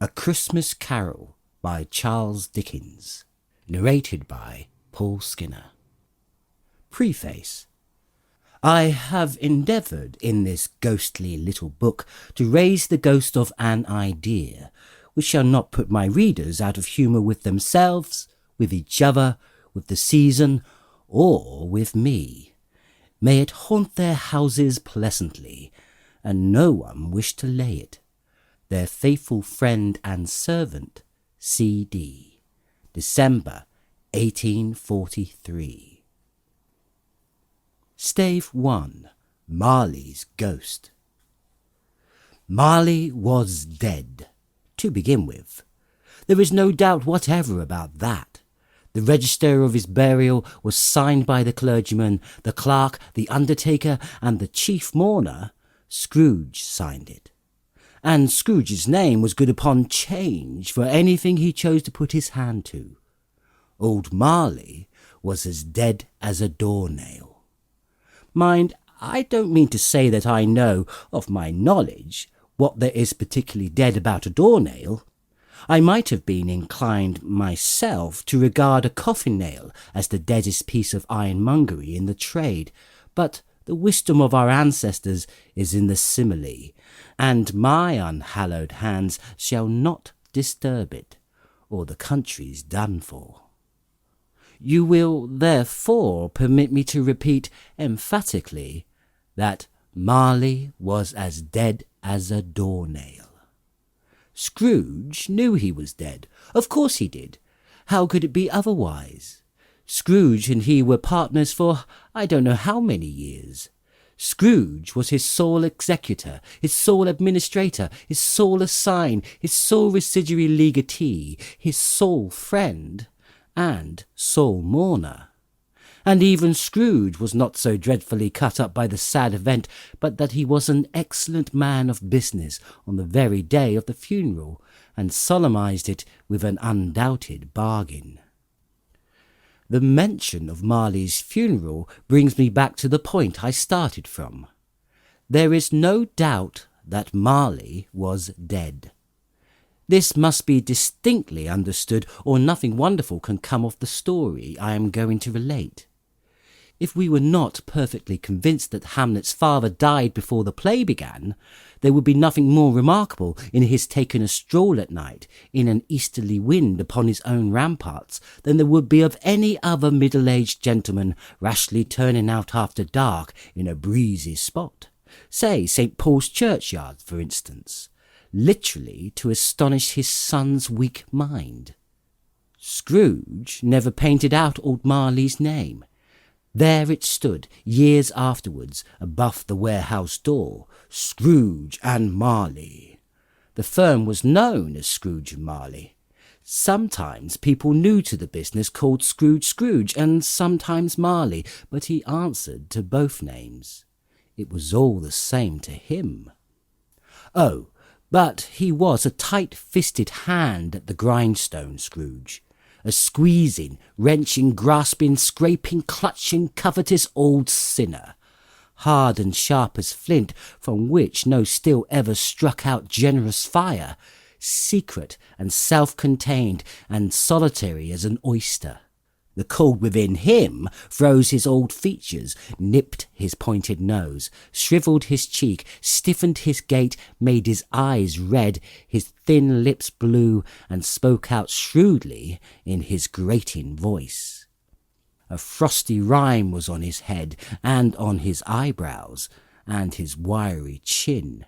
A Christmas Carol by Charles Dickens. Narrated by Paul Skinner. Preface. I have endeavoured in this ghostly little book to raise the ghost of an idea, which shall not put my readers out of humour with themselves, with each other, with the season, or with me. May it haunt their houses pleasantly, and no one wish to lay it. Their faithful friend and servant, C.D. December 1843. Stave 1. Marley's Ghost. Marley was dead, to begin with. There is no doubt whatever about that. The register of his burial was signed by the clergyman, the clerk, the undertaker, and the chief mourner. Scrooge signed it. And Scrooge's name was good upon change for anything he chose to put his hand to. Old Marley was as dead as a doornail. Mind, I don't mean to say that I know, of my knowledge, what there is particularly dead about a doornail. I might have been inclined myself to regard a coffin-nail as the deadest piece of ironmongery in the trade, but the wisdom of our ancestors is in the simile, and my unhallowed hands shall not disturb it, or the country's done for. You will therefore permit me to repeat emphatically that Marley was as dead as a doornail. Scrooge knew he was dead. Of course he did. How could it be otherwise? Scrooge and he were partners for I don't know how many years. Scrooge was his sole executor, his sole administrator, his sole assign, his sole residuary legatee, his sole friend, and sole mourner. And even Scrooge was not so dreadfully cut up by the sad event, but that he was an excellent man of business on the very day of the funeral, and solemnized it with an undoubted bargain. The mention of Marley's funeral brings me back to the point I started from. There is no doubt that Marley was dead. This must be distinctly understood, or nothing wonderful can come of the story I am going to relate. If we were not perfectly convinced that Hamlet's father died before the play began, there would be nothing more remarkable in his taking a stroll at night in an easterly wind upon his own ramparts than there would be of any other middle-aged gentleman rashly turning out after dark in a breezy spot, say St. Paul's churchyard, for instance, literally to astonish his son's weak mind. Scrooge never painted out old Marley's name. There it stood, years afterwards, above the warehouse door, Scrooge and Marley. The firm was known as Scrooge and Marley. Sometimes people new to the business called Scrooge Scrooge, and sometimes Marley, but he answered to both names. It was all the same to him. Oh, but he was a tight-fisted hand at the grindstone, Scrooge. A squeezing, wrenching, grasping, scraping, clutching, covetous old sinner, hard and sharp as flint, from which no steel ever struck out generous fire, secret and self-contained and solitary as an oyster. The cold within him froze his old features, nipped his pointed nose, shrivelled his cheek, stiffened his gait, made his eyes red, his thin lips blue, and spoke out shrewdly in his grating voice. A frosty rime was on his head, and on his eyebrows, and his wiry chin.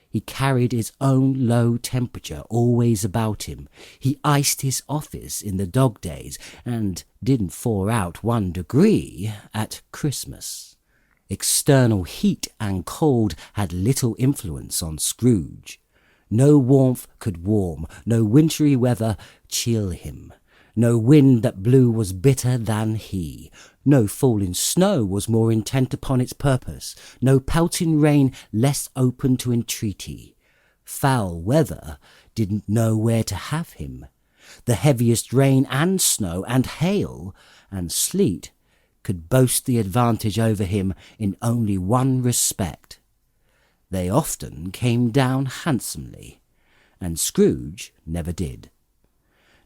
He carried his own low temperature always about him. He iced his office in the dog days, and didn't thaw out 1 degree at Christmas. External heat and cold had little influence on Scrooge. No warmth could warm, no wintry weather chill him. No wind that blew was bitter than he. No falling snow was more intent upon its purpose. No pelting rain less open to entreaty. Foul weather didn't know where to have him. The heaviest rain and snow and hail and sleet could boast the advantage over him in only one respect. They often came down handsomely, and Scrooge never did.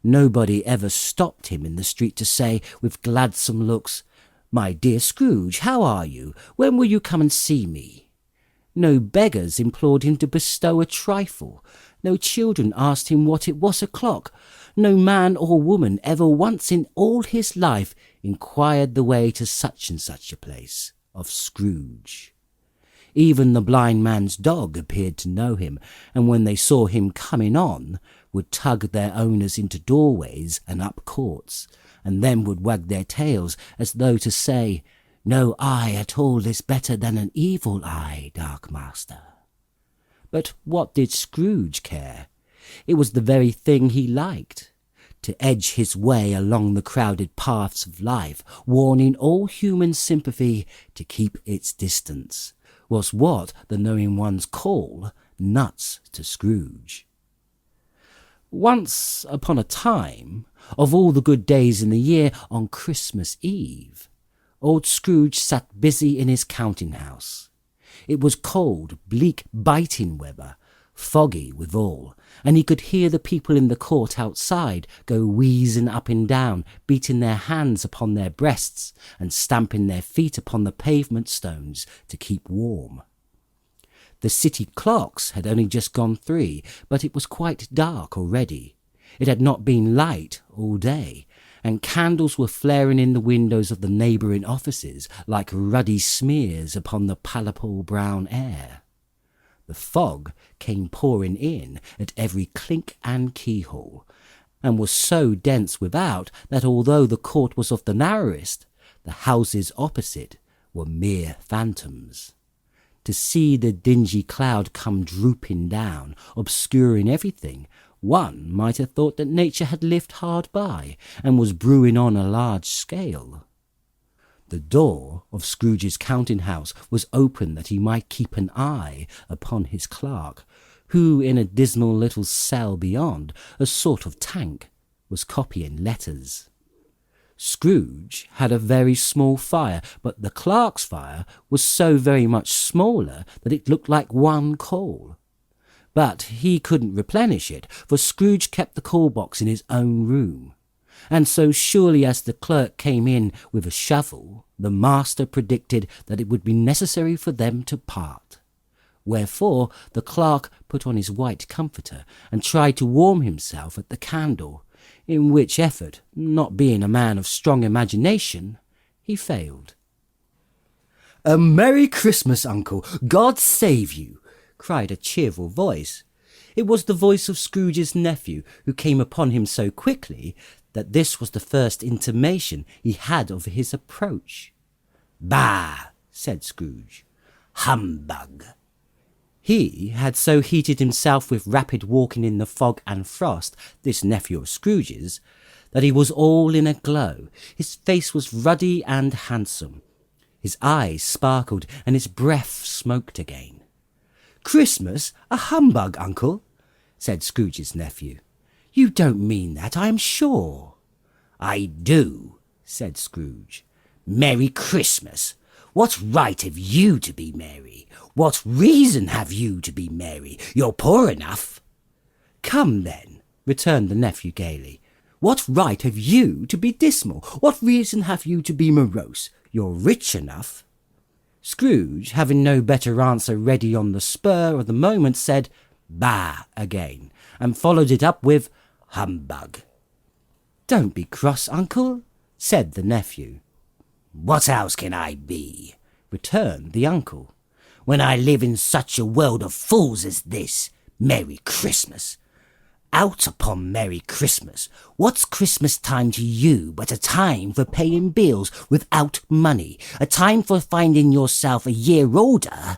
Nobody ever stopped him in the street to say, with gladsome looks, "My dear Scrooge, how are you? When will you come and see me?" No beggars implored him to bestow a trifle. No children asked him what it was o'clock. No man or woman ever once in all his life inquired the way to such and such a place of Scrooge. Even the blind man's dog appeared to know him, and when they saw him coming on, would tug their owners into doorways and up courts, and then would wag their tails as though to say, "No eye at all is better than an evil eye, dark master." But what did Scrooge care? It was the very thing he liked, to edge his way along the crowded paths of life, warning all human sympathy to keep its distance, was what the knowing ones call nuts to Scrooge. Once upon a time, of all the good days in the year, on Christmas Eve, old Scrooge sat busy in his counting-house. It was cold, bleak, biting weather, foggy withal, and he could hear the people in the court outside go wheezing up and down, beating their hands upon their breasts and stamping their feet upon the pavement stones to keep warm. The city clocks had only just gone 3, but it was quite dark already. It had not been light all day, and candles were flaring in the windows of the neighbouring offices like ruddy smears upon the pallid brown air. The fog came pouring in at every clink and keyhole, and was so dense without that although the court was of the narrowest, the houses opposite were mere phantoms. To see the dingy cloud come drooping down, obscuring everything, one might have thought that nature had lived hard by, and was brewing on a large scale. The door of Scrooge's counting-house was open that he might keep an eye upon his clerk, who in a dismal little cell beyond, a sort of tank, was copying letters. Scrooge had a very small fire, but the clerk's fire was so very much smaller that it looked like one coal. But he couldn't replenish it, for Scrooge kept the coal box in his own room. And so surely as the clerk came in with a shovel, the master predicted that it would be necessary for them to part. Wherefore the clerk put on his white comforter and tried to warm himself at the candle, in which effort, not being a man of strong imagination, he failed. "A Merry Christmas, Uncle! God save you!" cried a cheerful voice. It was the voice of Scrooge's nephew, who came upon him so quickly that this was the first intimation he had of his approach. "Bah!" said Scrooge. "Humbug!" He had so heated himself with rapid walking in the fog and frost, this nephew of Scrooge's, that he was all in a glow. His face was ruddy and handsome. His eyes sparkled, and his breath smoked again. "Christmas? A humbug, Uncle?" said Scrooge's nephew. "You don't mean that, I am sure." "I do," said Scrooge. "Merry Christmas! What right have you to be merry? What reason have you to be merry? You're poor enough." "Come, then," returned the nephew gaily. "What right have you to be dismal? What reason have you to be morose? You're rich enough." Scrooge, having no better answer ready on the spur of the moment, said, "Bah!" again, and followed it up with, "Humbug." "Don't be cross, Uncle," said the nephew. "What else can I be?" returned the uncle, "when I live in such a world of fools as this? Merry Christmas! Out upon Merry Christmas! What's Christmas time to you but a time for paying bills without money, a time for finding yourself a year older,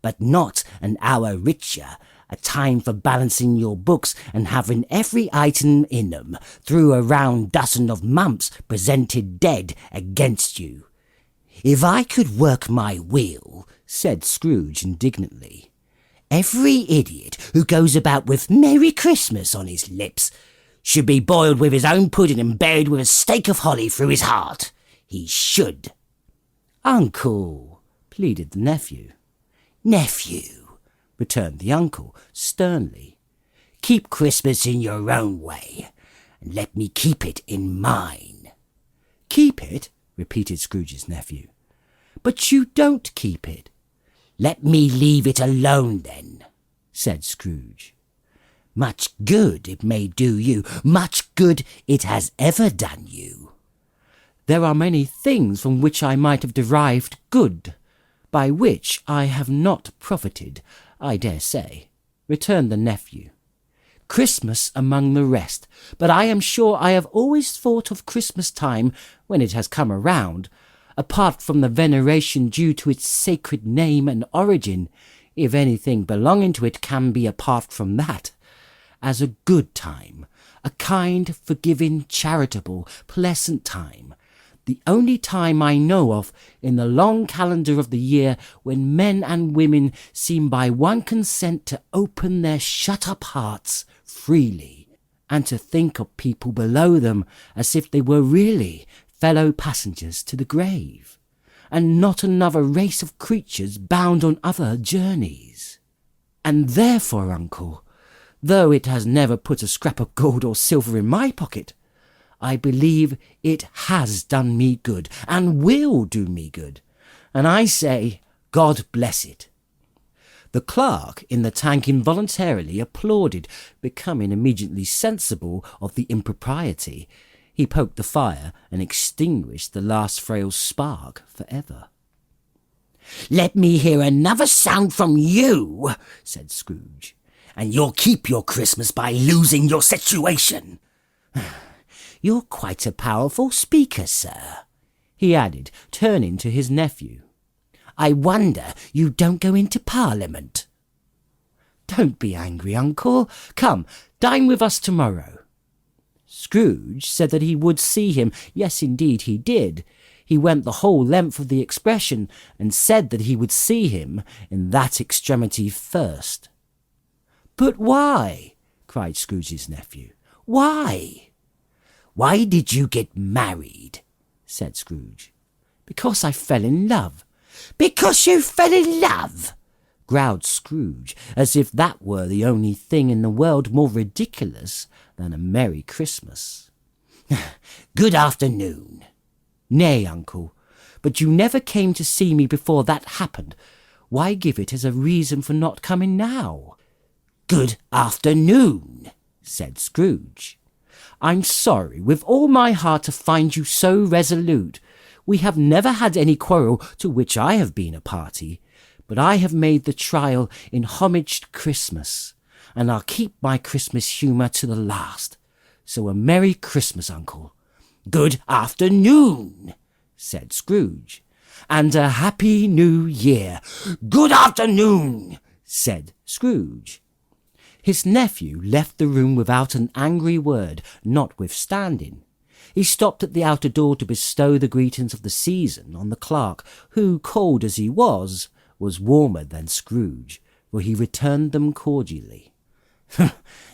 but not an hour richer, a time for balancing your books and having every item in them through a round dozen of mumps presented dead against you? If I could work my will," said Scrooge indignantly, "every idiot who goes about with Merry Christmas on his lips should be boiled with his own pudding and buried with a stake of holly through his heart. He should." "Uncle," pleaded the nephew. "Nephew," returned the uncle sternly, Keep Christmas in your own way, and let me keep it in mine." "Keep it?" repeated Scrooge's nephew. "But you don't keep it." "Let me leave it alone, then," said Scrooge. "Much good it may do you, much good it has ever done you." "There are many things from which I might have derived good, by which I have not profited, I dare say," returned the nephew. "Christmas among the rest, but I am sure I have always thought of Christmas time, when it has come around, apart from the veneration due to its sacred name and origin, if anything belonging to it can be apart from that, as a good time, a kind, forgiving, charitable, pleasant time, the only time I know of in the long calendar of the year when men and women seem by one consent to open their shut-up hearts freely, and to think of people below them as if they were really fellow passengers to the grave, and not another race of creatures bound on other journeys. And therefore, uncle, though it has never put a scrap of gold or silver in my pocket, I believe it has done me good, and will do me good, and I say, God bless it." The clerk in the tank involuntarily applauded, becoming immediately sensible of the impropriety. He poked the fire and extinguished the last frail spark for ever. "Let me hear another sound from you," said Scrooge, "and you'll keep your Christmas by losing your situation. You're quite a powerful speaker, sir," he added, turning to his nephew. "I wonder you don't go into Parliament." "Don't be angry, uncle. Come, dine with us tomorrow." Scrooge said that he would see him. Yes, indeed, he did. He went the whole length of the expression, and said that he would see him in that extremity first. "But why?" cried Scrooge's nephew. "Why?" "Why did you get married?" said Scrooge. "Because I fell in love." "Because you fell in love?" growled Scrooge, as if that were the only thing in the world more ridiculous than a Merry Christmas. "Good afternoon." "Nay, uncle, but you never came to see me before that happened. Why give it as a reason for not coming now?" "Good afternoon," said Scrooge. "I'm sorry with all my heart to find you so resolute. We have never had any quarrel to which I have been a party, but I have made the trial in homage to Christmas, and I'll keep my Christmas humour to the last. So a Merry Christmas, uncle." "Good afternoon," said Scrooge. "And a Happy New Year." "Good afternoon," said Scrooge. His nephew left the room without an angry word, notwithstanding. He stopped at the outer door to bestow the greetings of the season on the clerk, who, cold as he was warmer than Scrooge, for he returned them cordially.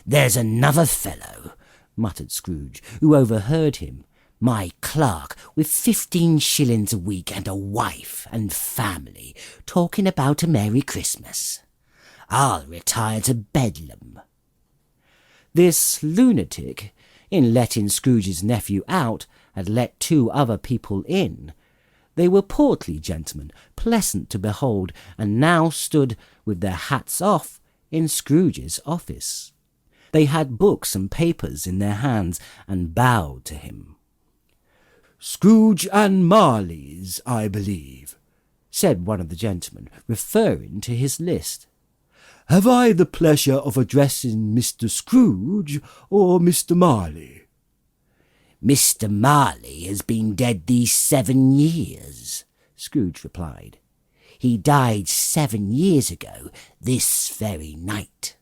"There's another fellow," muttered Scrooge, who overheard him. "My clerk, with 15 shillings a week and a wife and family, talking about a Merry Christmas. I'll retire to Bedlam." This lunatic, in letting Scrooge's nephew out, had let 2 other people in. They were portly gentlemen, pleasant to behold, and now stood with their hats off in Scrooge's office. They had books and papers in their hands, and bowed to him. "Scrooge and Marley's, I believe," said one of the gentlemen, referring to his list. "Have I the pleasure of addressing Mr. Scrooge or Mr. Marley?" "Mr. Marley has been dead these 7 years," Scrooge replied. "He died 7 years ago this very night."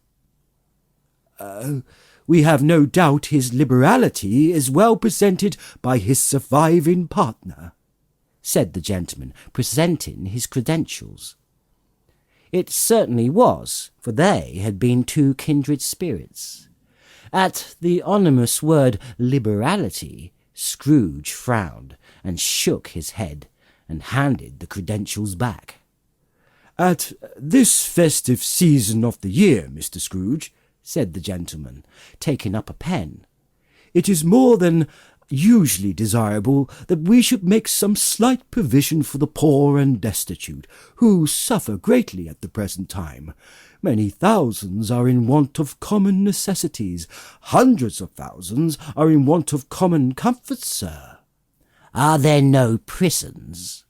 We have no doubt his liberality is well presented by his surviving partner," said the gentleman, presenting his credentials. It certainly was, for they had been 2 kindred spirits. At the ominous word liberality, Scrooge frowned and shook his head and handed the credentials back. "At this festive season of the year, Mr. Scrooge," said the gentleman, taking up a pen. "It is more than usually desirable that we should make some slight provision for the poor and destitute, who suffer greatly at the present time. Many thousands are in want of common necessities. Hundreds of thousands are in want of common comforts, sir." "Are there no prisons?"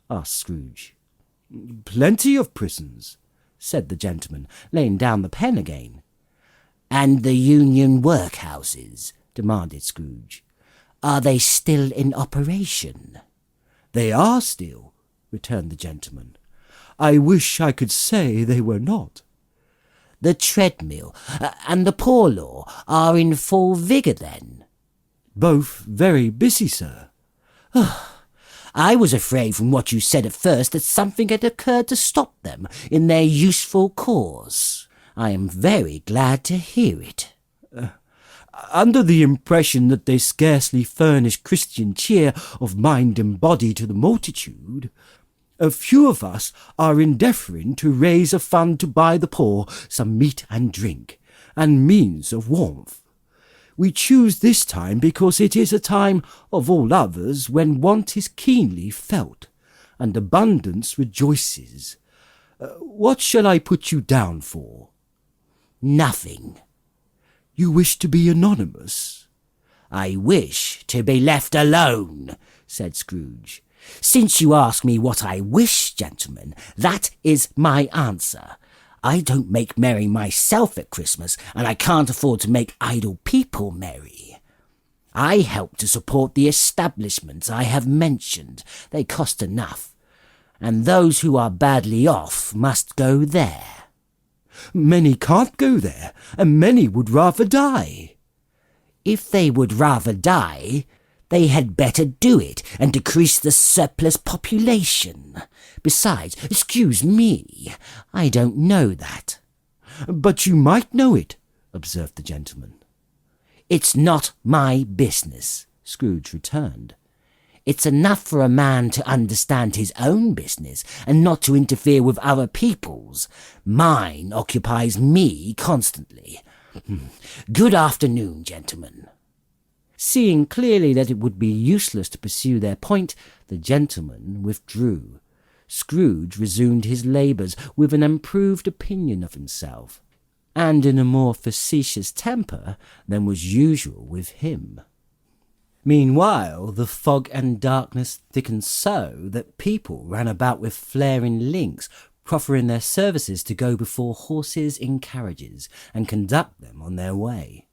asked Scrooge. "Plenty of prisons," said the gentleman, laying down the pen again. "And the union workhouses?" demanded Scrooge. "Are they still in operation?" "They are still," returned the gentleman. "I wish I could say they were not." "The treadmill and the poor law are in full vigour, then?" "Both very busy, sir." "I was afraid from what you said at first that something had occurred to stop them in their useful cause. I am very glad to hear it." Under the impression that they scarcely furnish Christian cheer of mind and body to the multitude, a few of us are endeavouring to raise a fund to buy the poor some meat and drink, and means of warmth. We choose this time because it is a time of all others when want is keenly felt, and abundance rejoices. What shall I put you down for?" "Nothing." "You wish to be anonymous?" "I wish to be left alone," said Scrooge. "Since you ask me what I wish, gentlemen, that is my answer. I don't make merry myself at Christmas, and I can't afford to make idle people merry. I help to support the establishments I have mentioned. They cost enough, and those who are badly off must go there." "Many can't go there, and many would rather die." "If they would rather die, they had better do it and decrease the surplus population. Besides, excuse me, I don't know that." "But you might know it," observed the gentleman. "It's not my business," Scrooge returned. "It's enough for a man to understand his own business and not to interfere with other people's. Mine occupies me constantly. Good afternoon, gentlemen." Seeing clearly that it would be useless to pursue their point, the gentleman withdrew. Scrooge resumed his labours with an improved opinion of himself, and in a more facetious temper than was usual with him. Meanwhile, the fog and darkness thickened so that people ran about with flaring links, proffering their services to go before horses in carriages and conduct them on their way.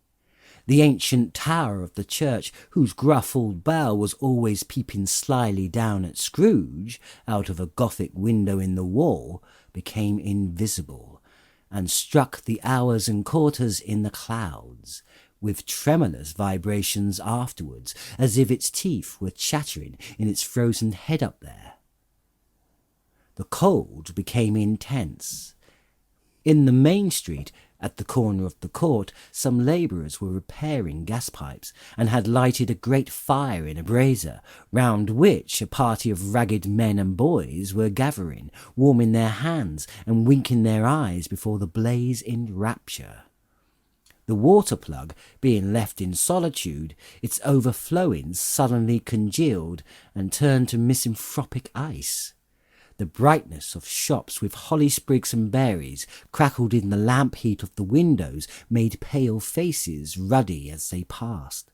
The ancient tower of the church, whose gruff old bell was always peeping slyly down at Scrooge out of a Gothic window in the wall, became invisible, and struck the hours and quarters in the clouds, with tremulous vibrations afterwards, as if its teeth were chattering in its frozen head up there. The cold became intense. In the main street, at the corner of the court, some labourers were repairing gas pipes, and had lighted a great fire in a brazier, round which a party of ragged men and boys were gathering, warming their hands and winking their eyes before the blaze in rapture. The water plug being left in solitude, its overflowings suddenly congealed and turned to misanthropic ice. The brightness of shops with holly sprigs and berries crackled in the lamp heat of the windows, made pale faces ruddy as they passed.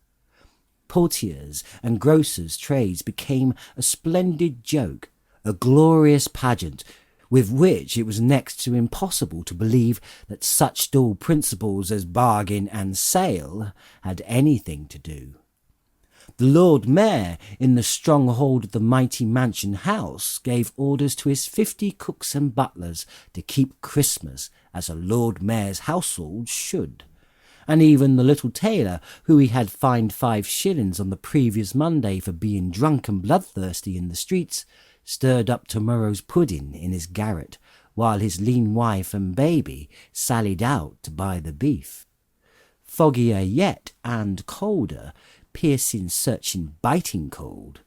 Portiers' and grocers' trades became a splendid joke, a glorious pageant, with which it was next to impossible to believe that such dull principles as bargain and sale had anything to do. The Lord Mayor, in the stronghold of the mighty mansion house, gave orders to his 50 cooks and butlers to keep Christmas as a Lord Mayor's household should, and even the little tailor, who he had fined 5 shillings on the previous Monday for being drunk and bloodthirsty in the streets, stirred up tomorrow's pudding in his garret, while his lean wife and baby sallied out to buy the beef. Foggier yet, and colder, piercing, searching, biting cold.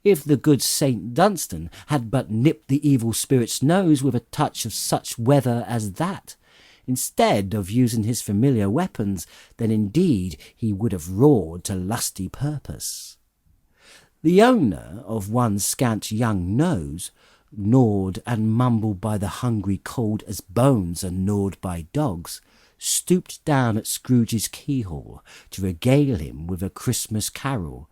If the good Saint Dunstan had but nipped the evil spirit's nose with a touch of such weather as that, Instead of using his familiar weapons, then indeed he would have roared to lusty purpose. The owner of one scant young nose, gnawed and mumbled by the hungry cold as bones are gnawed by dogs, stooped down at Scrooge's keyhole to regale him with a Christmas carol,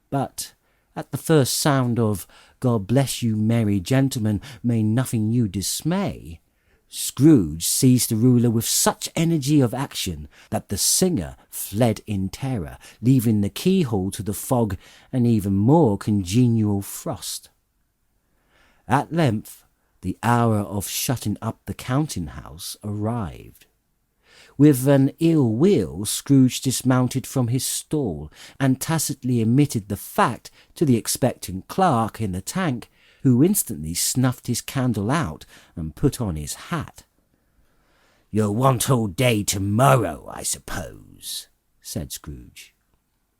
but at the first sound of "God bless you, merry gentlemen, may nothing you dismay," Scrooge seized the ruler with such energy of action that the singer fled in terror, leaving the keyhole to the fog and even more congenial frost. At length the hour of shutting up the counting-house arrived. With an ill will, Scrooge dismounted from his stall and tacitly admitted the fact to the expectant clerk in the tank, who instantly snuffed his candle out and put on his hat. "You'll want all day tomorrow, I suppose," said Scrooge.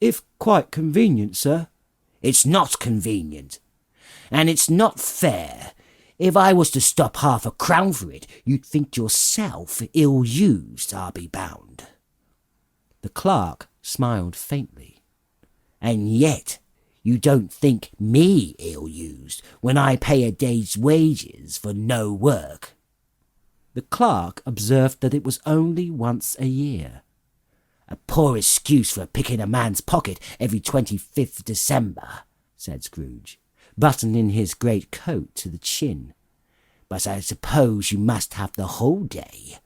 "If quite convenient, sir." "It's not convenient, and it's not fair. If I was to stop half a crown for it, you'd think yourself ill-used, I'll be bound." The clerk smiled faintly. "And yet you don't think me ill-used when I pay a day's wages for no work." The clerk observed that it was only once a year. "A poor excuse for picking a man's pocket every 25th December," said Scrooge, buttoning his great coat to the chin. "But I suppose you must have the whole day.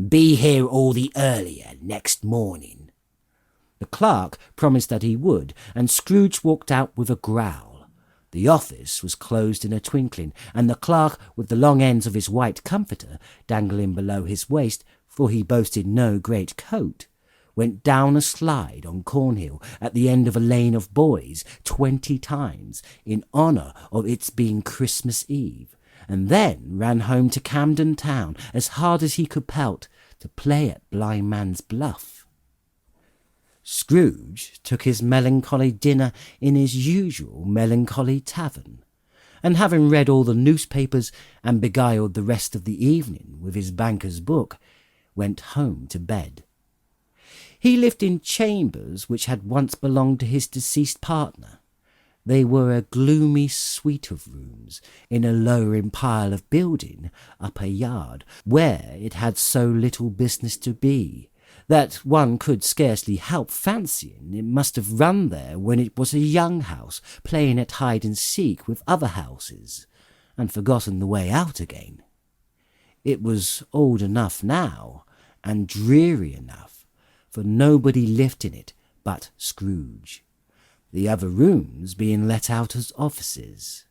Be here all the earlier next morning." The clerk promised that he would, and Scrooge walked out with a growl. The office was closed in a twinkling, and the clerk, with the long ends of his white comforter dangling below his waist, for he boasted no great coat, went down a slide on Cornhill at the end of a lane of boys 20 times in honour of its being Christmas Eve, and then ran home to Camden Town as hard as he could pelt to play at Blind Man's Bluff. Scrooge took his melancholy dinner in his usual melancholy tavern, and having read all the newspapers and beguiled the rest of the evening with his banker's book, went home to bed. He lived in chambers which had once belonged to his deceased partner. They were a gloomy suite of rooms in a lowering pile of building up a yard, where it had so little business to be, that one could scarcely help fancying it must have run there when it was a young house playing at hide-and-seek with other houses, and forgotten the way out again. It was old enough now, and dreary enough, for nobody lived in it but Scrooge, the other rooms being let out as offices.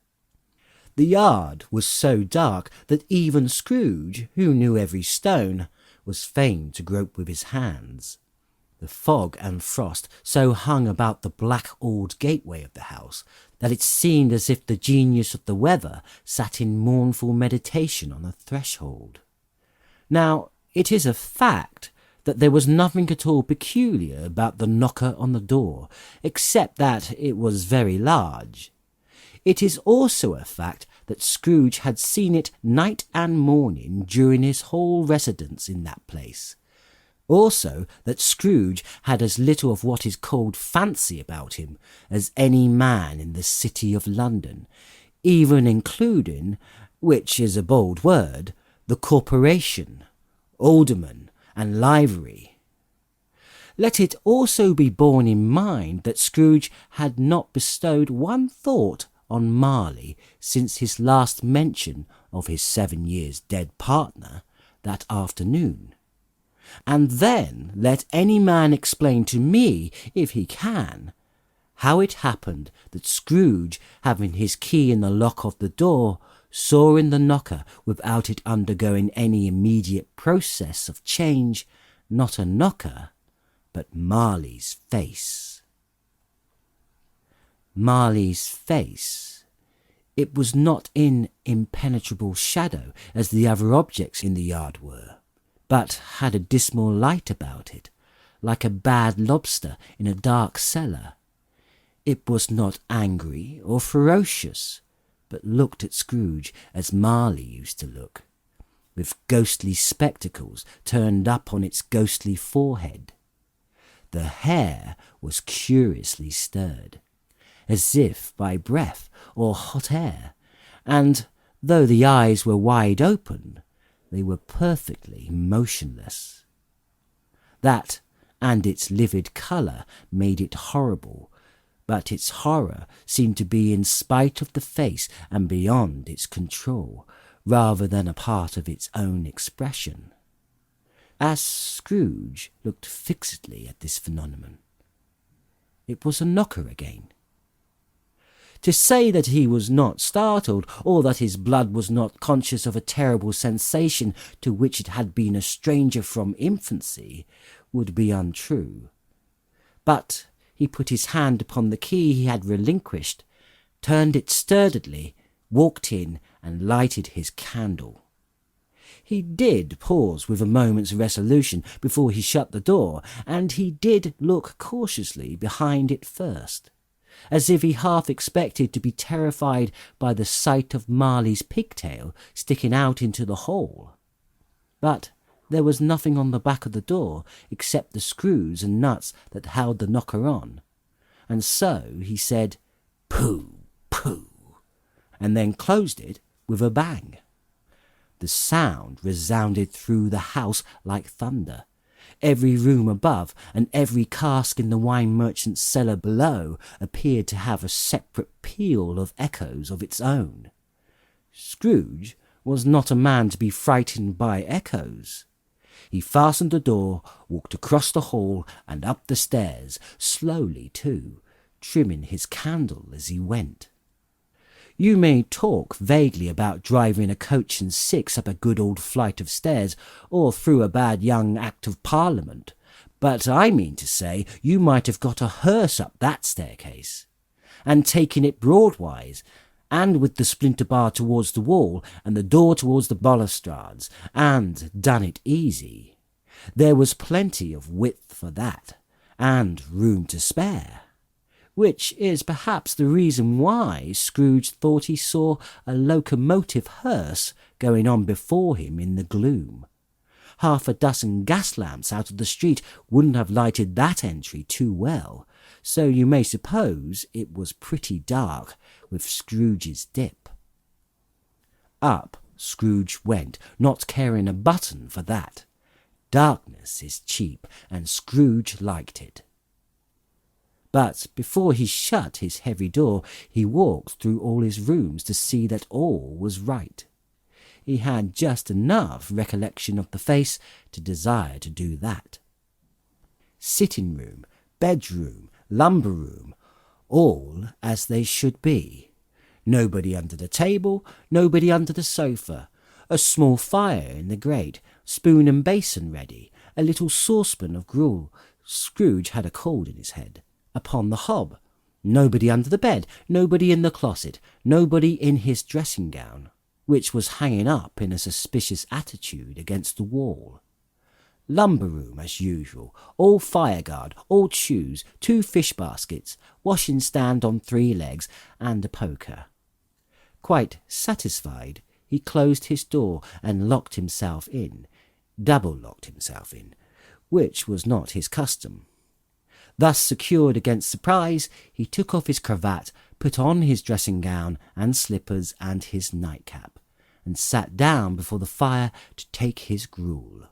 The yard was so dark that even Scrooge, who knew every stone, was fain to grope with his hands. The fog and frost so hung about the black old gateway of the house that it seemed as if the genius of the weather sat in mournful meditation on the threshold. Now, it is a fact that there was nothing at all peculiar about the knocker on the door, except that it was very large. It is also a fact that Scrooge had seen it night and morning during his whole residence in that place. Also that Scrooge had as little of what is called fancy about him as any man in the city of London, even including, which is a bold word, the corporation, aldermen, and livery. Let it also be borne in mind that Scrooge had not bestowed one thought on Marley since his last mention of his 7 years dead partner that afternoon. And then let any man explain to me, if he can, how it happened that Scrooge, having his key in the lock of the door, saw in the knocker, without it undergoing any immediate process of change, not a knocker, but Marley's face. Marley's face. It was not in impenetrable shadow as the other objects in the yard were, but had a dismal light about it, like a bad lobster in a dark cellar. It was not angry or ferocious, but looked at Scrooge as Marley used to look. with ghostly spectacles turned up on its ghostly forehead. The hair was curiously stirred, as if by breath or hot air, and though the eyes were wide open, they were perfectly motionless. That and its livid colour made it horrible, but its horror seemed to be in spite of the face and beyond its control, rather than a part of its own expression. As Scrooge looked fixedly at this phenomenon, it was a knocker again. To say that he was not startled, or that his blood was not conscious of a terrible sensation to which it had been a stranger from infancy, would be untrue. But he put his hand upon the key he had relinquished, turned it sturdily, walked in, and lighted his candle. He did pause with a moment's resolution before he shut the door, and he did look cautiously behind it first, as if he half expected to be terrified by the sight of Marley's pigtail sticking out into the hole. But there was nothing on the back of the door except the screws and nuts that held the knocker on, and so he said, "Pooh, pooh," and then closed it with a bang. The sound resounded through the house like thunder. Every room above and every cask in the wine merchant's cellar below appeared to have a separate peal of echoes of its own. Scrooge was not a man to be frightened by echoes. He fastened the door, walked across the hall and up the stairs, slowly too, trimming his candle as he went. You may talk vaguely about driving a coach and six up a good old flight of stairs, or through a bad young Act of Parliament, but I mean to say you might have got a hearse up that staircase, and taken it broadwise, and with the splinter bar towards the wall, and the door towards the balustrades, and done it easy. There was plenty of width for that, and room to spare, which is perhaps the reason why Scrooge thought he saw a locomotive hearse going on before him in the gloom. Half a dozen gas lamps out of the street wouldn't have lighted that entry too well, so you may suppose it was pretty dark with Scrooge's dip. Up Scrooge went, not caring a button for that. Darkness is cheap, and Scrooge liked it. But before he shut his heavy door, he walked through all his rooms to see that all was right. He had just enough recollection of the face to desire to do that. Sitting room, bedroom, lumber room, all as they should be. Nobody under the table, nobody under the sofa, a small fire in the grate, spoon and basin ready, a little saucepan of gruel. Scrooge had a cold in his head. Upon the hob, nobody under the bed, nobody in the closet, nobody in his dressing gown, which was hanging up in a suspicious attitude against the wall. Lumber room as usual, all fireguard, old shoes, 2 fish baskets, washing stand on 3 legs, and a poker. Quite satisfied, he closed his door and locked himself in, double-locked himself in, which was not his custom. Thus secured against surprise, he took off his cravat, put on his dressing gown and slippers and his nightcap, and sat down before the fire to take his gruel.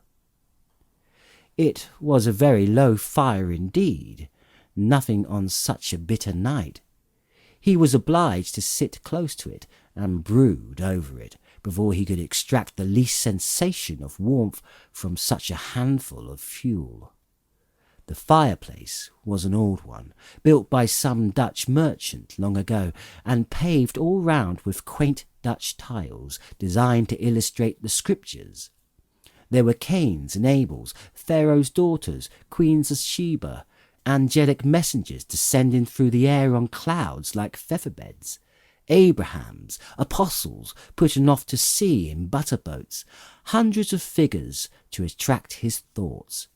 It was a very low fire indeed, nothing on such a bitter night. He was obliged to sit close to it and brood over it before he could extract the least sensation of warmth from such a handful of fuel. The fireplace was an old one, built by some Dutch merchant long ago, and paved all round with quaint Dutch tiles designed to illustrate the scriptures. There were Cains and Abels, Pharaoh's daughters, queens of Sheba, angelic messengers descending through the air on clouds like featherbeds, Abrahams, apostles putting off to sea in butter-boats, hundreds of figures to attract his thoughts,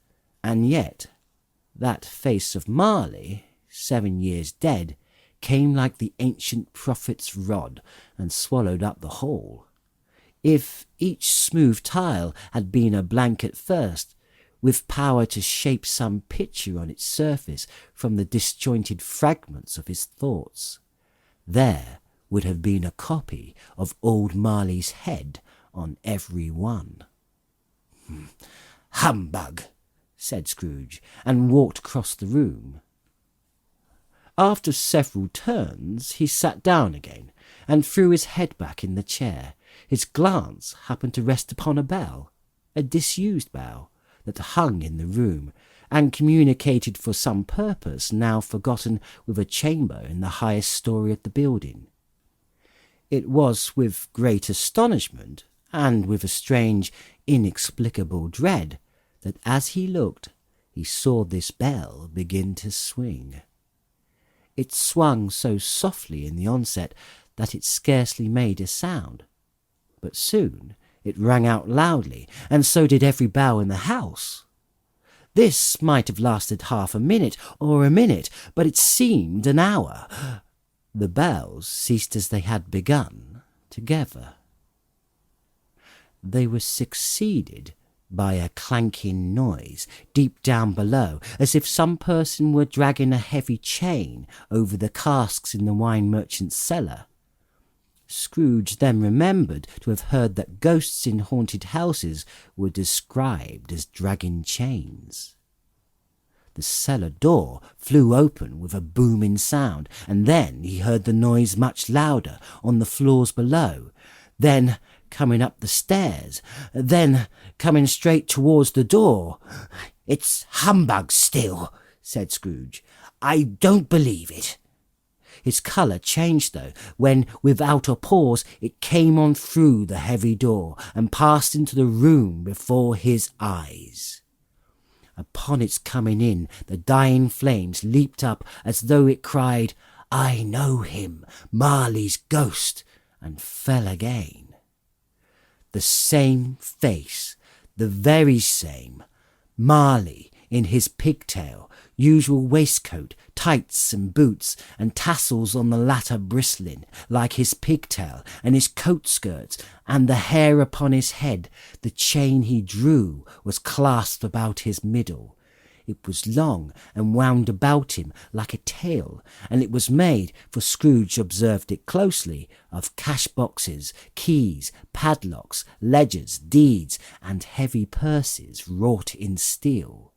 and yet that face of Marley, 7 years dead, came like the ancient prophet's rod and swallowed up the whole. If each smooth tile had been a blank at first, with power to shape some picture on its surface from the disjointed fragments of his thoughts, there would have been a copy of old Marley's head on every one. Humbug, said Scrooge, and walked across the room. After several turns, he sat down again, and threw his head back in the chair. His glance happened to rest upon a bell, a disused bell, that hung in the room, and communicated for some purpose now forgotten with a chamber in the highest story of the building. It was with great astonishment, and with a strange, inexplicable dread, that as he looked, he saw this bell begin to swing. It swung so softly in the onset that it scarcely made a sound, but soon it rang out loudly, and so did every bell in the house. This might have lasted half a minute or a minute, but it seemed an hour. The bells ceased as they had begun, together. They were succeeded by a clanking noise deep down below, as if some person were dragging a heavy chain over the casks in the wine merchant's cellar. Scrooge then remembered to have heard that ghosts in haunted houses were described as dragging chains. The cellar door flew open with a booming sound, and then he heard the noise much louder on the floors below, then coming up the stairs, then coming straight towards the door. It's humbug still, said Scrooge. I don't believe it. His colour changed, though, when, without a pause, it came on through the heavy door and passed into the room before his eyes. Upon its coming in, the dying flames leaped up as though it cried, "I know him, Marley's ghost," and fell again. The same face, the very same, Marley in his pigtail, usual waistcoat, tights and boots, and tassels on the latter bristling like his pigtail, and his coat skirts, and the hair upon his head. The chain he drew was clasped about his middle. It was long and wound about him like a tail, and it was made, for Scrooge observed it closely, of cash-boxes, keys, padlocks, ledgers, deeds, and heavy purses wrought in steel.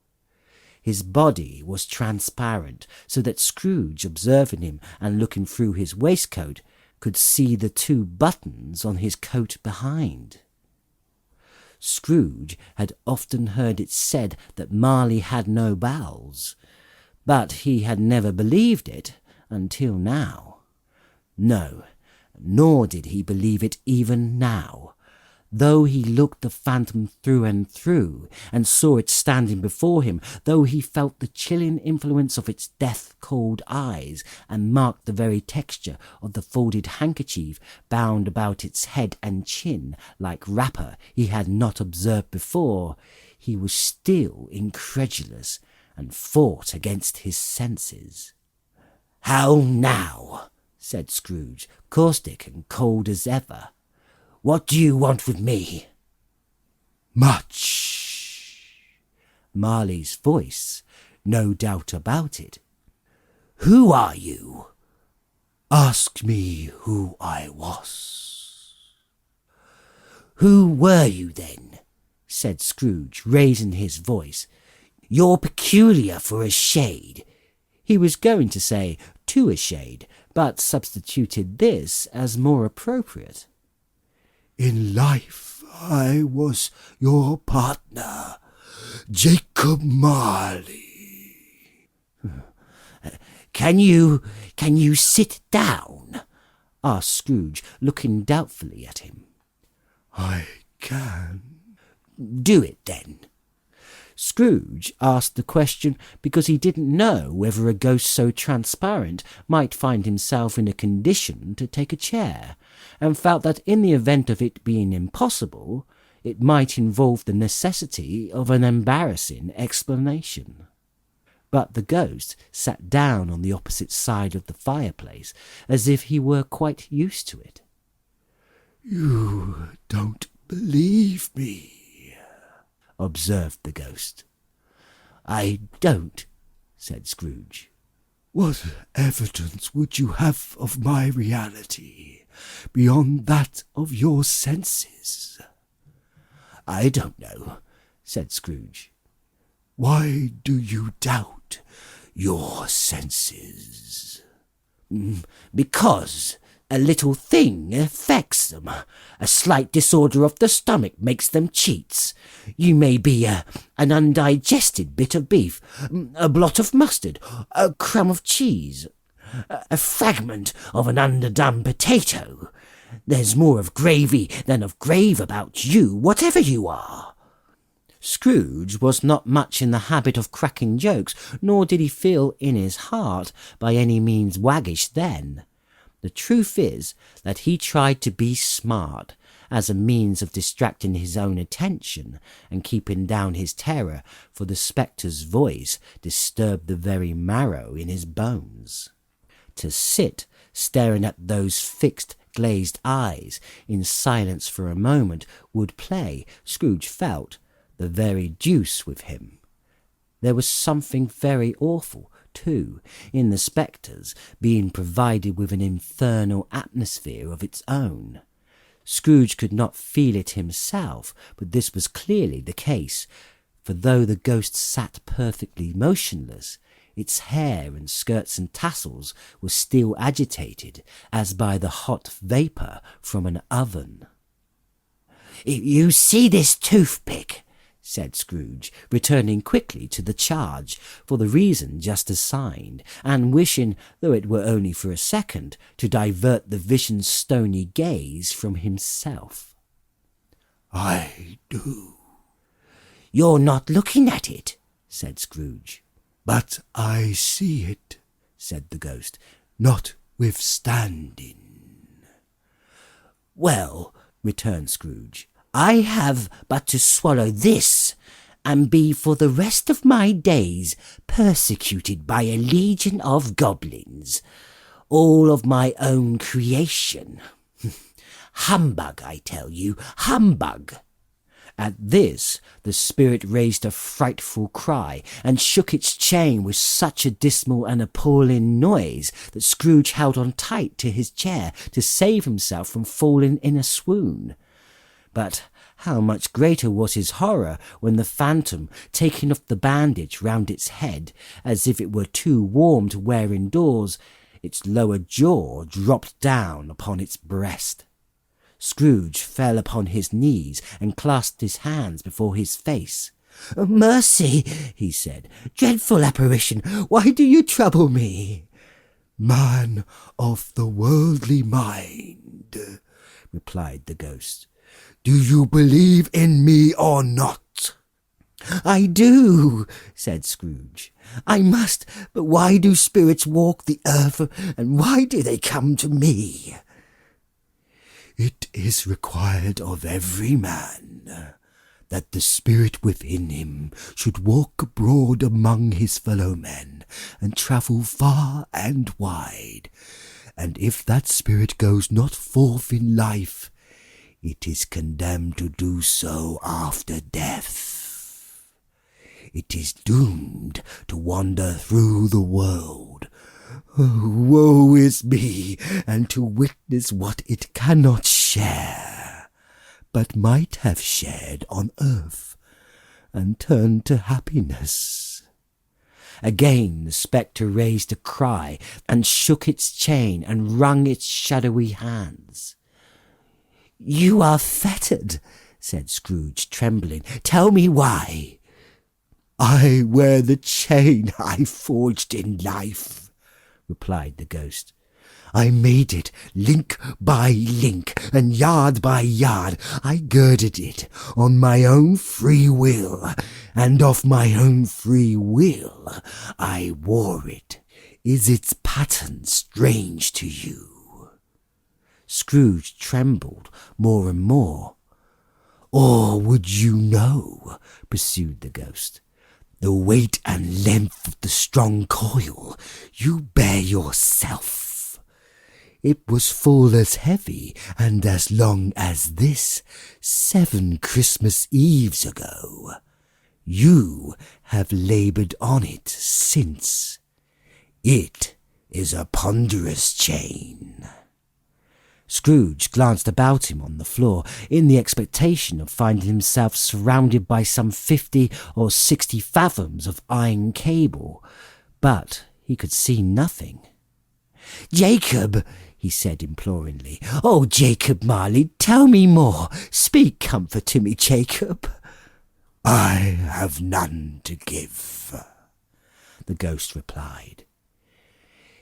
His body was transparent, so that Scrooge, observing him and looking through his waistcoat, could see the 2 buttons on his coat behind. Scrooge had often heard it said that Marley had no bowels, but he had never believed it until now. No, nor did he believe it even now, though he looked the phantom through and through, and saw it standing before him, though he felt the chilling influence of its death-cold eyes, and marked the very texture of the folded handkerchief bound about its head and chin, like wrapper he had not observed before, he was still incredulous, and fought against his senses. "How now?" said Scrooge, caustic and cold as ever. "What do you want with me?" "Much." Marley's voice, no doubt about it. "Who are you?" "Ask me who I was." "Who were you then?" said Scrooge, raising his voice. "You're peculiar for a shade." He was going to say to a shade, but substituted this as more appropriate. "In life I was your partner, Jacob Marley." Can you sit down?" asked Scrooge, looking doubtfully at him. I can. Do it then. Scrooge asked the question because he didn't know whether a ghost so transparent might find himself in a condition to take a chair, and felt that in the event of it being impossible, it might involve the necessity of an embarrassing explanation. But the ghost sat down on the opposite side of the fireplace, as if he were quite used to it. You don't believe me, observed the ghost. I don't, said Scrooge. What evidence would you have of my reality beyond that of your senses? I don't know, said Scrooge. Why do you doubt your senses? Because a little thing affects them. A slight disorder of the stomach makes them cheats. You may be an undigested bit of beef, a blot of mustard, a crumb of cheese, a fragment of an underdone potato. There's more of gravy than of grave about you, whatever you are. Scrooge was not much in the habit of cracking jokes, nor did he feel in his heart by any means waggish then. The truth is that he tried to be smart, as a means of distracting his own attention and keeping down his terror, for the spectre's voice disturbed the very marrow in his bones. To sit staring at those fixed, glazed eyes in silence for a moment would play, Scrooge felt, the very deuce with him. There was something very awful, too, in the spectres being provided with an infernal atmosphere of its own. Scrooge could not feel it himself, but this was clearly the case, for though the ghost sat perfectly motionless, its hair and skirts and tassels were still agitated, as by the hot vapour from an oven. You see this toothpick? Said Scrooge, returning quickly to the charge, for the reason just assigned, and wishing, though it were only for a second, to divert the vision's stony gaze from himself. I do. You're not looking at it, said Scrooge. But I see it, said the ghost, notwithstanding. Well, returned Scrooge, I have but to swallow this, and be for the rest of my days persecuted by a legion of goblins, all of my own creation. Humbug, I tell you, humbug. At this the spirit raised a frightful cry, and shook its chain with such a dismal and appalling noise that Scrooge held on tight to his chair to save himself from falling in a swoon. But how much greater was his horror when the phantom, taking off the bandage round its head, as if it were too warm to wear indoors, its lower jaw dropped down upon its breast. Scrooge fell upon his knees and clasped his hands before his face. Mercy, he said, dreadful apparition, why do you trouble me? Man of the worldly mind, replied the ghost, do you believe in me or not? I do, said Scrooge. I must, but why do spirits walk the earth, and why do they come to me? It is required of every man that the spirit within him should walk abroad among his fellow men and travel far and wide, and if that spirit goes not forth in life, it is condemned to do so after death. It is doomed to wander through the world. Oh, woe is me, and to witness what it cannot share, but might have shared on earth, and turned to happiness. Again the spectre raised a cry, and shook its chain, and wrung its shadowy hands. You are fettered, said Scrooge, trembling. Tell me why. I wear the chain I forged in life, replied the ghost. I made it link by link, and yard by yard. I girded it on my own free will, and of my own free will I wore it. Is its pattern strange to you? Scrooge trembled more and more. Or would you know, pursued the ghost, the weight and length of the strong coil you bear yourself? It was full as heavy and as long as this 7 Christmas Eves ago. You have laboured on it since. It is a ponderous chain." Scrooge glanced about him on the floor in the expectation of finding himself surrounded by some 50 or 60 fathoms of iron cable, but he could see nothing. "Jacob," he said imploringly. "Oh, Jacob Marley, tell me more. Speak comfort to me, Jacob." "I have none to give," the ghost replied.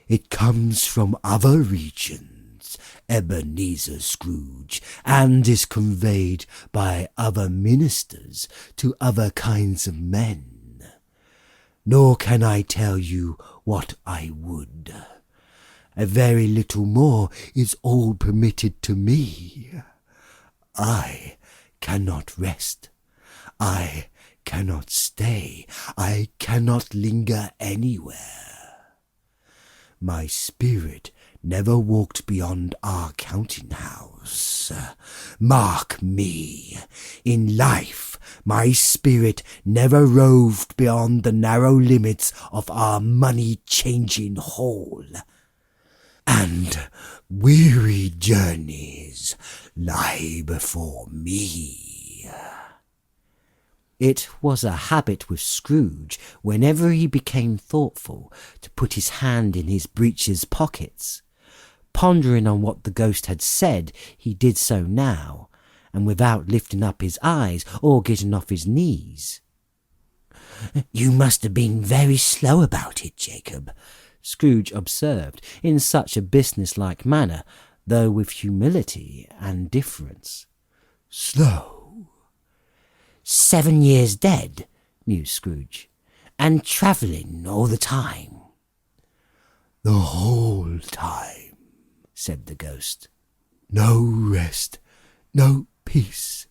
"It comes from other regions, Ebenezer Scrooge, and is conveyed by other ministers to other kinds of men. Nor can I tell you what I would. A very little more is all permitted to me. I cannot rest. I cannot stay. I cannot linger anywhere. My spirit never walked beyond our counting house. Mark me. In life, my spirit never roved beyond the narrow limits of our money-changing hall. And weary journeys lie before me." It was a habit with Scrooge, whenever he became thoughtful, to put his hand in his breeches pockets. Pondering on what the ghost had said, he did so now, and without lifting up his eyes or getting off his knees. "You must have been very slow about it, Jacob," Scrooge observed in such a business-like manner, though with humility and difference. "Slow?" 7 years dead," mused Scrooge, "and travelling all the time." "The whole time," said the ghost. "No rest, no peace,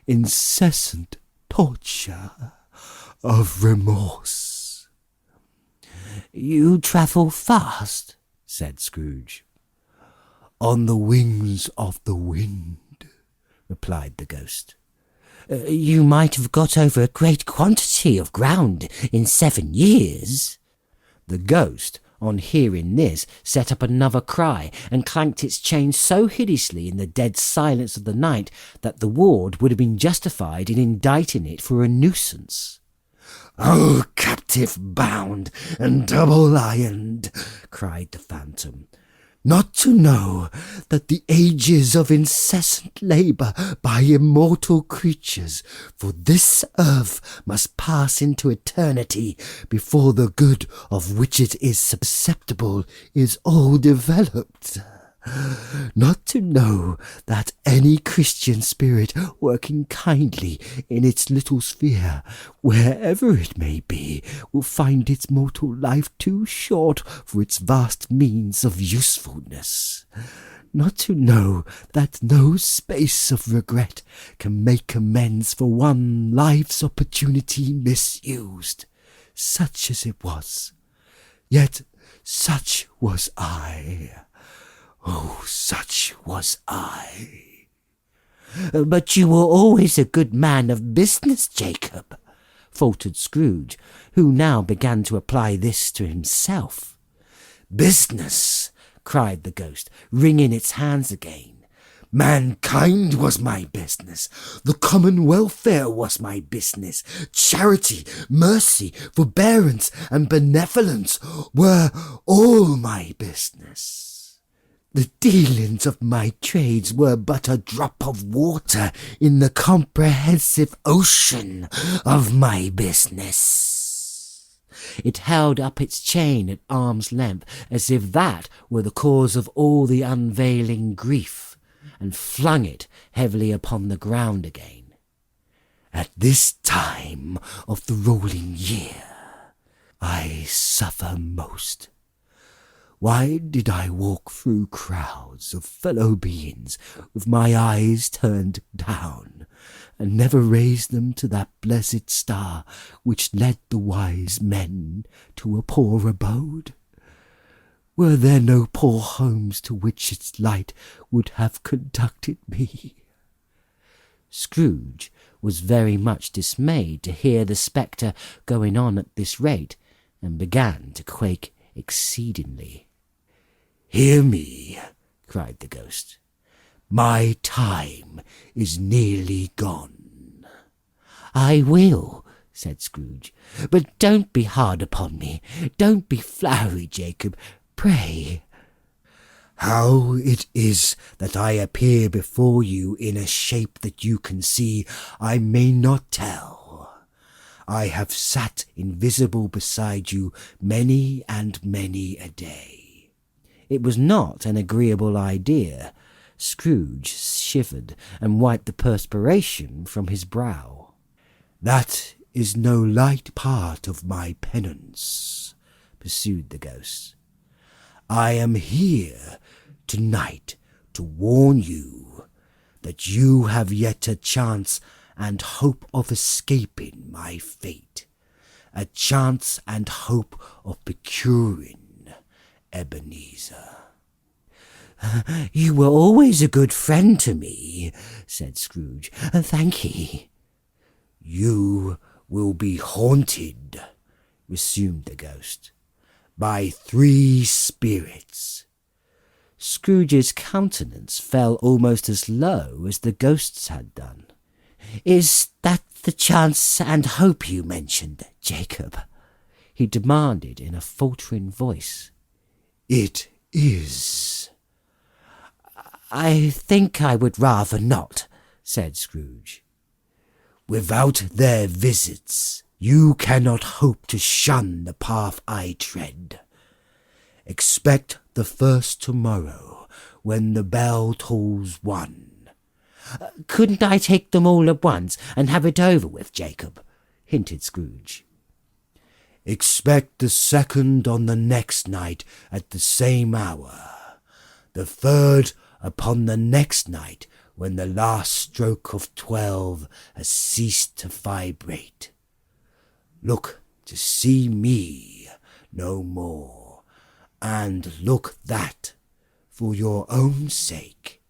incessant torture of remorse." "You travel fast," said Scrooge. "On the wings of the wind," replied the ghost. "You might have got over a great quantity of ground in 7 years." The ghost, on hearing this, set up another cry, and clanked its chain so hideously in the dead silence of the night that the ward would have been justified in indicting it for a nuisance. "O captive bound and double ironed," cried the phantom, "not to know that the ages of incessant labour by immortal creatures for this earth must pass into eternity before the good of which it is susceptible is all developed. Not to know that any Christian spirit working kindly in its little sphere, wherever it may be, will find its mortal life too short for its vast means of usefulness. Not to know that no space of regret can make amends for one life's opportunity misused, such as it was. Yet such was I. Oh, such was I." "But you were always a good man of business, Jacob," faltered Scrooge, who now began to apply this to himself. "Business!" cried the ghost, wringing its hands again. "Mankind was my business. The common welfare was my business. Charity, mercy, forbearance, and benevolence were all my business. The dealings of my trades were but a drop of water in the comprehensive ocean of my business." It held up its chain at arm's length, as if that were the cause of all the unveiling grief, and flung it heavily upon the ground again. "At this time of the rolling year, I suffer most. Why did I walk through crowds of fellow beings with my eyes turned down, and never raise them to that blessed star which led the wise men to a poor abode? were there no poor homes to which its light would have conducted me? Scrooge was very much dismayed to hear the spectre going on at this rate, and began to quake exceedingly. "Hear me," cried the ghost. "My time is nearly gone." "I will," said Scrooge. "But don't be hard upon me. Don't be flowery, Jacob. Pray." "How it is that I appear before you in a shape that you can see, I may not tell. I have sat invisible beside you many and many a day." It was not an agreeable idea. Scrooge shivered and wiped the perspiration from his brow. "That is no light part of my penance," pursued the ghost. "I am here tonight to warn you that you have yet a chance and hope of escaping my fate, a chance and hope of procuring Ebenezer." "You were always a good friend to me," said Scrooge. "Thank ye." "You will be haunted," resumed the ghost, "by 3 spirits." Scrooge's countenance fell almost as low as the ghost's had done. "Is that the chance and hope you mentioned, Jacob?" he demanded in a faltering voice. "It is." "I think I would rather not," said Scrooge. "Without their visits, you cannot hope to shun the path I tread. Expect the first tomorrow, when the bell tolls 1. "Couldn't I take them all at once and have it over with, Jacob?" hinted Scrooge. "Expect the second on the next night at the same hour, the third upon the next night when the last stroke of 12 has ceased to vibrate. Look to see me no more, and look that, for your own sake,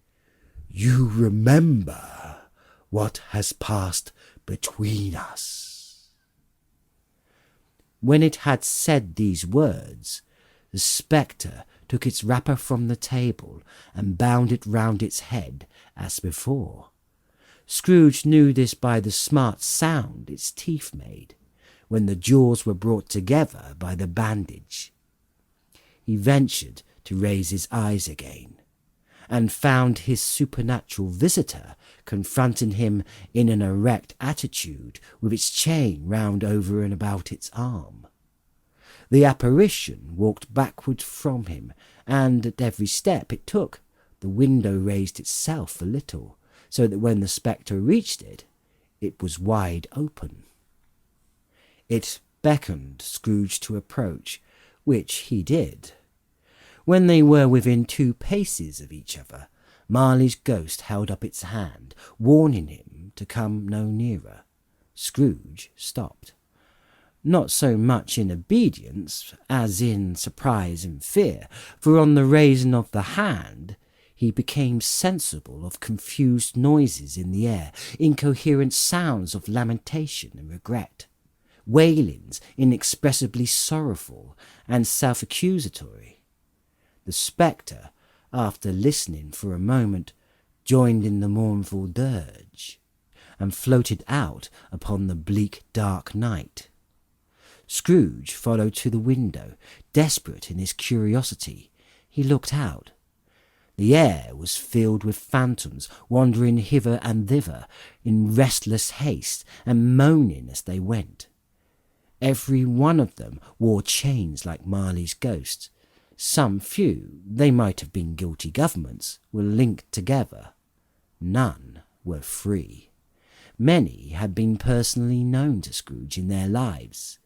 you remember what has passed between us." When it had said these words, the spectre took its wrapper from the table and bound it round its head as before. Scrooge knew this by the smart sound its teeth made, when the jaws were brought together by the bandage. He ventured to raise his eyes again, and found his supernatural visitor confronting him in an erect attitude with its chain round over and about its arm. The apparition walked backward from him, and at every step it took, the window raised itself a little, so that when the spectre reached it, it was wide open. It beckoned Scrooge to approach, which he did. When they were within 2 paces of each other, Marley's ghost held up its hand, warning him to come no nearer. Scrooge stopped, not so much in obedience as in surprise and fear, for on the raising of the hand he became sensible of confused noises in the air, incoherent sounds of lamentation and regret, wailings inexpressibly sorrowful and self-accusatory. The spectre, after listening for a moment, joined in the mournful dirge, and floated out upon the bleak dark night. Scrooge followed to the window, desperate in his curiosity. He looked out. The air was filled with phantoms wandering hither and thither in restless haste and moaning as they went. Every one of them wore chains like Marley's ghost. Some few, they might have been guilty governments, were linked together. None were free. Many had been personally known to Scrooge in their lives.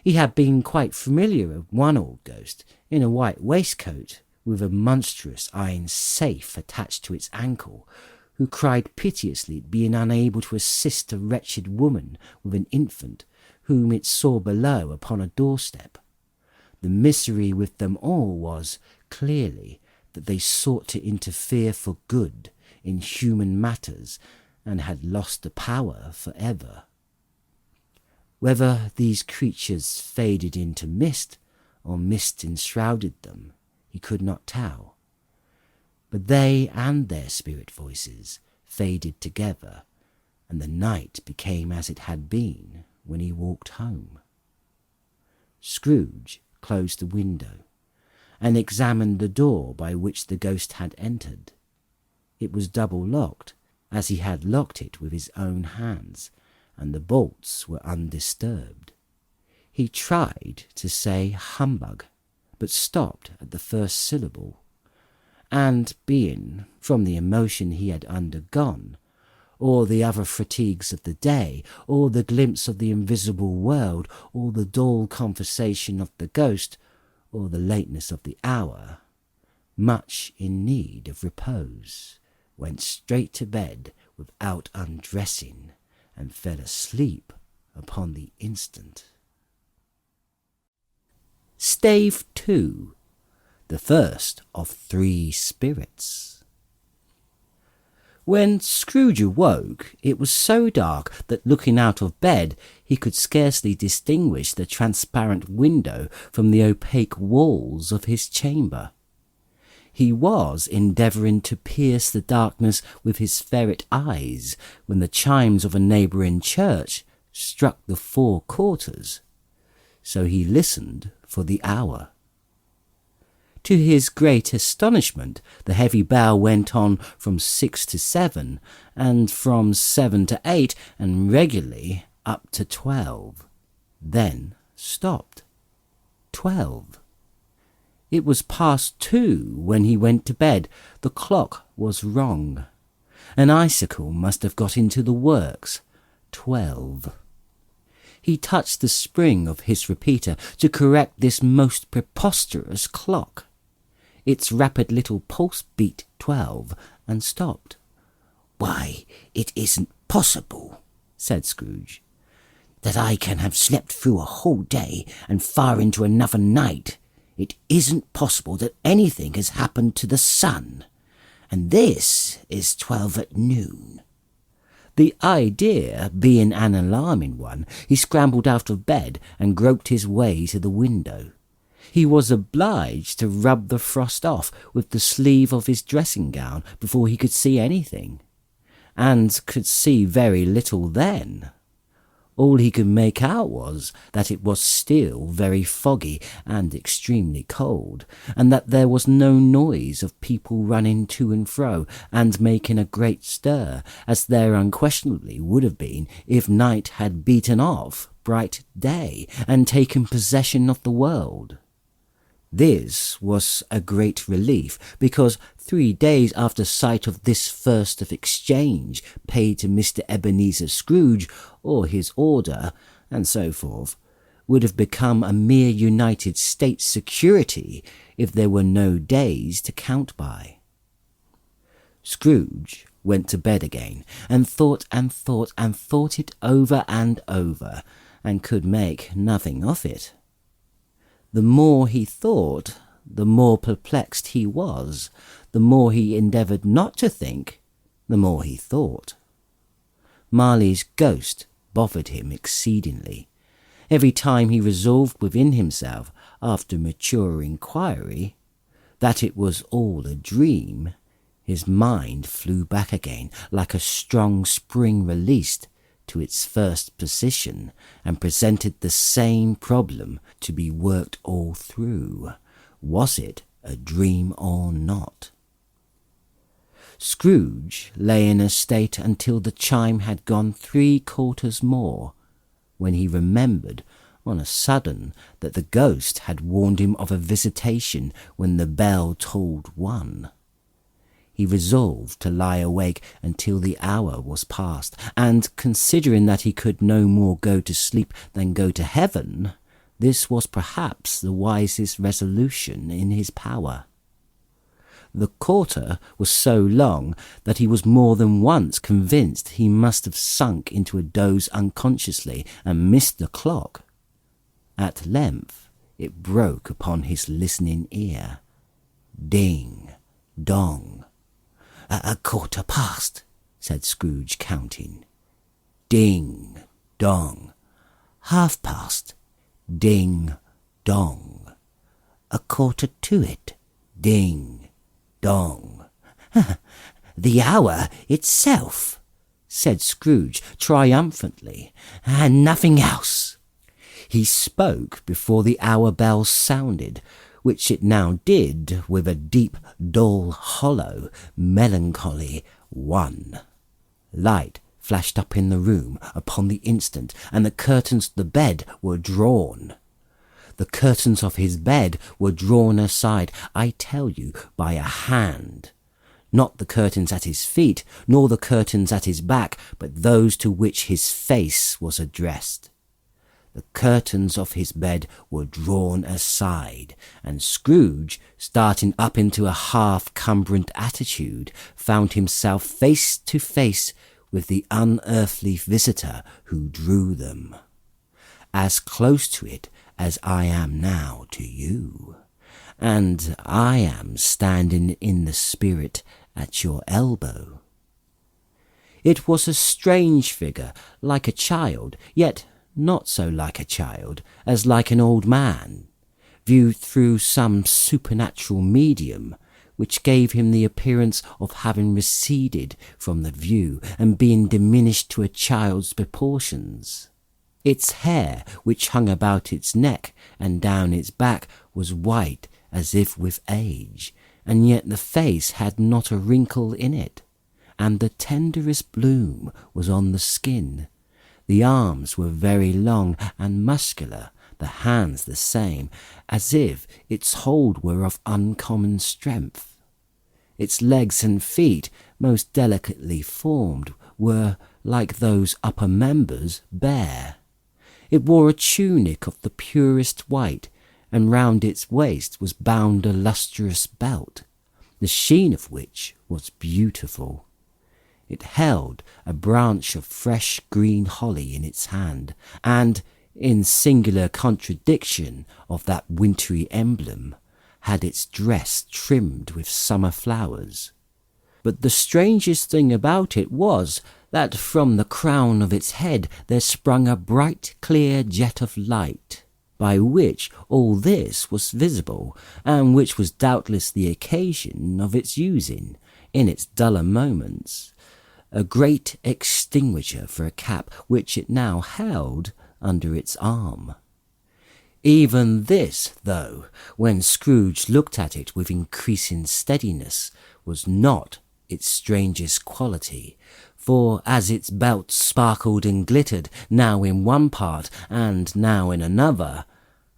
He had been quite familiar with one old ghost in a white waistcoat with a monstrous iron safe attached to its ankle, who cried piteously at being unable to assist a wretched woman with an infant whom it saw below upon a doorstep. The misery with them all was, clearly, that they sought to interfere for good in human matters and had lost the power forever. Whether these creatures faded into mist or mist enshrouded them, he could not tell. But they and their spirit voices faded together, and the night became as it had been when he walked home. Scrooge closed the window and examined the door by which the ghost had entered. It was double locked, as he had locked it with his own hands, and the bolts were undisturbed. He tried to say humbug, but stopped at the first syllable, and being, from the emotion he had undergone, or the other fatigues of the day, or the glimpse of the invisible world, or the dull conversation of the ghost, or the lateness of the hour, much in need of repose, went straight to bed without undressing, and fell asleep upon the instant. Stave 2. The first of 3 spirits. When Scrooge awoke, it was so dark that looking out of bed he could scarcely distinguish the transparent window from the opaque walls of his chamber. He was endeavouring to pierce the darkness with his ferret eyes when the chimes of a neighbouring church struck the 4 quarters, so he listened for the hour. To his great astonishment, the heavy bell went on from 6 to 7, and from 7 to 8, and regularly up to 12. Then stopped. 12. It was past 2 when he went to bed. The clock was wrong. An icicle must have got into the works. 12. He touched the spring of his repeater to correct this most preposterous clock. Its rapid little pulse beat 12 and stopped. "Why, it isn't possible," said Scrooge, "that I can have slept through a whole day and far into another night. It isn't possible that anything has happened to the sun. And this is 12 at noon." The idea being an alarming one, he scrambled out of bed and groped his way to the window. He was obliged to rub the frost off with the sleeve of his dressing gown before he could see anything, and could see very little then. All he could make out was that it was still very foggy and extremely cold, and that there was no noise of people running to and fro and making a great stir, as there unquestionably would have been if night had beaten off bright day and taken possession of the world. This was a great relief, because 3 days after sight of this first of exchange paid to Mr. Ebenezer Scrooge, or his order, and so forth, would have become a mere United States security if there were no days to count by. Scrooge went to bed again, and thought it over and over, and could make nothing of it. The more he thought, the more perplexed he was. The more he endeavoured not to think, the more he thought. Marley's ghost bothered him exceedingly. Every time he resolved within himself, after mature inquiry, that it was all a dream, his mind flew back again, like a strong spring released, to its first position, and presented the same problem to be worked all through. Was it a dream or not? Scrooge lay in a state until the chime had gone 3 quarters more, when he remembered on a sudden that the ghost had warned him of a visitation when the bell tolled 1. He resolved to lie awake until the hour was past, and considering that he could no more go to sleep than go to heaven, this was perhaps the wisest resolution in his power. The quarter was so long that he was more than once convinced he must have sunk into a doze unconsciously and missed the clock. At length it broke upon his listening ear. Ding, dong. "A quarter past," said Scrooge, counting. Ding, dong. "Half past." Ding, dong. "A quarter to it." Ding, dong. "The hour itself," said Scrooge triumphantly, "and nothing else." He spoke before the hour bell sounded, which it now did with a deep, dull, hollow, melancholy 1. Light flashed up in the room upon the instant, and the curtains of the bed were drawn. The curtains of his bed were drawn aside, I tell you, by a hand. Not the curtains at his feet, nor the curtains at his back, but those to which his face was addressed. The curtains of his bed were drawn aside, and Scrooge, starting up into a half-cumbrant attitude, found himself face to face with the unearthly visitor who drew them. As close to it as I am now to you, and I am standing in the spirit at your elbow. It was a strange figure, like a child, yet not so like a child as like an old man, viewed through some supernatural medium, which gave him the appearance of having receded from the view and being diminished to a child's proportions. Its hair, which hung about its neck and down its back, was white as if with age, and yet the face had not a wrinkle in it, and the tenderest bloom was on the skin. The arms were very long and muscular, the hands the same, as if its hold were of uncommon strength. Its legs and feet, most delicately formed, were, like those upper members, bare. It wore a tunic of the purest white, and round its waist was bound a lustrous belt, the sheen of which was beautiful. It held a branch of fresh green holly in its hand, and, in singular contradiction of that wintry emblem, had its dress trimmed with summer flowers. But the strangest thing about it was that from the crown of its head there sprung a bright clear jet of light, by which all this was visible, and which was doubtless the occasion of its using, in its duller moments, a great extinguisher for a cap which it now held under its arm. Even this, though, when Scrooge looked at it with increasing steadiness, was not its strangest quality, for as its belt sparkled and glittered, now in one part and now in another,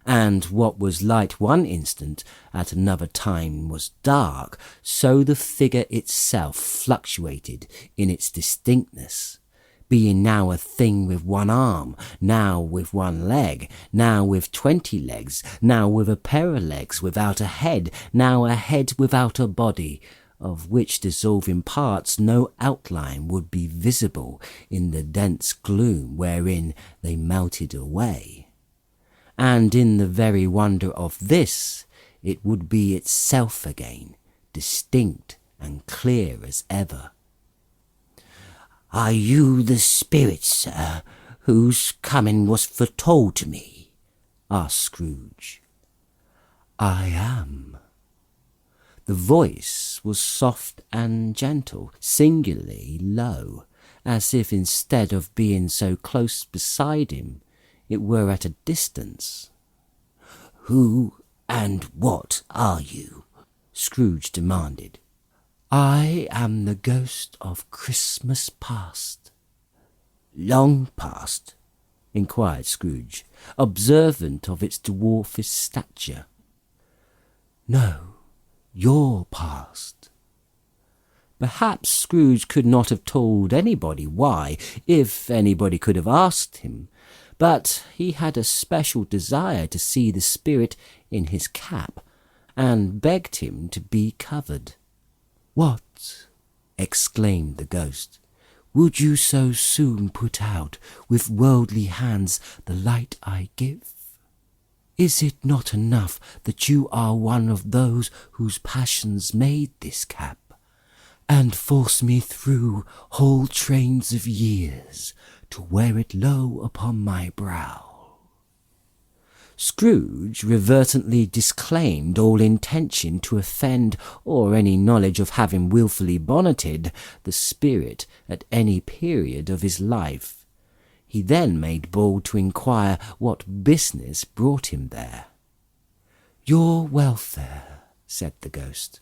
and what was light one instant at another time was dark, so the figure itself fluctuated in its distinctness, being now a thing with one arm, now with one leg, now with 20 legs, now with a pair of legs without a head, now a head without a body, of which dissolving parts no outline would be visible in the dense gloom wherein they melted away. And in the very wonder of this, it would be itself again, distinct and clear as ever. "Are you the spirit, sir, whose coming was foretold to me?" asked Scrooge. I am. The voice was soft and gentle, singularly low, as if instead of being so close beside him, it were at a distance. "Who and what are you?" Scrooge demanded. I am the ghost of Christmas past. "Long past?" inquired Scrooge, observant of its dwarfish stature. No, your past. Perhaps Scrooge could not have told anybody why, if anybody could have asked him, but he had a special desire to see the spirit in his cap, and begged him to be covered. "What?" exclaimed the ghost. "Would you so soon put out with worldly hands the light I give?" Is it not enough that you are one of those whose passions made this cap, and force me through whole trains of years to wear it low upon my brow? Scrooge reverently disclaimed all intention to offend or any knowledge of having wilfully bonneted the spirit at any period of his life. He then made bold to inquire what business brought him there. "Your welfare," said the ghost.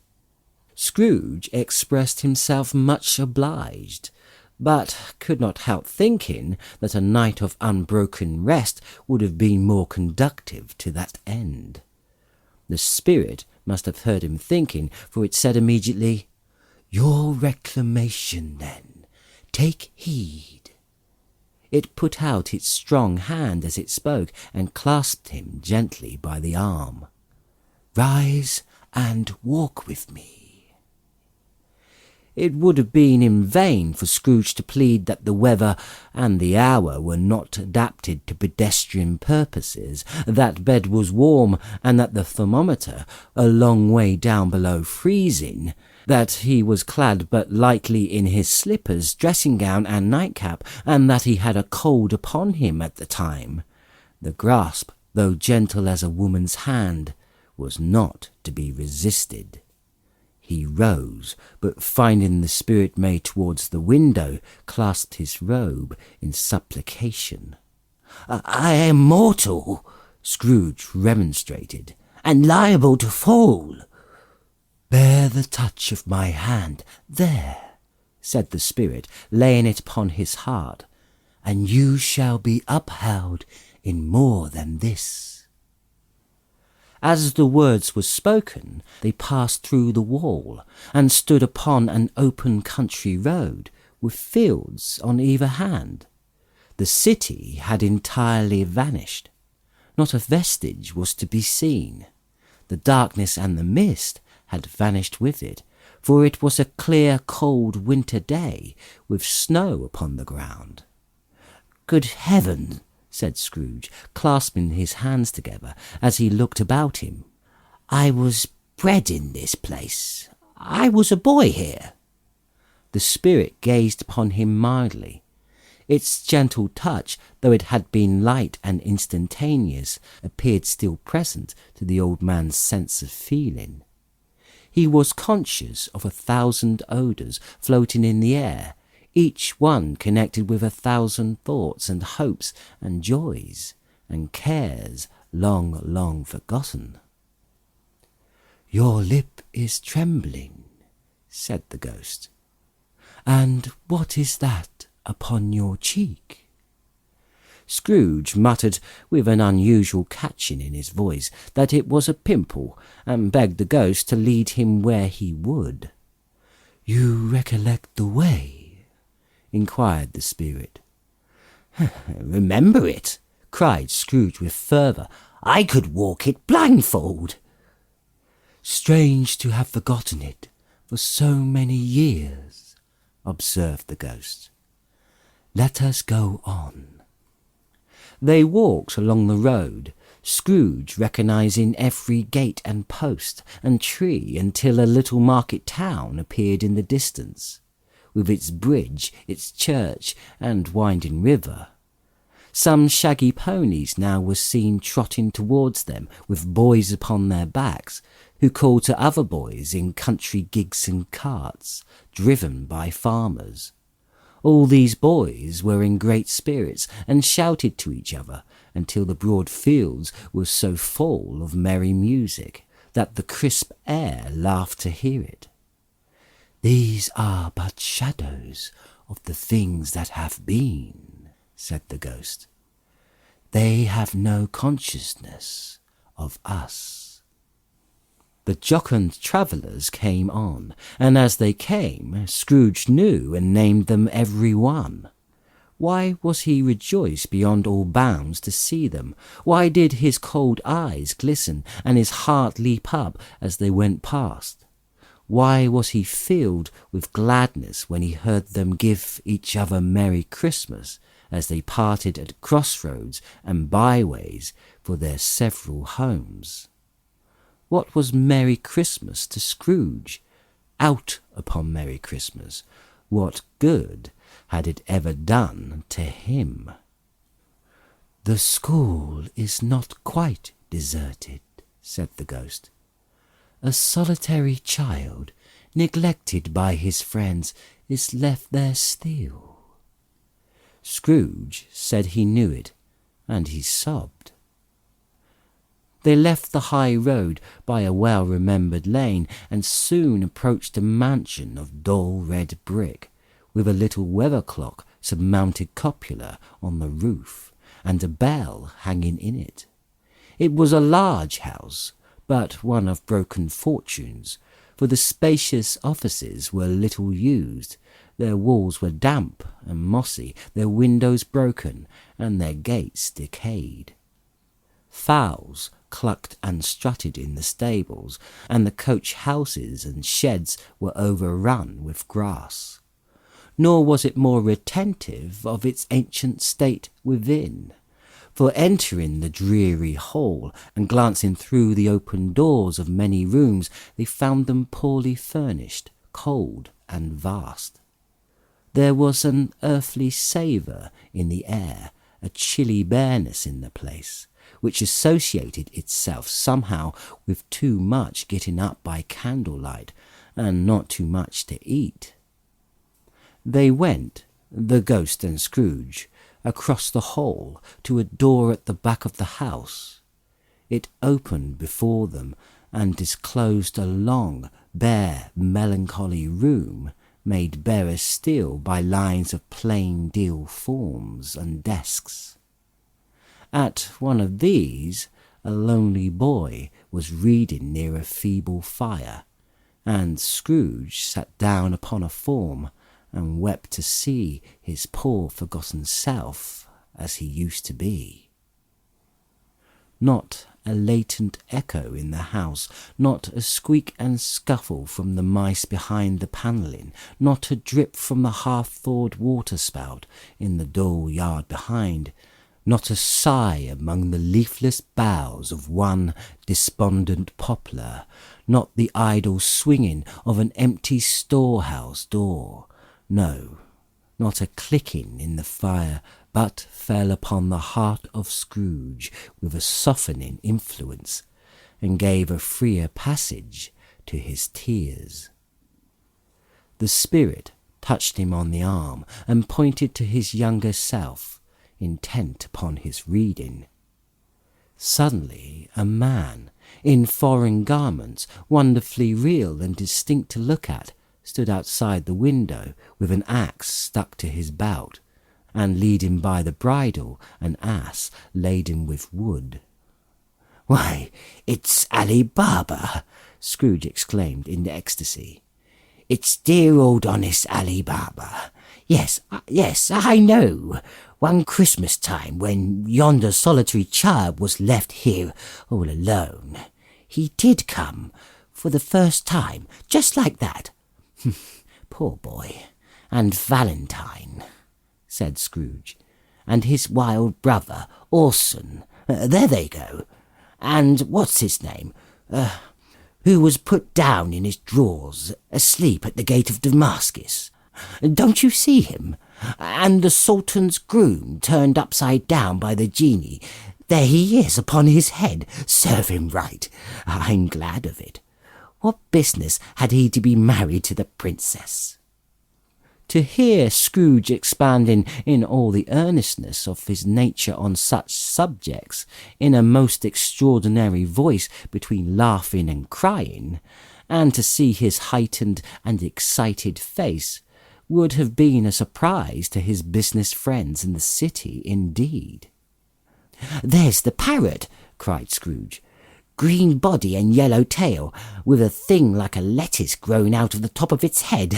Scrooge expressed himself much obliged, but could not help thinking that a night of unbroken rest would have been more conducive to that end. The spirit must have heard him thinking, for it said immediately, "Your reclamation, then. Take heed." It put out its strong hand as it spoke, and clasped him gently by the arm. "Rise and walk with me." It would have been in vain for Scrooge to plead that the weather and the hour were not adapted to pedestrian purposes, that bed was warm, and that the thermometer a long way down below freezing, that he was clad but lightly in his slippers, dressing-gown, and nightcap, and that he had a cold upon him at the time. The grasp, though gentle as a woman's hand, was not to be resisted. He rose, but finding the spirit made towards the window, clasped his robe in supplication. "I am mortal," Scrooge remonstrated, "and liable to fall." "Bear the touch of my hand there," said the spirit, laying it upon his heart, "and you shall be upheld in more than this." As the words were spoken, they passed through the wall, and stood upon an open country road, with fields on either hand. The city had entirely vanished. Not a vestige was to be seen. The darkness and the mist had vanished with it, for it was a clear, cold winter day, with snow upon the ground. "Good heaven!" said Scrooge, clasping his hands together as he looked about him. "I was bred in this place. I was a boy here." The spirit gazed upon him mildly. Its gentle touch, though it had been light and instantaneous, appeared still present to the old man's sense of feeling. He was conscious of 1,000 odours floating in the air, each one connected with 1,000 thoughts and hopes and joys and cares long, long forgotten. "Your lip is trembling," said the ghost. "And what is that upon your cheek?" Scrooge muttered, with an unusual catching in his voice, that it was a pimple, and begged the ghost to lead him where he would. "You recollect the way?" inquired the spirit. "Remember it?" cried Scrooge with fervour. "I could walk it blindfold." "Strange to have forgotten it for so many years," observed the ghost. "Let us go on." They walked along the road, Scrooge recognising every gate and post and tree, until a little market town appeared in the distance, with its bridge, its church, and winding river. Some shaggy ponies now were seen trotting towards them, with boys upon their backs, who called to other boys in country gigs and carts, driven by farmers. All these boys were in great spirits, and shouted to each other, until the broad fields were so full of merry music, that the crisp air laughed to hear it. "These are but shadows of the things that have been," said the ghost. "They have no consciousness of us." The jocund travellers came on, and as they came, Scrooge knew and named them every one. Why was he rejoiced beyond all bounds to see them? Why did his cold eyes glisten, and his heart leap up as they went past? Why was he filled with gladness when he heard them give each other Merry Christmas, as they parted at crossroads and byways for their several homes. What was Merry Christmas to Scrooge? Out upon Merry Christmas, what good had it ever done to him? "The school is not quite deserted," said the ghost. "A solitary child, neglected by his friends, is left there still." Scrooge said he knew it, and he sobbed. They left the high road by a well-remembered lane, and soon approached a mansion of dull red brick, with a little weather clock surmounted cupola on the roof, and a bell hanging in it. It was a large house, but one of broken fortunes, for the spacious offices were little used. Their walls were damp and mossy, their windows broken, and their gates decayed. Fowls clucked and strutted in the stables, and the coach houses and sheds were overrun with grass. Nor was it more retentive of its ancient state within, for entering the dreary hall and glancing through the open doors of many rooms, they found them poorly furnished, cold and vast. There was an earthly savour in the air, a chilly bareness in the place, which associated itself somehow with too much getting up by candlelight, and not too much to eat. They went, the ghost and Scrooge, across the hall to a door at the back of the house. It opened before them and disclosed a long, bare, melancholy room, made barer still by lines of plain deal forms and desks. At one of these, a lonely boy was reading near a feeble fire, and Scrooge sat down upon a form and wept to see his poor forgotten self as he used to be. Not a latent echo in the house, not a squeak and scuffle from the mice behind the panelling, not a drip from the half-thawed water-spout in the dull yard behind, not a sigh among the leafless boughs of one despondent poplar, not the idle swinging of an empty storehouse door. No, not a clicking in the fire, but fell upon the heart of Scrooge with a softening influence, and gave a freer passage to his tears. The spirit touched him on the arm, and pointed to his younger self, intent upon his reading. Suddenly a man, in foreign garments, wonderfully real and distinct to look at, stood outside the window with an axe stuck to his belt, and leading by the bridle an ass laden with wood. "Why, it's Ali Baba!" Scrooge exclaimed in ecstasy. "It's dear old honest Ali Baba. Yes, I know. One Christmas time, when yonder solitary child was left here all alone, he did come, for the first time, just like that. Poor boy. And Valentine," said Scrooge, "and his wild brother, Orson, there they go, and what's his name, who was put down in his drawers, asleep at the gate of Damascus. Don't you see him? And the Sultan's groom turned upside down by the genie. There he is upon his head. Serve him right. I'm glad of it. What business had he to be married to the princess?" To hear Scrooge expanding in all the earnestness of his nature on such subjects, in a most extraordinary voice between laughing and crying, and to see his heightened and excited face, would have been a surprise to his business friends in the city indeed. "There's the parrot," cried Scrooge. "Green body and yellow tail, with a thing like a lettuce growing out of the top of its head.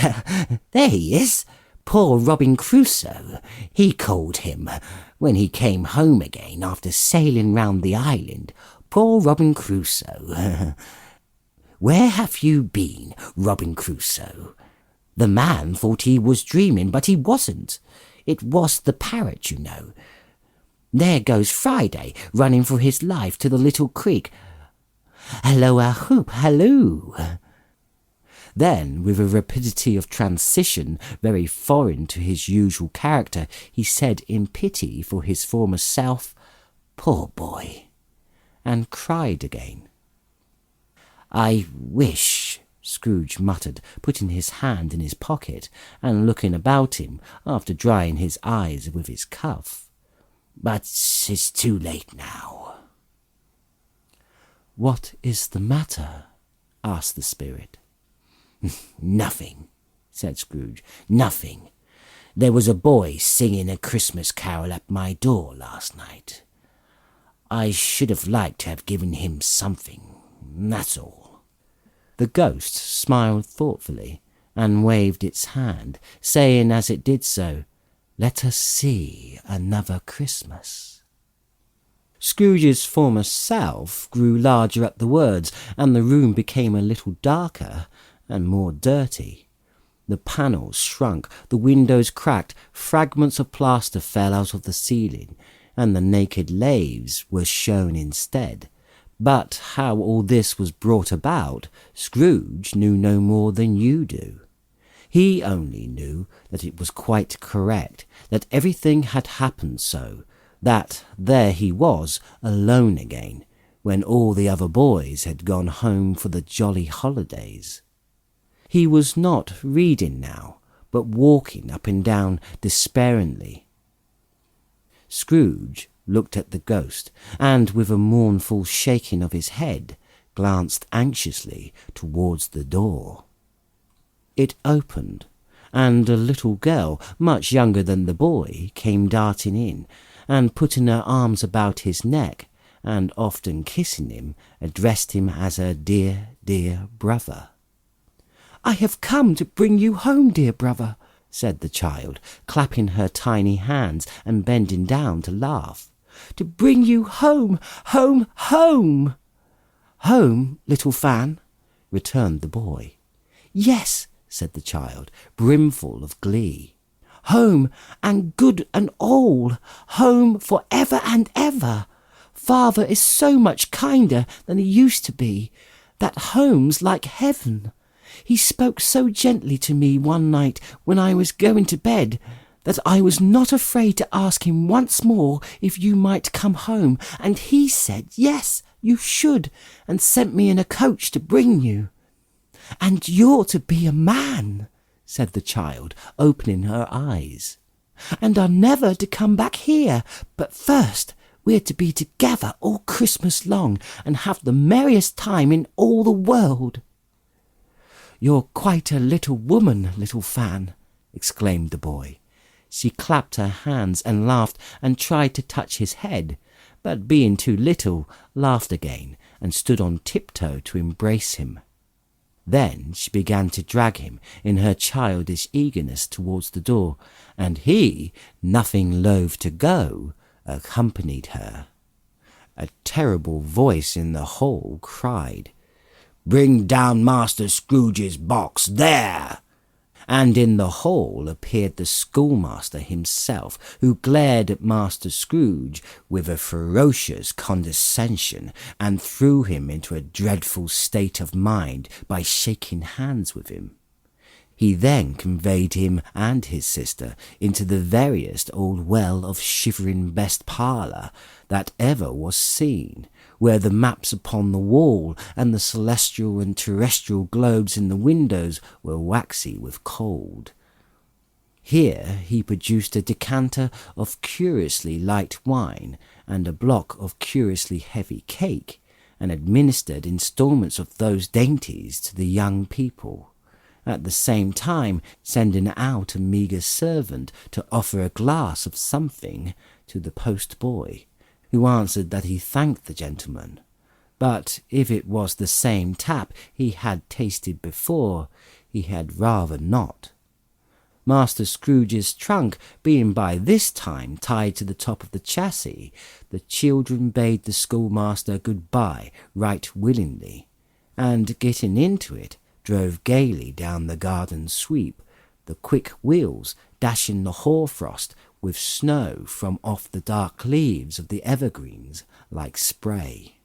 There he is. Poor Robin Crusoe, he called him, when he came home again after sailing round the island. Poor Robin Crusoe. Where have you been, Robin Crusoe? The man thought he was dreaming, but he wasn't. It was the parrot, you know. There goes Friday, running for his life to the little creek. Halloa hoop, halloo! Then, with a rapidity of transition very foreign to his usual character, he said in pity for his former self, "Poor boy," and cried again. "I wish," Scrooge muttered, putting his hand in his pocket and looking about him after drying his eyes with his cuff, "but it's too late now." "What is the matter?" asked the spirit. "Nothing," said Scrooge. "Nothing. There was a boy singing a Christmas carol at my door last night. I should have liked to have given him something, that's all." The ghost smiled thoughtfully and waved its hand, saying as it did so, "Let us see another Christmas." Scrooge's former self grew larger at the words, and the room became a little darker and more dirty. The panels shrunk, the windows cracked, fragments of plaster fell out of the ceiling, and the naked laths were shown instead. But how all this was brought about, Scrooge knew no more than you do. He only knew that it was quite correct, that everything had happened so, that there he was, alone again, when all the other boys had gone home for the jolly holidays. He was not reading now, but walking up and down despairingly. Scrooge looked at the ghost, and with a mournful shaking of his head, glanced anxiously towards the door. It opened, and a little girl, much younger than the boy, came darting in, and putting her arms about his neck, and often kissing him, addressed him as a dear, dear brother. "I have come to bring you home, dear brother," said the child, clapping her tiny hands and bending down to laugh. "To bring you home, home, home!" "Home, little Fan?" returned the boy. "Yes," said the child, brimful of glee. "Home, and good and all, home for ever and ever. Father is so much kinder than he used to be. That home's like heaven. He spoke so gently to me one night when I was going to bed that I was not afraid to ask him once more if you might come home, and he said, yes, you should, and sent me in a coach to bring you. And you're to be a man," said the child, opening her eyes, "and are never to come back here, but first we're to be together all Christmas long and have the merriest time in all the world." "You're quite a little woman, little Fan," exclaimed the boy. She clapped her hands and laughed and tried to touch his head, but being too little, laughed again and stood on tiptoe to embrace him. Then she began to drag him in her childish eagerness towards the door, and he, nothing loath to go, accompanied her. A terrible voice in the hall cried, "Bring down Master Scrooge's box, there!" And in the hall appeared the schoolmaster himself, who glared at Master Scrooge with a ferocious condescension, and threw him into a dreadful state of mind by shaking hands with him. He then conveyed him and his sister into the veriest old well of shivering best parlour that ever was seen, where the maps upon the wall and the celestial and terrestrial globes in the windows were waxy with cold. Here he produced a decanter of curiously light wine and a block of curiously heavy cake, and administered instalments of those dainties to the young people, at the same time sending out a meagre servant to offer a glass of something to the post-boy, who answered that he thanked the gentleman, but if it was the same tap he had tasted before, he had rather not. Master Scrooge's trunk being by this time tied to the top of the chassis, the children bade the schoolmaster good-bye right willingly, and getting into it, drove gaily down the garden sweep, the quick wheels dashing the hoarfrost with snow from off the dark leaves of the evergreens like spray.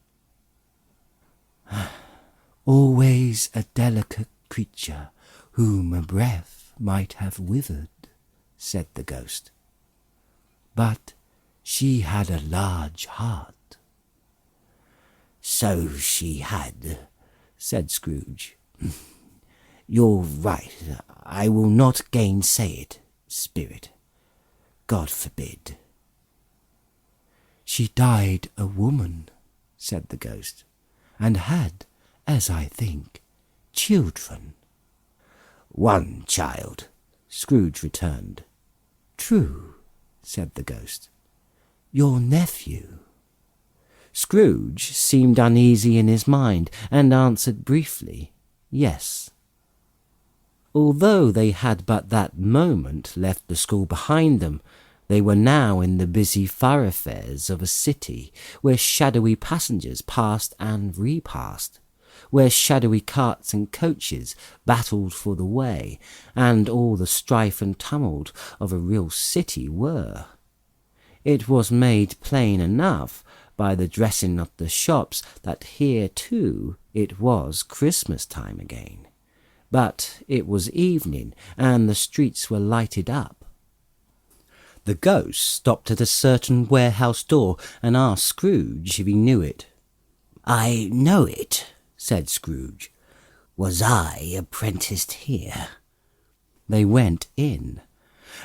Always a delicate creature whom a breath might have withered, said the ghost. But she had a large heart. So she had, said Scrooge. You're right. I will not gainsay it, Spirit. God forbid. She died a woman, said the ghost, and had, as I think, children. One child, Scrooge returned. True, said the ghost. Your nephew. Scrooge seemed uneasy in his mind, and answered briefly, yes. Although they had but that moment left the school behind them, they were now in the busy thoroughfares of a city, where shadowy passengers passed and repassed, where shadowy carts and coaches battled for the way, and all the strife and tumult of a real city were. It was made plain enough by the dressing of the shops that here too it was Christmas time again. But it was evening, and the streets were lighted up. The ghost stopped at a certain warehouse door and asked Scrooge if he knew it. I know it, said Scrooge. Was I apprenticed here? They went in.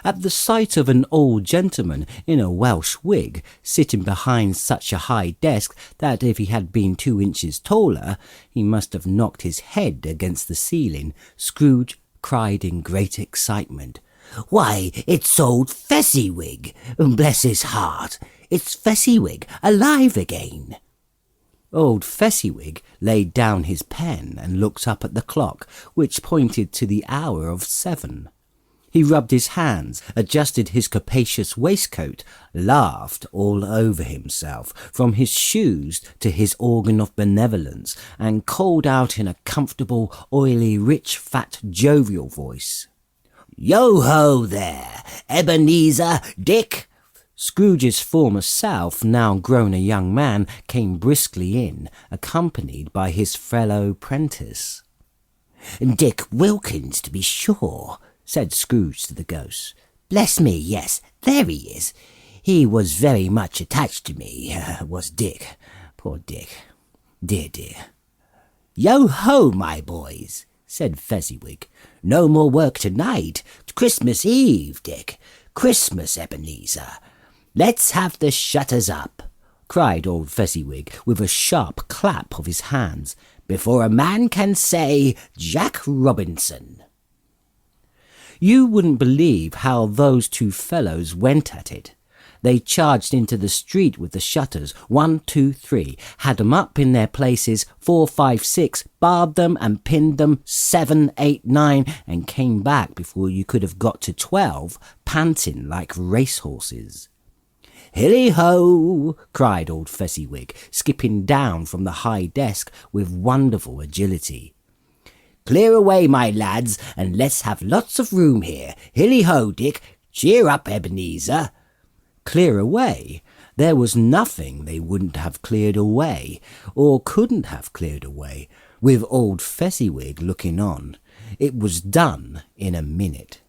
At the sight of an old gentleman in a Welsh wig sitting behind such a high desk that if he had been 2 inches taller he must have knocked his head against the ceiling, Scrooge cried in great excitement, Why, it's old Fezziwig! Bless his heart! It's Fezziwig alive again! Old Fezziwig laid down his pen and looked up at the clock, which pointed to the hour of 7. He rubbed his hands, adjusted his capacious waistcoat, laughed all over himself, from his shoes to his organ of benevolence, and called out in a comfortable, oily, rich, fat, jovial voice, Yo-ho there, Ebenezer, Dick! Scrooge's former self, now grown a young man, came briskly in, accompanied by his fellow prentice. Dick Wilkins, to be sure, said Scrooge to the ghost. Bless me, yes, there he is. He was very much attached to me, was Dick. Poor Dick. Dear, dear. Yo-ho, my boys, said Fezziwig. No more work tonight. Christmas Eve, Dick. Christmas, Ebenezer. Let's have the shutters up, cried old Fezziwig, with a sharp clap of his hands, before a man can say Jack Robinson. You wouldn't believe how those 2 fellows went at it. They charged into the street with the shutters, 1, 2, 3, had 'em up in their places, 4, 5, 6, barred them and pinned them, 7, 8, 9, and came back before you could have got to 12, panting like racehorses. Hilly-ho! cried old Fezziwig, skipping down from the high desk with wonderful agility. Clear away, my lads, and let's have lots of room here. Hilly-ho, Dick. Cheer up, Ebenezer. Clear away? There was nothing they wouldn't have cleared away, or couldn't have cleared away, with old Fezziwig looking on. It was done in a minute.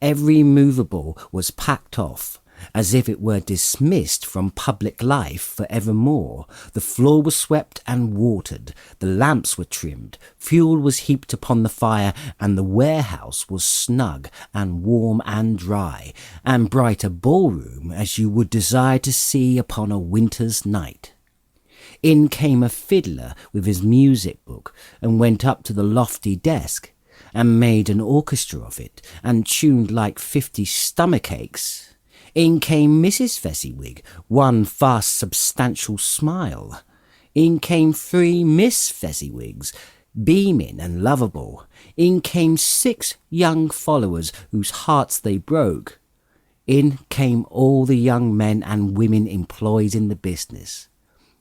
Every movable was packed off, as if it were dismissed from public life for evermore. The floor was swept and watered, the lamps were trimmed, fuel was heaped upon the fire, and the warehouse was snug and warm and dry, and bright a ballroom as you would desire to see upon a winter's night. In came a fiddler with his music book, and went up to the lofty desk, and made an orchestra of it, and tuned like 50 stomach-aches. In came Mrs. Fezziwig, one vast substantial smile. In came 3 Miss Fezziwigs, beaming and lovable. In came 6 young followers whose hearts they broke. In came all the young men and women employed in the business.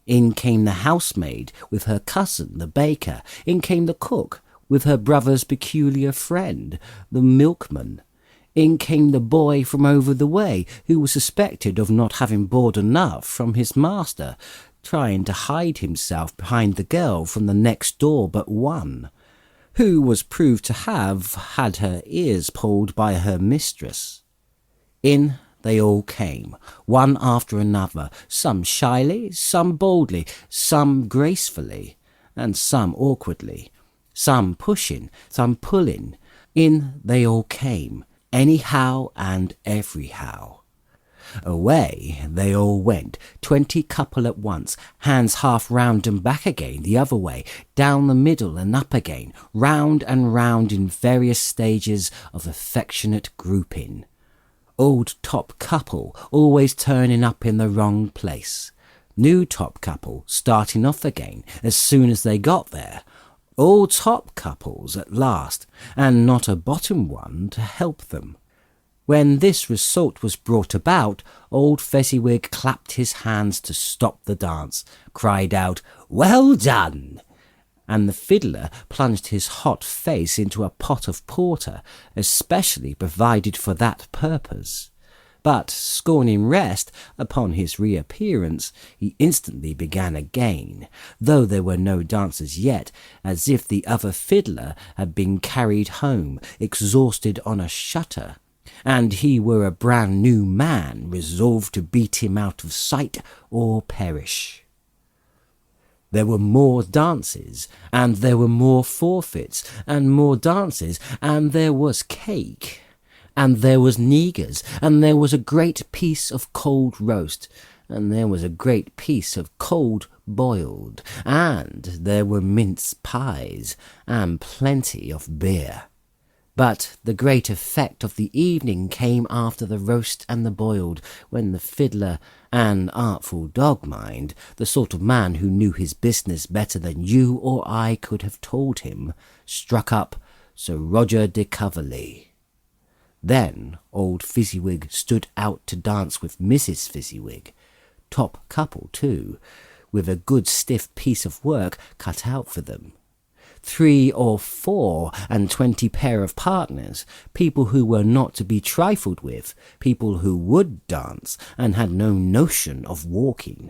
In came the housemaid with her cousin, the baker. In came the cook with her brother's peculiar friend, the milkman. In came the boy from over the way, who was suspected of not having board enough from his master, trying to hide himself behind the girl from the next door but one, who was proved to have had her ears pulled by her mistress. In they all came, one after another, some shyly, some boldly, some gracefully, and some awkwardly, some pushing, some pulling. In they all came, anyhow and everyhow. Away they all went, 20 couple at once, hands half round and back again the other way, down the middle and up again, round and round in various stages of affectionate grouping. Old top couple always turning up in the wrong place. New top couple starting off again as soon as they got there. All top couples at last, and not a bottom one to help them. When this result was brought about, old Fezziwig clapped his hands to stop the dance, cried out, "Well done!" and the fiddler plunged his hot face into a pot of porter, especially provided for that purpose. But, scorning rest, upon his reappearance, he instantly began again, though there were no dancers yet, as if the other fiddler had been carried home, exhausted on a shutter, and he were a brand new man, resolved to beat him out of sight or perish. There were more dances, and there were more forfeits, and more dances, and there was cake, and there was negus, and there was a great piece of cold roast, and there was a great piece of cold boiled, and there were mince pies, and plenty of beer. But the great effect of the evening came after the roast and the boiled, when the fiddler, an artful dog, mind, the sort of man who knew his business better than you or I could have told him, struck up Sir Roger de Coverley. Then old Fezziwig stood out to dance with Mrs. Fezziwig, top couple too, with a good stiff piece of work cut out for them. 3 or 24 pair of partners, people who were not to be trifled with, people who would dance and had no notion of walking.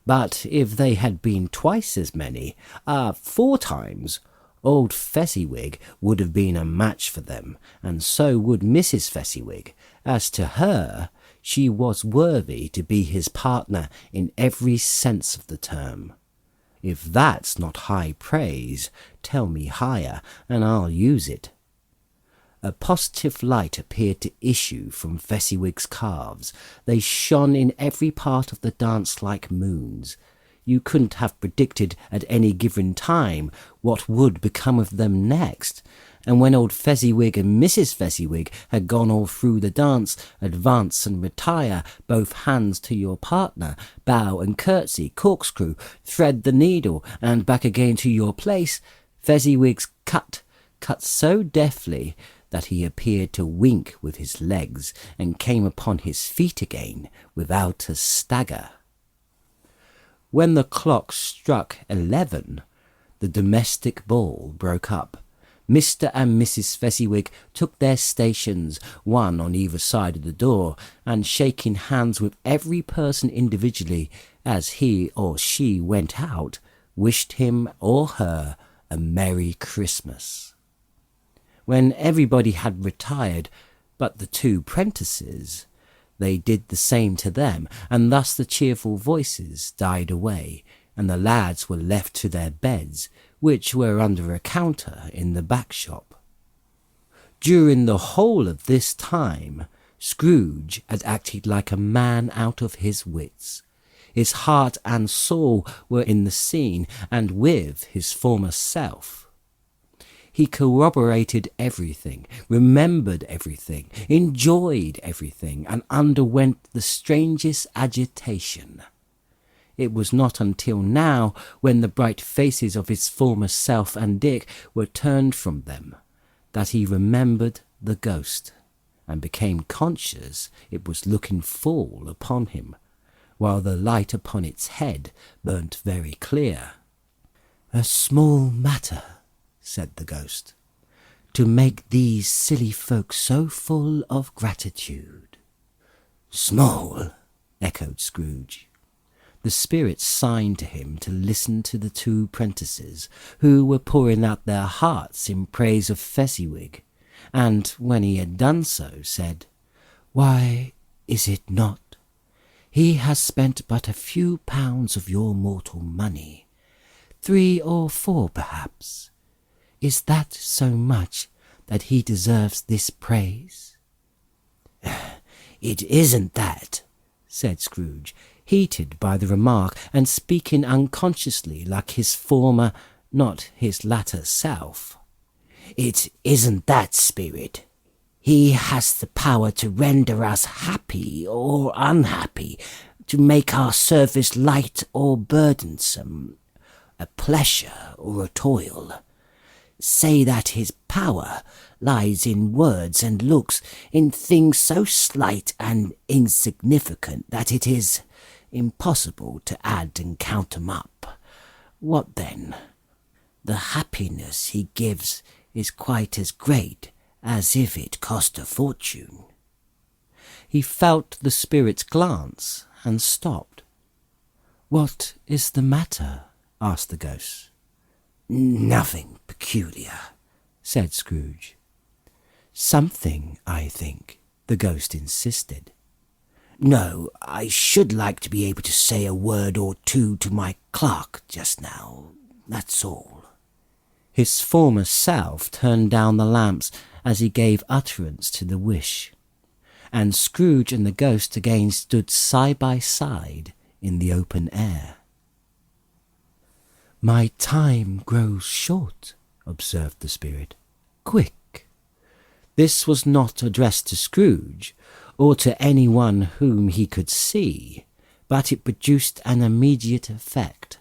But if they had been twice as many, 4 times, old Fezziwig would have been a match for them, and so would Mrs. Fezziwig. As to her, she was worthy to be his partner in every sense of the term. If that's not high praise, tell me higher, and I'll use it. A positive light appeared to issue from Fezziwig's calves. They shone in every part of the dance like moons. You couldn't have predicted at any given time what would become of them next, and when old Fezziwig and Mrs. Fezziwig had gone all through the dance, advance and retire, both hands to your partner, bow and curtsy, corkscrew, thread the needle, and back again to your place, Fezziwig's cut so deftly that he appeared to wink with his legs, and came upon his feet again without a stagger. When the clock struck 11, the domestic ball broke up. Mr. and Mrs. Fezziwig took their stations, one on either side of the door, and shaking hands with every person individually as he or she went out, wished him or her a Merry Christmas. When everybody had retired but the 2 prentices, they did the same to them, and thus the cheerful voices died away, and the lads were left to their beds, which were under a counter in the back shop. During the whole of this time, Scrooge had acted like a man out of his wits. His heart and soul were in the scene, and with his former self. He corroborated everything, remembered everything, enjoyed everything, and underwent the strangest agitation. It was not until now, when the bright faces of his former self and Dick were turned from them, that he remembered the ghost, and became conscious it was looking full upon him, while the light upon its head burnt very clear. "A small matter," said the ghost. to make these silly folk so full of gratitude." "Small," echoed Scrooge. The spirit signed to him to listen to the two prentices, who were pouring out their hearts in praise of Fezziwig, and when he had done so, said, "Why is it not? He has spent but a few pounds of your mortal money, 3 or 4 perhaps. Is that so much that he deserves this praise?" "It isn't that," said Scrooge, heated by the remark, and speaking unconsciously like his former, not his latter self. "It isn't that, Spirit. He has the power to render us happy or unhappy, to make our service light or burdensome, a pleasure or a toil. Say that his power lies in words and looks, in things so slight and insignificant that it is impossible to add and count 'em up. What then? The happiness he gives is quite as great as if it cost a fortune." He felt the spirit's glance and stopped. "What is the matter?" asked the ghost. "Nothing peculiar," said Scrooge. "Something, I think," the ghost insisted. "No, I should like to be able to say a word or two to my clerk just now, that's all." His former self turned down the lamps as he gave utterance to the wish, and Scrooge and the ghost again stood side by side in the open air. "My time grows short," observed the spirit. "Quick." This was not addressed to Scrooge, or to anyone whom he could see, but it produced an immediate effect.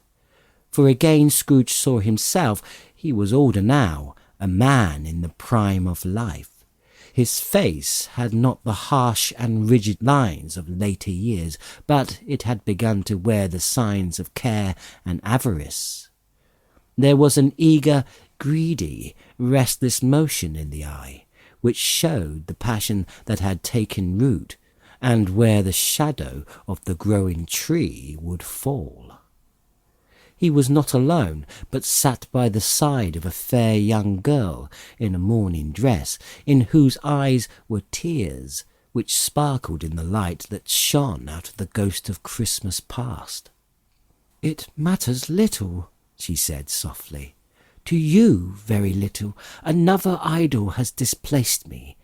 For again Scrooge saw himself. He was older now, a man in the prime of life. His face had not the harsh and rigid lines of later years, but it had begun to wear the signs of care and avarice. There was an eager, greedy, restless motion in the eye, which showed the passion that had taken root, and where the shadow of the growing tree would fall. He was not alone, but sat by the side of a fair young girl in a mourning dress, in whose eyes were tears, which sparkled in the light that shone out of the ghost of Christmas past. "It matters little," she said softly. "To you very little. Another idol has displaced me,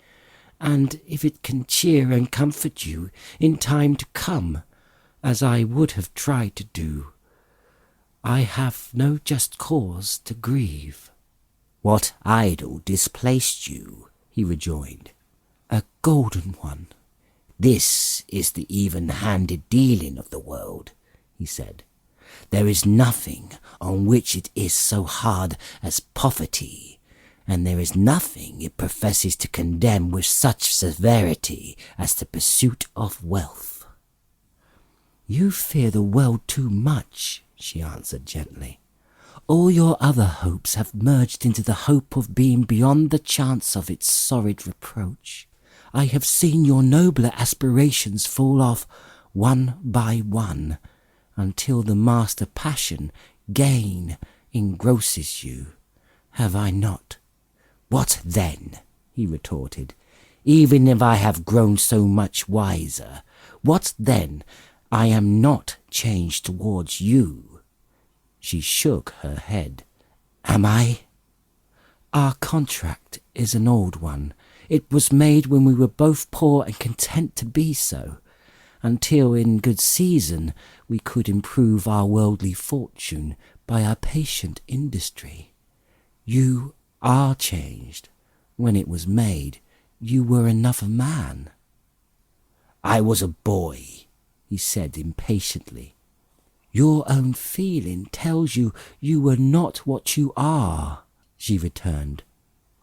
and if it can cheer and comfort you in time to come, as I would have tried to do, I have no just cause to grieve." "What idol displaced you?" he rejoined. "A golden one." "This is the even-handed dealing of the world," he said. "There is nothing on which it is so hard as poverty, and there is nothing it professes to condemn with such severity as the pursuit of wealth." "You fear the world too much," she answered gently. "All your other hopes have merged into the hope of being beyond the chance of its sorrid reproach. I have seen your nobler aspirations fall off one by one, until the master passion, gain, engrosses you. Have I not?" "What then?" he retorted. "Even if I have grown so much wiser, what then? I am not changed towards you." She shook her head. "Am I?" "Our contract is an old one. It was made when we were both poor and content to be so, until in good season we could improve our worldly fortune by our patient industry. You are changed. When it was made, you were another man." "I was a boy," he said impatiently. "Your own feeling tells you you were not what you are," she returned.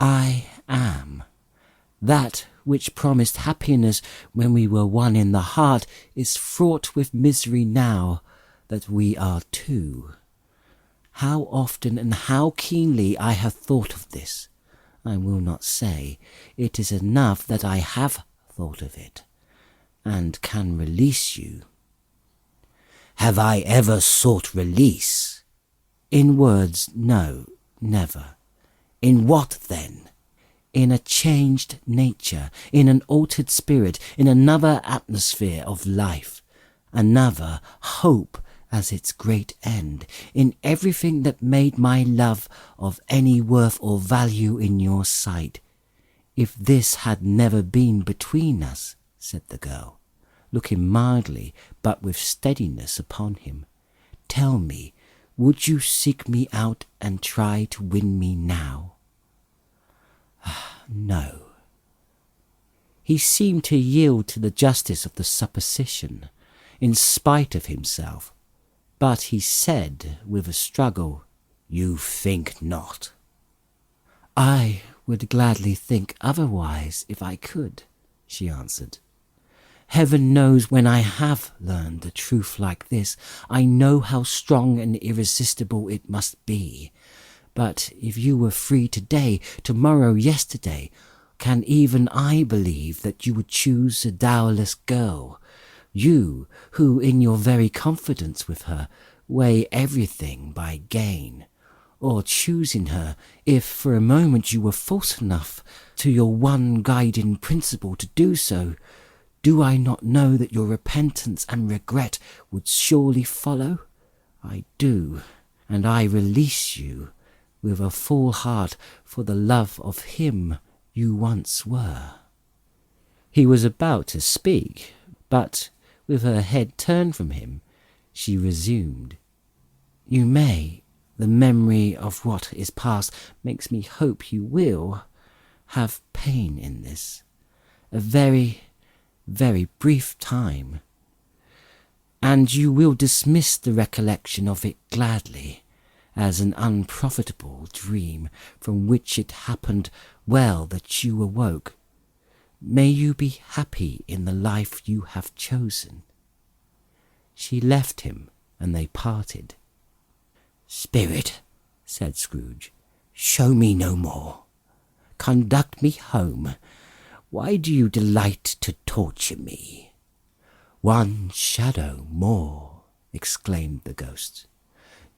"I am. That which promised happiness when we were one in the heart is fraught with misery now that we are two. How often and how keenly I have thought of this, I will not say. It is enough that I have thought of it, and can release you. Have I ever sought release? In words, no, never. In what then? In a changed nature, in an altered spirit, in another atmosphere of life, another hope as its great end, in everything that made my love of any worth or value in your sight. If this had never been between us, said the girl, looking mildly but with steadiness upon him, tell me, would you seek me out and try to win me now? No. He seemed to yield to the justice of the supposition, in spite of himself, but he said with a struggle, You think not? I would gladly think otherwise if I could, she answered. Heaven knows when I have learned a truth like this, I know how strong and irresistible it must be. But if you were free today, tomorrow, yesterday, can even I believe that you would choose a dowerless girl? You, who in your very confidence with her weigh everything by gain, or choosing her if for a moment you were false enough to your one guiding principle to do so, do I not know that your repentance and regret would surely follow? I do, and I release you with a full heart for the love of him you once were. He was about to speak, but with her head turned from him, she resumed. You may. The memory of what is past makes me hope you will have pain in this. A very, very brief time. And you will dismiss the recollection of it gladly, as an unprofitable dream from which it happened well that you awoke. May you be happy in the life you have chosen. She left him, and they parted. Spirit, said Scrooge, show me no more. Conduct me home. Why do you delight to torture me? One shadow more, exclaimed the ghost.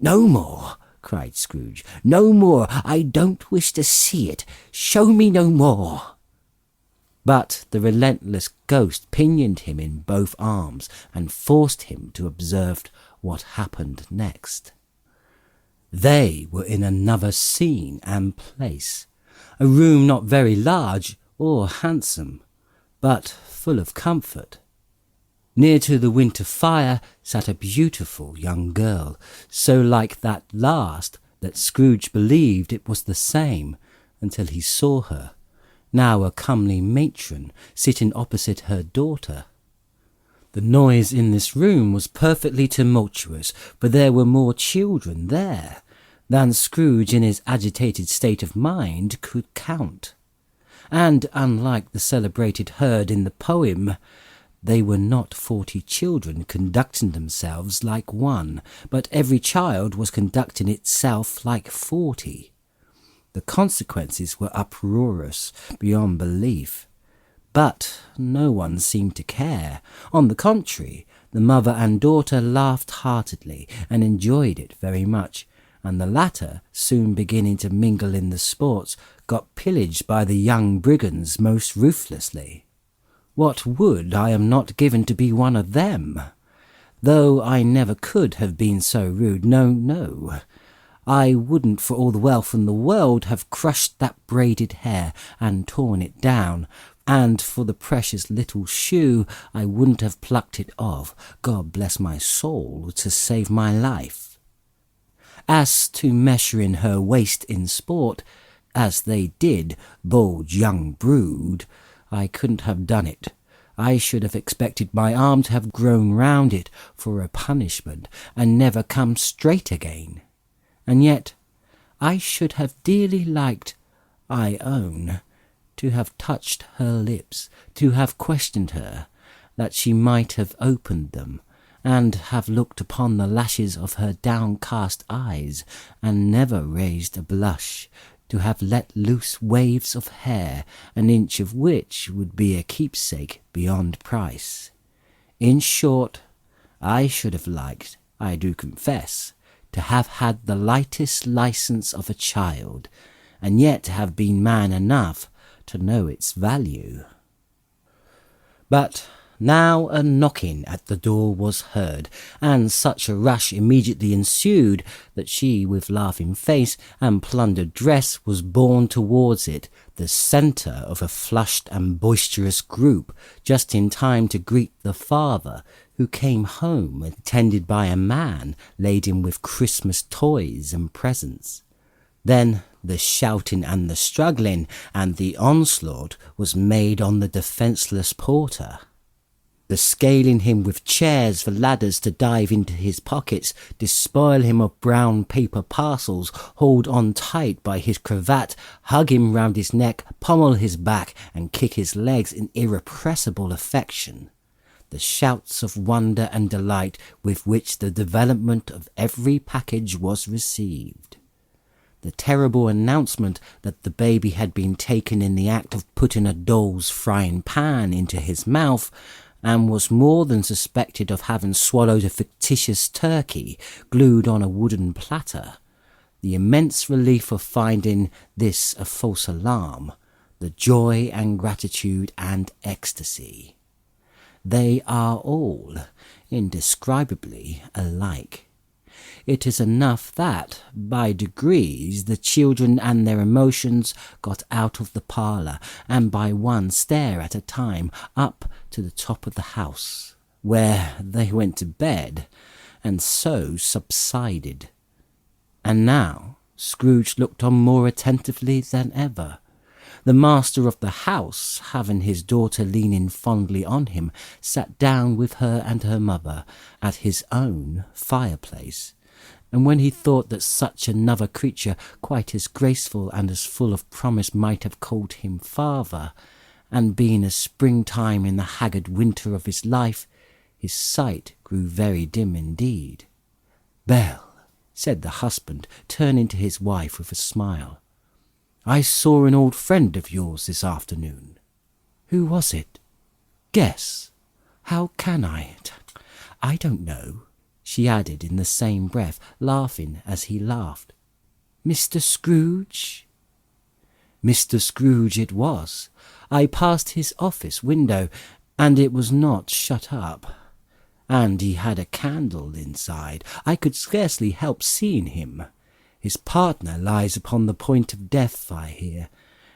No more, cried Scrooge. No more. I don't wish to see it. Show me no more. But the relentless ghost pinioned him in both arms and forced him to observe what happened next. They were in another scene and place, a room not very large or handsome, but full of comfort. Near to the winter fire sat a beautiful young girl, so like that last that Scrooge believed it was the same until he saw her, now a comely matron, sitting opposite her daughter. The noise in this room was perfectly tumultuous, for there were more children there than Scrooge in his agitated state of mind could count. And unlike the celebrated herd in the poem, they were not 40 children conducting themselves like one, but every child was conducting itself like 40. The consequences were uproarious beyond belief, but no one seemed to care. On the contrary, the mother and daughter laughed heartily and enjoyed it very much, and the latter, soon beginning to mingle in the sports, got pillaged by the young brigands most ruthlessly. What would I am not given to be one of them? Though I never could have been so rude, no, I wouldn't for all the wealth in the world have crushed that braided hair and torn it down, and for the precious little shoe I wouldn't have plucked it off, God bless my soul, to save my life. As to measuring her waist in sport, as they did, bold young brood, I couldn't have done it. I should have expected my arm to have grown round it for a punishment, and never come straight again. And yet I should have dearly liked, I own, to have touched her lips, to have questioned her, that she might have opened them, and have looked upon the lashes of her downcast eyes, and never raised a blush, to have let loose waves of hair, an inch of which would be a keepsake beyond price. In short, I should have liked, I do confess, to have had the lightest license of a child, and yet to have been man enough to know its value. But now a knocking at the door was heard, and such a rush immediately ensued that she, with laughing face and plundered dress, was borne towards it, the centre of a flushed and boisterous group, just in time to greet the father, who came home attended by a man laden with Christmas toys and presents. Then the shouting and the struggling and the onslaught was made on the defenceless porter. The scaling him with chairs for ladders to dive into his pockets, despoil him of brown paper parcels, hold on tight by his cravat, hug him round his neck, pommel his back, and kick his legs in irrepressible affection. The shouts of wonder and delight with which the development of every package was received. The terrible announcement that the baby had been taken in the act of putting a doll's frying pan into his mouth, and was more than suspected of having swallowed a fictitious turkey glued on a wooden platter. The immense relief of finding this a false alarm, the joy and gratitude and ecstasy. They are all indescribably alike. It is enough that, by degrees, the children and their emotions got out of the parlour, and by one stair at a time, up to the top of the house, where they went to bed, and so subsided. And now Scrooge looked on more attentively than ever. The master of the house, having his daughter leaning fondly on him, sat down with her and her mother at his own fireplace, and when he thought that such another creature, quite as graceful and as full of promise, might have called him father, and been a springtime in the haggard winter of his life, his sight grew very dim indeed. "Belle," said the husband, turning to his wife with a smile, "I saw an old friend of yours this afternoon." "Who was it?" "Guess." "How can I? I don't know," she added in the same breath, laughing as he laughed. "Mr. Scrooge?" Mr. Scrooge it was. I passed his office window, and it was not shut up, and he had a candle inside. I could scarcely help seeing him. His partner lies upon the point of death, I hear,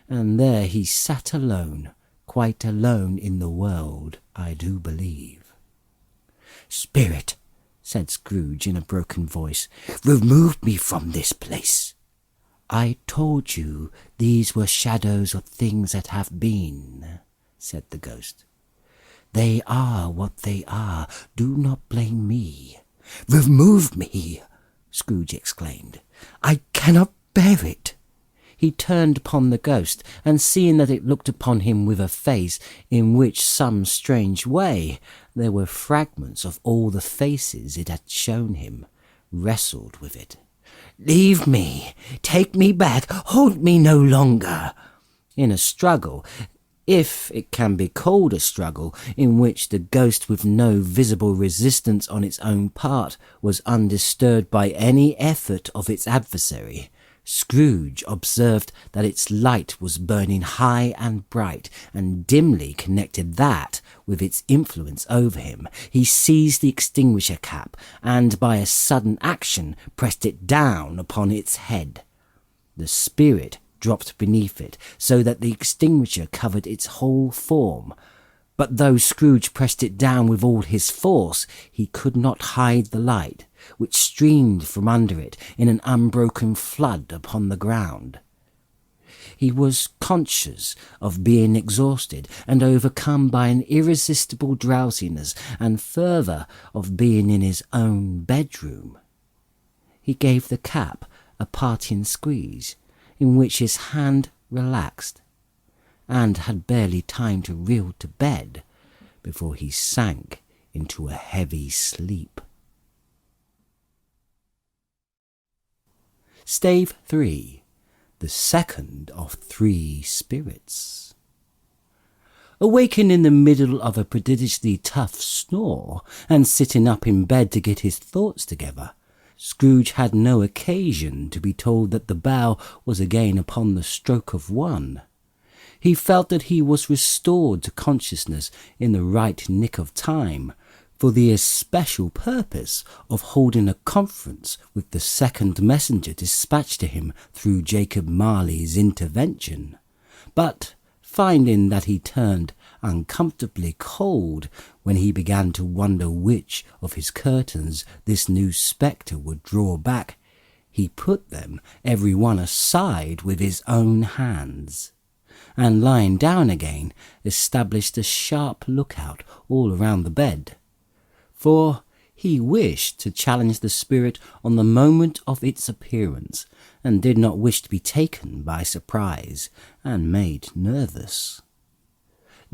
and there he sat alone, quite alone in the world, I do believe. "Spirit," said Scrooge in a broken voice, "remove me from this place." "I told you these were shadows of things that have been," said the ghost. "They are what they are. Do not blame me." "Remove me!" Scrooge exclaimed. "I cannot bear it." He turned upon the ghost, and seeing that it looked upon him with a face in which some strange way there were fragments of all the faces it had shown him, wrestled with it. "Leave me! Take me back! Hold me no longer!" In a struggle, if it can be called a struggle, in which the ghost, with no visible resistance on its own part, was undisturbed by any effort of its adversary, Scrooge observed that its light was burning high and bright, and dimly connected that with its influence over him. He seized the extinguisher cap, and by a sudden action pressed it down upon its head. The spirit dropped beneath it, so that the extinguisher covered its whole form. But though Scrooge pressed it down with all his force, he could not hide the light, which streamed from under it in an unbroken flood upon the ground. He was conscious of being exhausted and overcome by an irresistible drowsiness, and further of being in his own bedroom. He gave the cap a parting squeeze, in which his hand relaxed, and had barely time to reel to bed before he sank into a heavy sleep. Stave 3. the second of 3 spirits. Awakened in the middle of a prodigiously tough snore, and sitting up in bed to get his thoughts together, Scrooge had no occasion to be told that the bell was again upon the stroke of 1. He felt that he was restored to consciousness in the right nick of time, for the especial purpose of holding a conference with the second messenger dispatched to him through Jacob Marley's intervention. But finding that he turned uncomfortably cold when he began to wonder which of his curtains this new spectre would draw back, he put them every one aside with his own hands, and lying down again, established a sharp lookout all around the bed, for he wished to challenge the spirit on the moment of its appearance, and did not wish to be taken by surprise and made nervous.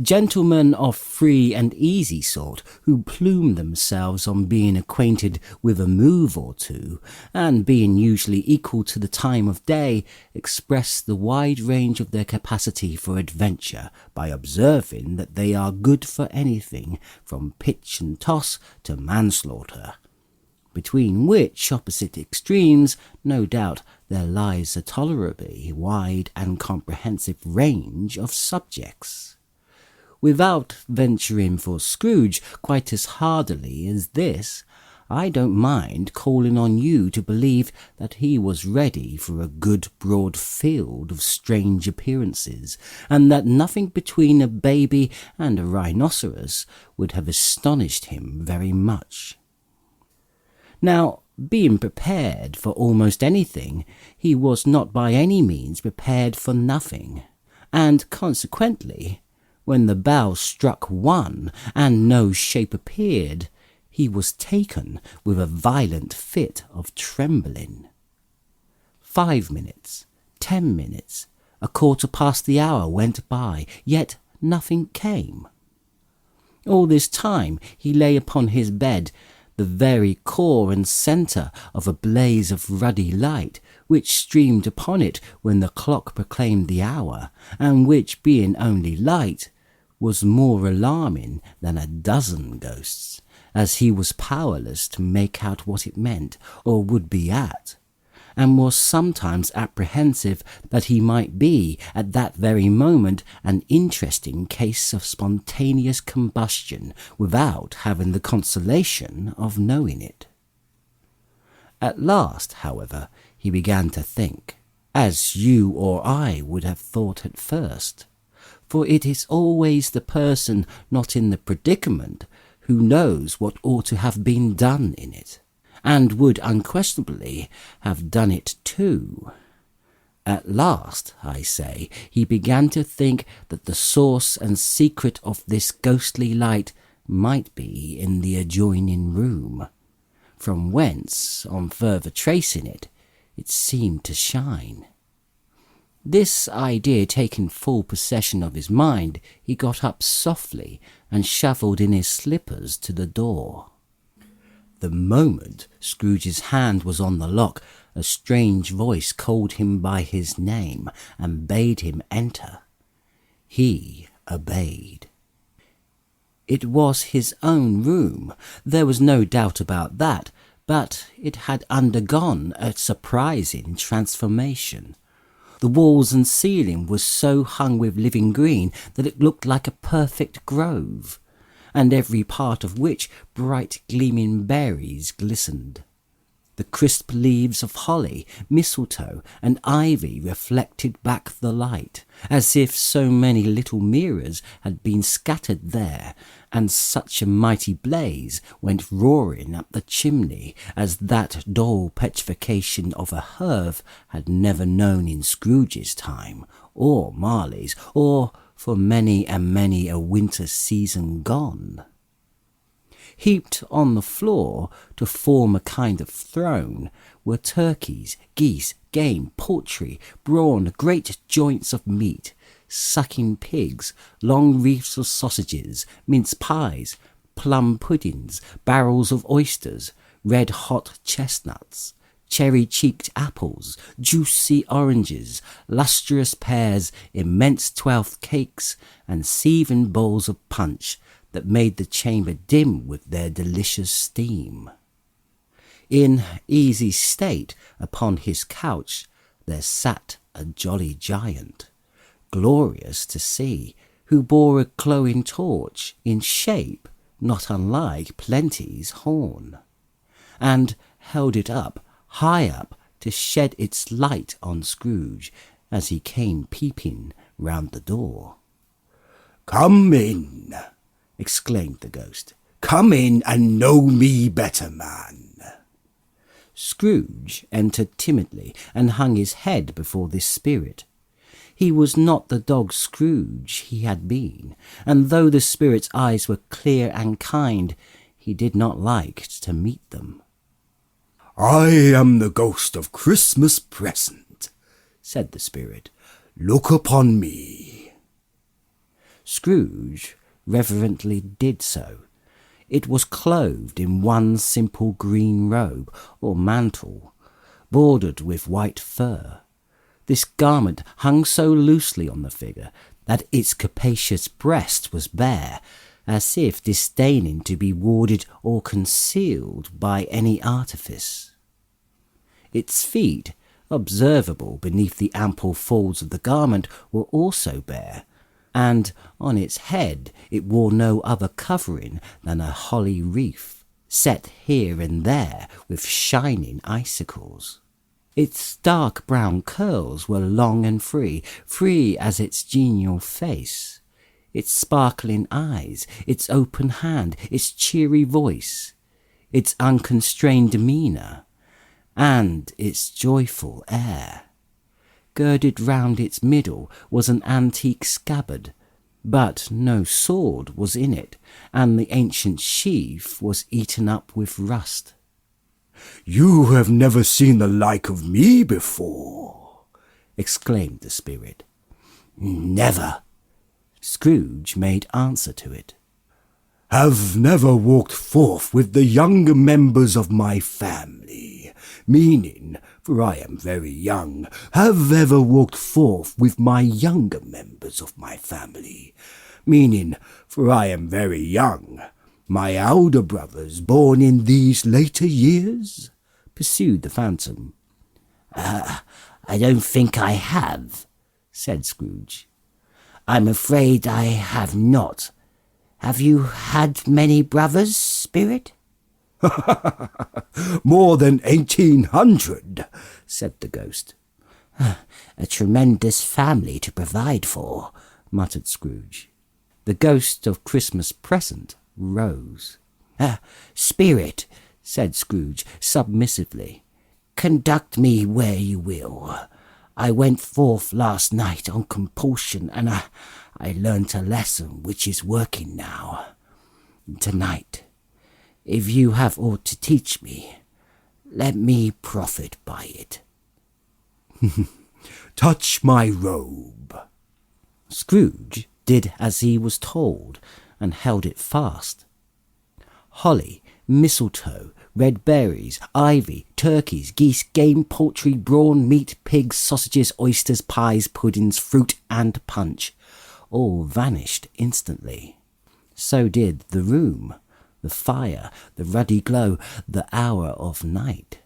Gentlemen of free and easy sort, who plume themselves on being acquainted with a move or two, and being usually equal to the time of day, express the wide range of their capacity for adventure by observing that they are good for anything from pitch and toss to manslaughter, between which opposite extremes, no doubt, there lies a tolerably wide and comprehensive range of subjects. Without venturing for Scrooge quite as hardily as this, I don't mind calling on you to believe that he was ready for a good broad field of strange appearances, and that nothing between a baby and a rhinoceros would have astonished him very much. Now, being prepared for almost anything, he was not by any means prepared for nothing, and consequently, when the bell struck 1 and no shape appeared, he was taken with a violent fit of trembling. 5 minutes, 10 minutes, a quarter past the hour went by, yet nothing came. All this time he lay upon his bed, the very core and centre of a blaze of ruddy light, which streamed upon it when the clock proclaimed the hour, and which, being only light, was more alarming than a dozen ghosts, as he was powerless to make out what it meant, or would be at, and was sometimes apprehensive that he might be, at that very moment, an interesting case of spontaneous combustion, without having the consolation of knowing it. At last, however, he began to think, as you or I would have thought at first, for it is always the person not in the predicament who knows what ought to have been done in it, and would unquestionably have done it too. At last, I say, he began to think that the source and secret of this ghostly light might be in the adjoining room, from whence, on further tracing it, it seemed to shine. This idea taking full possession of his mind, he got up softly and shuffled in his slippers to the door. The moment Scrooge's hand was on the lock, a strange voice called him by his name and bade him enter. He obeyed. It was his own room, there was no doubt about that, but it had undergone a surprising transformation. The walls and ceiling was so hung with living green that it looked like a perfect grove, and every part of which bright gleaming berries glistened. The crisp leaves of holly, mistletoe, and ivy reflected back the light, as if so many little mirrors had been scattered there, and such a mighty blaze went roaring up the chimney as that dull petrification of a hearth had never known in Scrooge's time, or Marley's, or for many and many a winter season gone. Heaped on the floor to form a kind of throne were turkeys, geese, game, poultry, brawn, great joints of meat, sucking pigs, long wreaths of sausages, mince pies, plum puddings, barrels of oysters, red-hot chestnuts, cherry-cheeked apples, juicy oranges, lustrous pears, immense 12th cakes, and seething bowls of punch that made the chamber dim with their delicious steam. In easy state upon his couch there sat a jolly giant, glorious to see, who bore a glowing torch in shape not unlike Plenty's horn, and held it up, high up, to shed its light on Scrooge as he came peeping round the door. "Come in," exclaimed the ghost. "Come in and know me better, man." Scrooge entered timidly and hung his head before this spirit. He was not the dog Scrooge he had been, and though the spirit's eyes were clear and kind, he did not like to meet them. "I am the ghost of Christmas Present," said the spirit. "Look upon me." Scrooge reverently did so. It was clothed in one simple green robe or mantle, bordered with white fur. This garment hung so loosely on the figure that its capacious breast was bare, as if disdaining to be warded or concealed by any artifice. Its feet, observable beneath the ample folds of the garment, were also bare, and on its head it wore no other covering than a holly wreath, set here and there with shining icicles. Its dark brown curls were long and free, free as its genial face, its sparkling eyes, its open hand, its cheery voice, its unconstrained demeanour, and its joyful air. Girded round its middle was an antique scabbard, but no sword was in it, and the ancient sheath was eaten up with rust. "You have never seen the like of me before," exclaimed the spirit. "Never," Scrooge made answer to it. "Have never walked forth with the younger members of my family, meaning, for I am very young, have ever walked forth with my younger members of my family, meaning, for I am very young, my elder brothers born in these later years?" pursued the phantom. I don't think I have," said Scrooge. "I'm afraid I have not. Have you had many brothers, spirit?" "More than 1,800, said the ghost. "A tremendous family to provide for," muttered Scrooge. The ghost of Christmas Present rose. "Spirit," said Scrooge submissively, "conduct me where you will. I went forth last night on compulsion, and I learnt a lesson which is working now. Tonight, if you have aught to teach me, let me profit by it." "Touch my robe." Scrooge did as he was told, and held it fast. Holly, mistletoe, red berries, ivy, turkeys, geese, game, poultry, brawn, meat, pigs, sausages, oysters, pies, puddings, fruit, and punch, all vanished instantly. So did the room, the fire, the ruddy glow, the hour of night.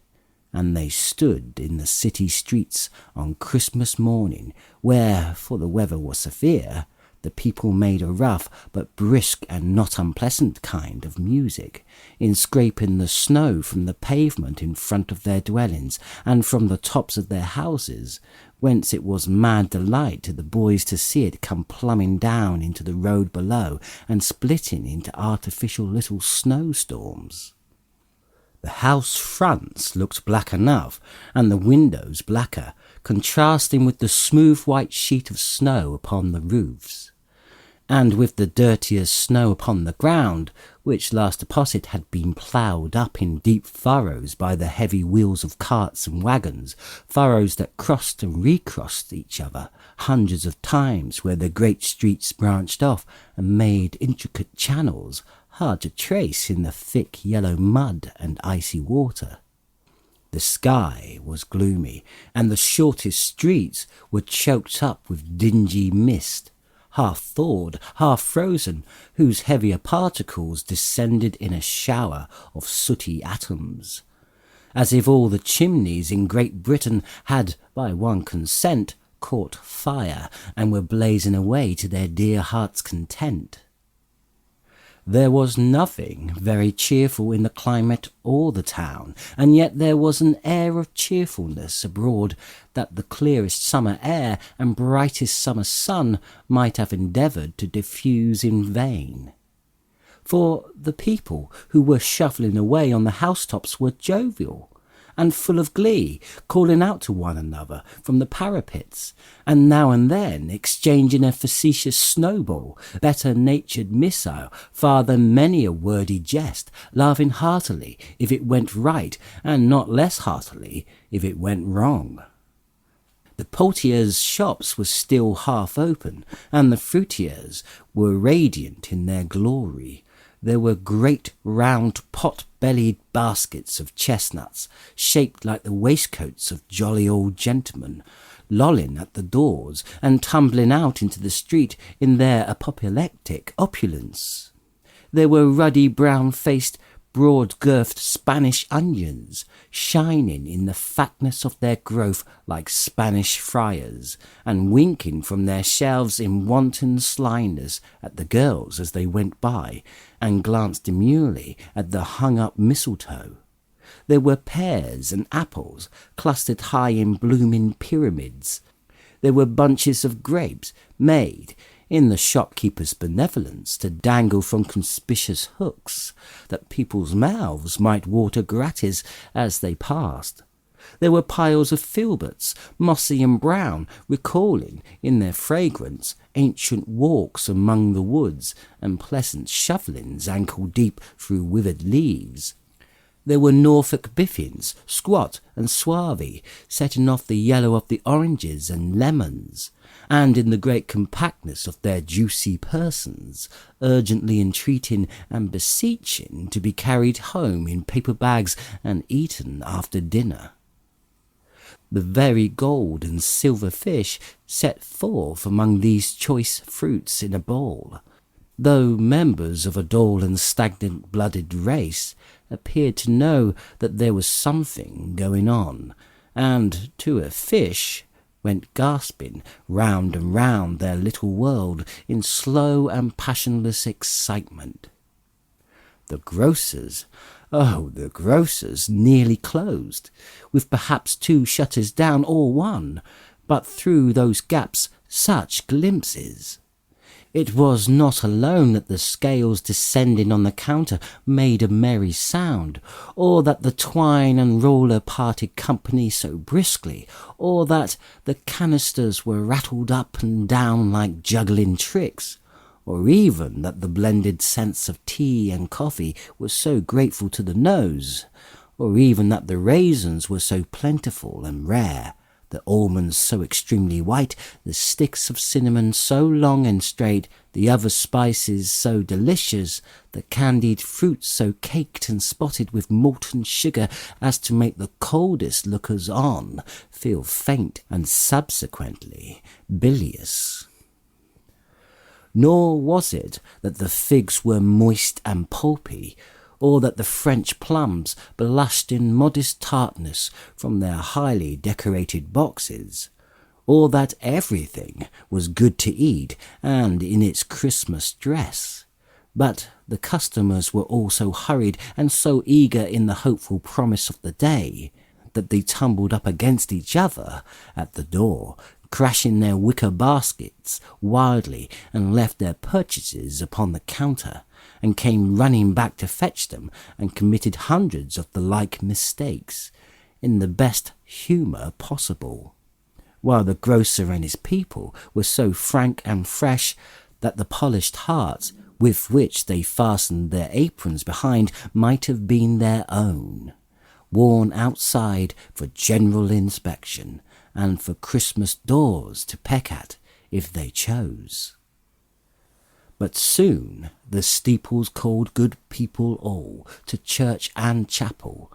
And they stood in the city streets on Christmas morning, where, for the weather was severe, the people made a rough but brisk and not unpleasant kind of music, in scraping the snow from the pavement in front of their dwellings, and from the tops of their houses, whence it was mad delight to the boys to see it come plumbing down into the road below, and splitting into artificial little snowstorms. The house fronts looked black enough, and the windows blacker, contrasting with the smooth white sheet of snow upon the roofs, and with the dirtier snow upon the ground, which last deposit had been ploughed up in deep furrows by the heavy wheels of carts and waggons, furrows that crossed and recrossed each other hundreds of times where the great streets branched off and made intricate channels hard to trace in the thick yellow mud and icy water. The sky was gloomy, and the shortest streets were choked up with dingy mist, half thawed, half frozen, whose heavier particles descended in a shower of sooty atoms, as if all the chimneys in Great Britain had, by one consent, caught fire, and were blazing away to their dear hearts' content. There was nothing very cheerful in the climate or the town, and yet there was an air of cheerfulness abroad that the clearest summer air and brightest summer sun might have endeavoured to diffuse in vain. For the people who were shuffling away on the housetops were jovial and full of glee, calling out to one another from the parapets, and now and then exchanging a facetious snowball, better-natured missile, far than many a wordy jest, laughing heartily if it went right, and not less heartily if it went wrong. The poultiers' shops were still half open, and the fruiterers were radiant in their glory. There were great round pot-bellied baskets of chestnuts, shaped like the waistcoats of jolly old gentlemen, lolling at the doors and tumbling out into the street in their apoplectic opulence. There were ruddy brown-faced, broad-girthed Spanish onions, shining in the fatness of their growth like Spanish friars, and winking from their shelves in wanton slyness at the girls as they went by, and glanced demurely at the hung-up mistletoe. There were pears and apples clustered high in blooming pyramids. There were bunches of grapes made, in the shopkeeper's benevolence, to dangle from conspicuous hooks, that people's mouths might water gratis as they passed. There were piles of filberts, mossy and brown, recalling, in their fragrance, ancient walks among the woods, and pleasant shufflings ankle-deep through withered leaves. There were Norfolk biffins, squat and swarthy, setting off the yellow of the oranges and lemons, and in the great compactness of their juicy persons, urgently entreating and beseeching to be carried home in paper bags and eaten after dinner. The very gold and silver fish set forth among these choice fruits in a bowl, though members of a dull and stagnant-blooded race, appeared to know that there was something going on, and to a fish went gasping round and round their little world in slow and passionless excitement. The grocers, the grocers nearly closed, with perhaps 2 shutters down or 1, but through those gaps such glimpses. It was not alone that the scales descending on the counter made a merry sound, or that the twine and roller parted company so briskly, or that the canisters were rattled up and down like juggling tricks, or even that the blended scents of tea and coffee were so grateful to the nose, or even that the raisins were so plentiful and rare, the almonds so extremely white, the sticks of cinnamon so long and straight, the other spices so delicious, the candied fruits so caked and spotted with molten sugar as to make the coldest lookers-on feel faint and subsequently bilious. Nor was it that the figs were moist and pulpy, or that the French plums blushed in modest tartness from their highly decorated boxes, or that everything was good to eat and in its Christmas dress. But the customers were all so hurried and so eager in the hopeful promise of the day, that they tumbled up against each other at the door, crashing their wicker baskets wildly, and left their purchases upon the counter, and came running back to fetch them, and committed hundreds of the like mistakes, in the best humour possible, while the grocer and his people were so frank and fresh that the polished hearts with which they fastened their aprons behind might have been their own, worn outside for general inspection, and for Christmas doors to peck at, if they chose. But soon the steeples called good people all to church and chapel,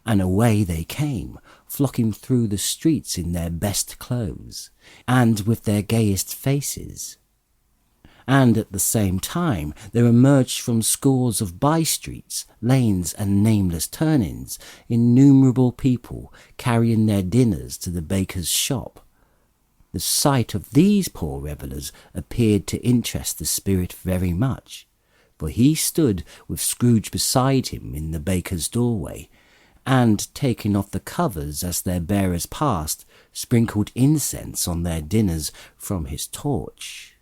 and away they came, flocking through the streets in their best clothes, and with their gayest faces. And at the same time there emerged from scores of by-streets, lanes, and nameless turnings innumerable people carrying their dinners to the baker's shop. The sight of these poor revellers appeared to interest the spirit very much, for he stood with Scrooge beside him in the baker's doorway, and, taking off the covers as their bearers passed, sprinkled incense on their dinners from his torch.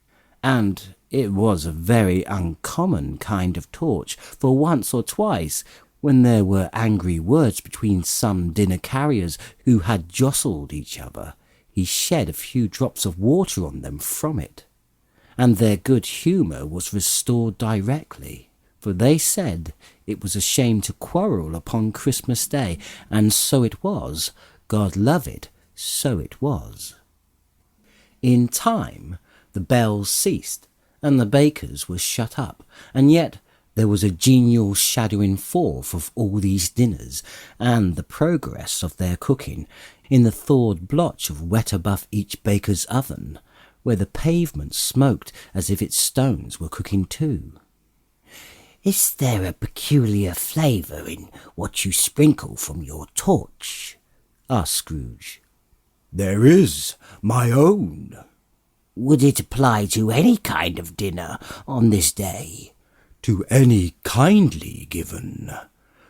And it was a very uncommon kind of torch, for once or twice, when there were angry words between some dinner carriers who had jostled each other, he shed a few drops of water on them from it, and their good humour was restored directly, for they said it was a shame to quarrel upon Christmas Day, and so it was. God love it, so it was. In time the bells ceased, and the bakers were shut up, and yet there was a genial shadowing forth of all these dinners, and the progress of their cooking, in the thawed blotch of wet above each baker's oven, where the pavement smoked as if its stones were cooking too. Is there a peculiar flavour in what you sprinkle from your torch? asked Scrooge. There is, my own. Would it apply to any kind of dinner on this day? To any kindly given,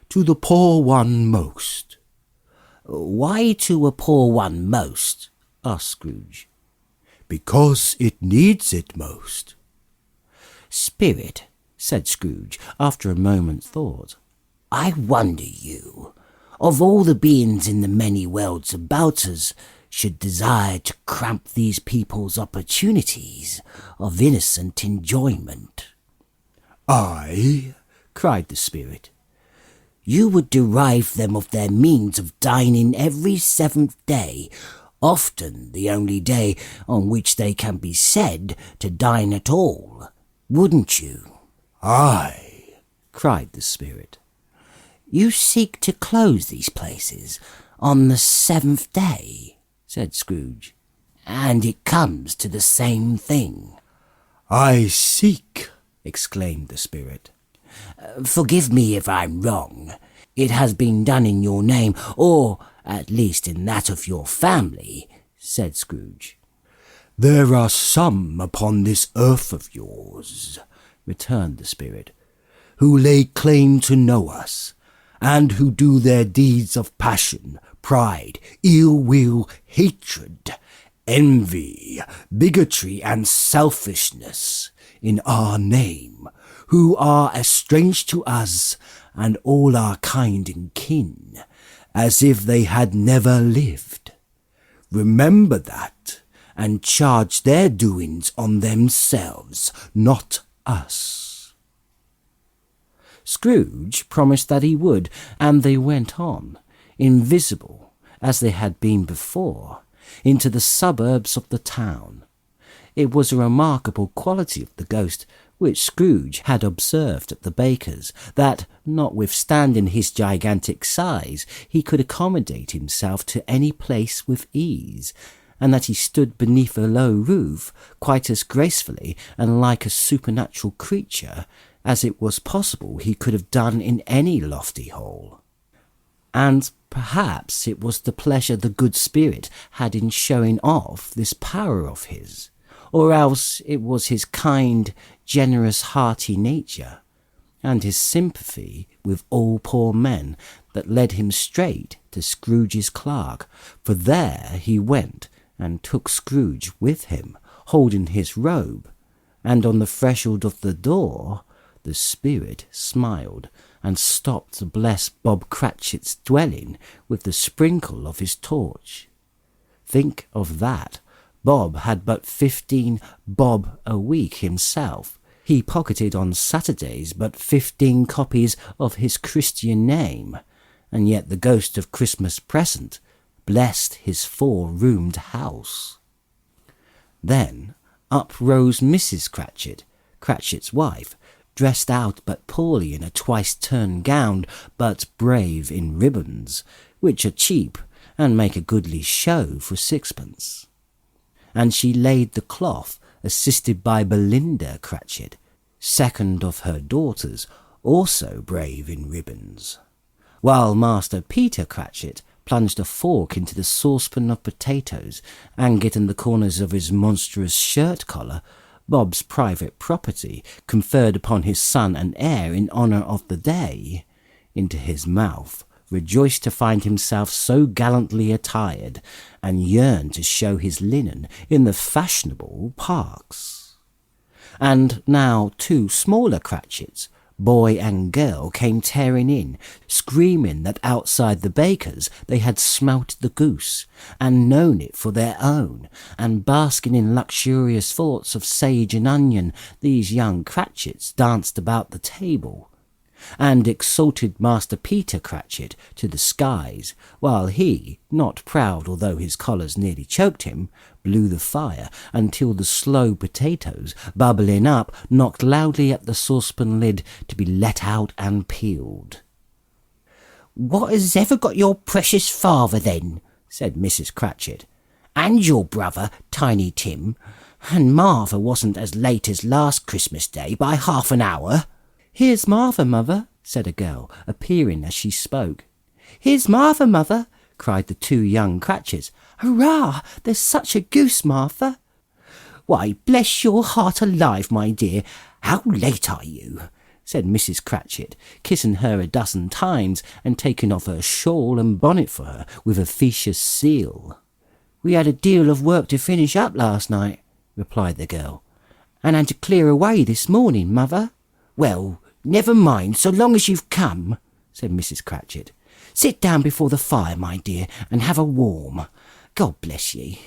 to the poor one most. Why to a poor one most? asked Scrooge. Because it needs it most. Spirit, said Scrooge, after a moment's thought, I wonder you, of all the beings in the many worlds about us, should desire to cramp these people's opportunities of innocent enjoyment. I, cried the spirit, you would deprive them of their means of dining every 7th day, often the only day on which they can be said to dine at all, wouldn't you? I, cried the spirit. You seek to close these places on the 7th day, said Scrooge, and it comes to the same thing. I seek, exclaimed the spirit. Forgive me if I'm wrong. It has been done in your name, or at least in that of your family, said Scrooge. There are some upon this earth of yours, returned the spirit, who lay claim to know us, and who do their deeds of passion, pride, ill will, hatred, envy, bigotry, and selfishness in our name, who are as strange to us and all our kind and kin, as if they had never lived. Remember that, and charge their doings on themselves, not us. Scrooge promised that he would, and they went on, invisible, as they had been before, into the suburbs of the town. It was a remarkable quality of the ghost which Scrooge had observed at the baker's, that, notwithstanding his gigantic size, he could accommodate himself to any place with ease, and that he stood beneath a low roof quite as gracefully and like a supernatural creature as it was possible he could have done in any lofty hole. And perhaps it was the pleasure the good spirit had in showing off this power of his, or else it was his kind, generous, hearty nature, and his sympathy with all poor men that led him straight to Scrooge's clerk, for there he went and took Scrooge with him, holding his robe, and on the threshold of the door the spirit smiled and stopped to bless Bob Cratchit's dwelling with the sprinkle of his torch. Think of that! Bob had but 15 bob a week himself. He pocketed on Saturdays but 15 copies of his Christian name, and yet the ghost of Christmas present blessed his 4-roomed house. Then up rose Mrs. Cratchit, Cratchit's wife, dressed out but poorly in a twice-turned gown, but brave in ribbons, which are cheap and make a goodly show for sixpence. And she laid the cloth, assisted by Belinda Cratchit, second of her daughters, also brave in ribbons, while Master Peter Cratchit plunged a fork into the saucepan of potatoes, and getting the corners of his monstrous shirt collar, Bob's private property, conferred upon his son and heir in honour of the day, into his mouth, rejoiced to find himself so gallantly attired, and yearned to show his linen in the fashionable parks. And now 2 smaller Cratchits, boy and girl, came tearing in, screaming that outside the baker's they had smelt the goose, and known it for their own, and basking in luxurious thoughts of sage and onion, these young Cratchits danced about the table, and exalted Master Peter Cratchit to the skies, while he, not proud although his collars nearly choked him, blew the fire until the slow potatoes, bubbling up, knocked loudly at the saucepan lid to be let out and peeled. "What has ever got your precious father, then?" said Mrs. Cratchit, "and your brother, Tiny Tim, and Martha wasn't as late as last Christmas Day by half an hour." "Here's Martha, mother," said a girl, appearing as she spoke. "Here's Martha, mother," cried the 2 young Cratchits. "Hurrah! There's such a goose, Martha." "Why, bless your heart alive, my dear, how late are you?" said Mrs. Cratchit, kissing her a dozen times, and taking off her shawl and bonnet for her with officious zeal. "We had a deal of work to finish up last night," replied the girl, "and had to clear away this morning, mother." "Well, never mind, so long as you've come," said Mrs. Cratchit. "Sit down before the fire, my dear, and have a warm. God bless ye."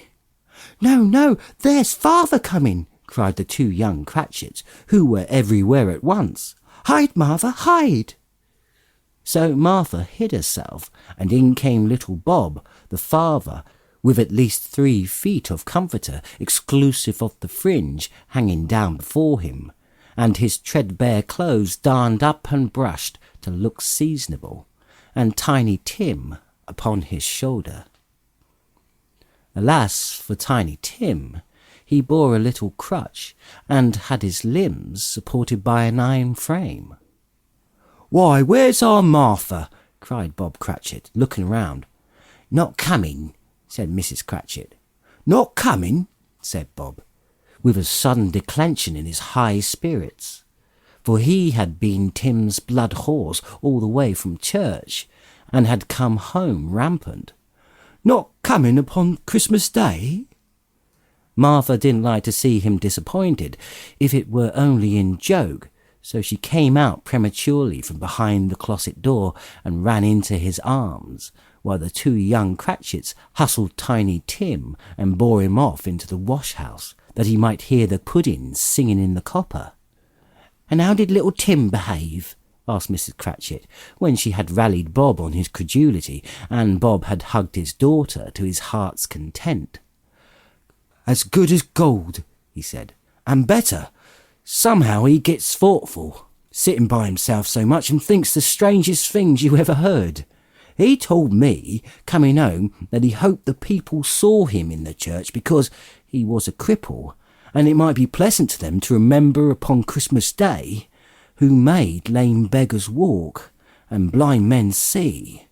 "No, no, there's father coming," cried the 2 young Cratchits, who were everywhere at once. "Hide, Martha, hide." So Martha hid herself, and in came little Bob, the father, with at least 3 feet of comforter, exclusive of the fringe, hanging down before him, and his threadbare clothes darned up and brushed to look seasonable, and Tiny Tim upon his shoulder. Alas for Tiny Tim! He bore a little crutch, and had his limbs supported by an iron frame. "Why, where's our Martha?" cried Bob Cratchit, looking round. "Not coming," said Mrs. Cratchit. "Not coming?" said Bob, with a sudden declension in his high spirits, for he had been Tim's blood horse all the way from church, and had come home rampant. "Not coming upon Christmas Day?" Martha didn't like to see him disappointed, if it were only in joke, so she came out prematurely from behind the closet door and ran into his arms, while the 2 young Cratchits hustled Tiny Tim and bore him off into the wash-house, that he might hear the pudding singing in the copper. "And how did little Tim behave?" asked Mrs. Cratchit, when she had rallied Bob on his credulity, and Bob had hugged his daughter to his heart's content. "As good as gold," he said, "and better. Somehow he gets thoughtful, sitting by himself so much, and thinks the strangest things you ever heard. He told me, coming home, that he hoped the people saw him in the church because he was a cripple, and it might be pleasant to them to remember upon Christmas Day who made lame beggars walk and blind men see."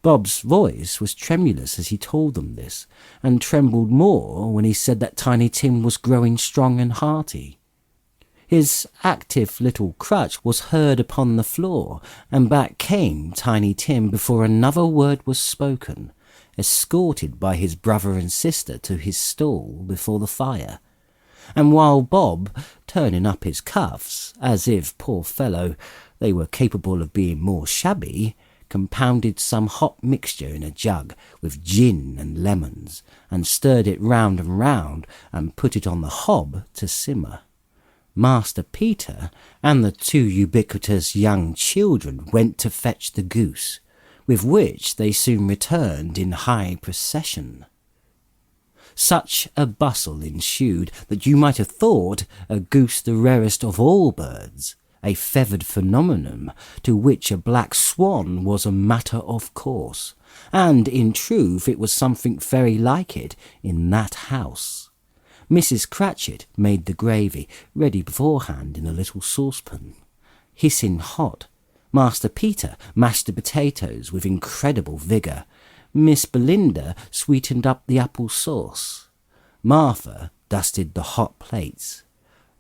Bob's voice was tremulous as he told them this, and trembled more when he said that Tiny Tim was growing strong and hearty. His active little crutch was heard upon the floor, and back came Tiny Tim before another word was spoken, escorted by his brother and sister to his stall before the fire. And while Bob, turning up his cuffs, as if, poor fellow, they were capable of being more shabby, compounded some hot mixture in a jug with gin and lemons, and stirred it round and round, and put it on the hob to simmer, Master Peter and the 2 ubiquitous young children went to fetch the goose, with which they soon returned in high procession. Such a bustle ensued that you might have thought a goose the rarest of all birds, a feathered phenomenon to which a black swan was a matter of course, and in truth it was something very like it in that house. Mrs. Cratchit made the gravy ready beforehand in a little saucepan, hissing hot. Master Peter mashed the potatoes with incredible vigour. Miss Belinda sweetened up the apple sauce. Martha dusted the hot plates.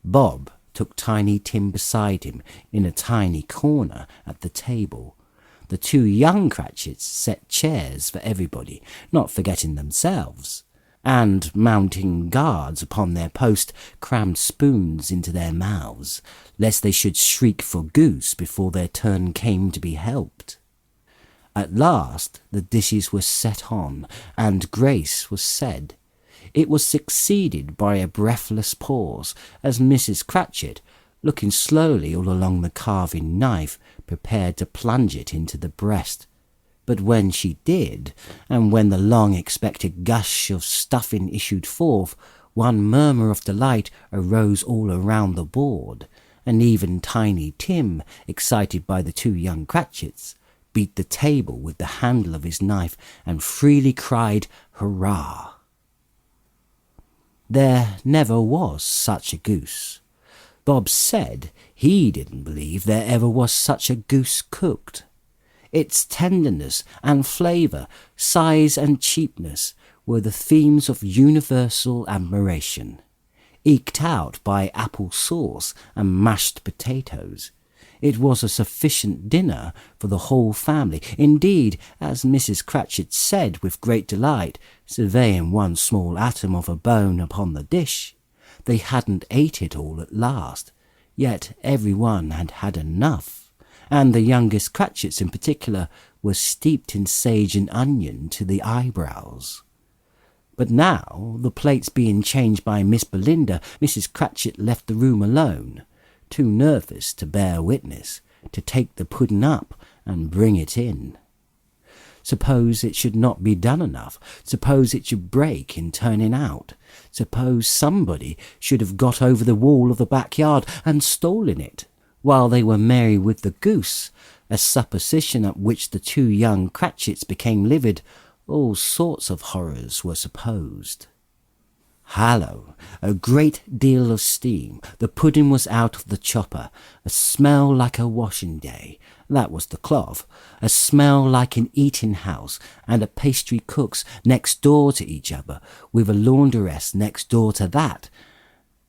Bob took Tiny Tim beside him in a tiny corner at the table. The two young Cratchits set chairs for everybody, not forgetting themselves, and, mounting guards upon their post, crammed spoons into their mouths, lest they should shriek for goose before their turn came to be helped. At last the dishes were set on, and grace was said. It was succeeded by a breathless pause, as Mrs. Cratchit, looking slowly all along the carving knife, prepared to plunge it into the breast. But when she did, and when the long-expected gush of stuffing issued forth, one murmur of delight arose all around the board, and even Tiny Tim, excited by the two young Cratchits, beat the table with the handle of his knife and freely cried, "Hurrah!" There never was such a goose. Bob said he didn't believe there ever was such a goose cooked. Its tenderness and flavour, size and cheapness were the themes of universal admiration, eked out by apple sauce and mashed potatoes. It was a sufficient dinner for the whole family. Indeed, as Mrs. Cratchit said with great delight, surveying one small atom of a bone upon the dish, they hadn't ate it all at last, yet every one had had enough, and the youngest Cratchits in particular were steeped in sage and onion to the eyebrows. But now, the plates being changed by Miss Belinda, Mrs. Cratchit left the room alone, too nervous to bear witness, to take the pudding up and bring it in. Suppose it should not be done enough, suppose it should break in turning out, suppose somebody should have got over the wall of the backyard and stolen it, while they were merry with the goose, a supposition at which the two young Cratchits became livid. All sorts of horrors were supposed. Hallo! A great deal of steam. The pudding was out of the chopper. A smell like a washing day. That was the cloth. A smell like an eating house, and a pastry cook's next door to each other, with a laundress next door to that.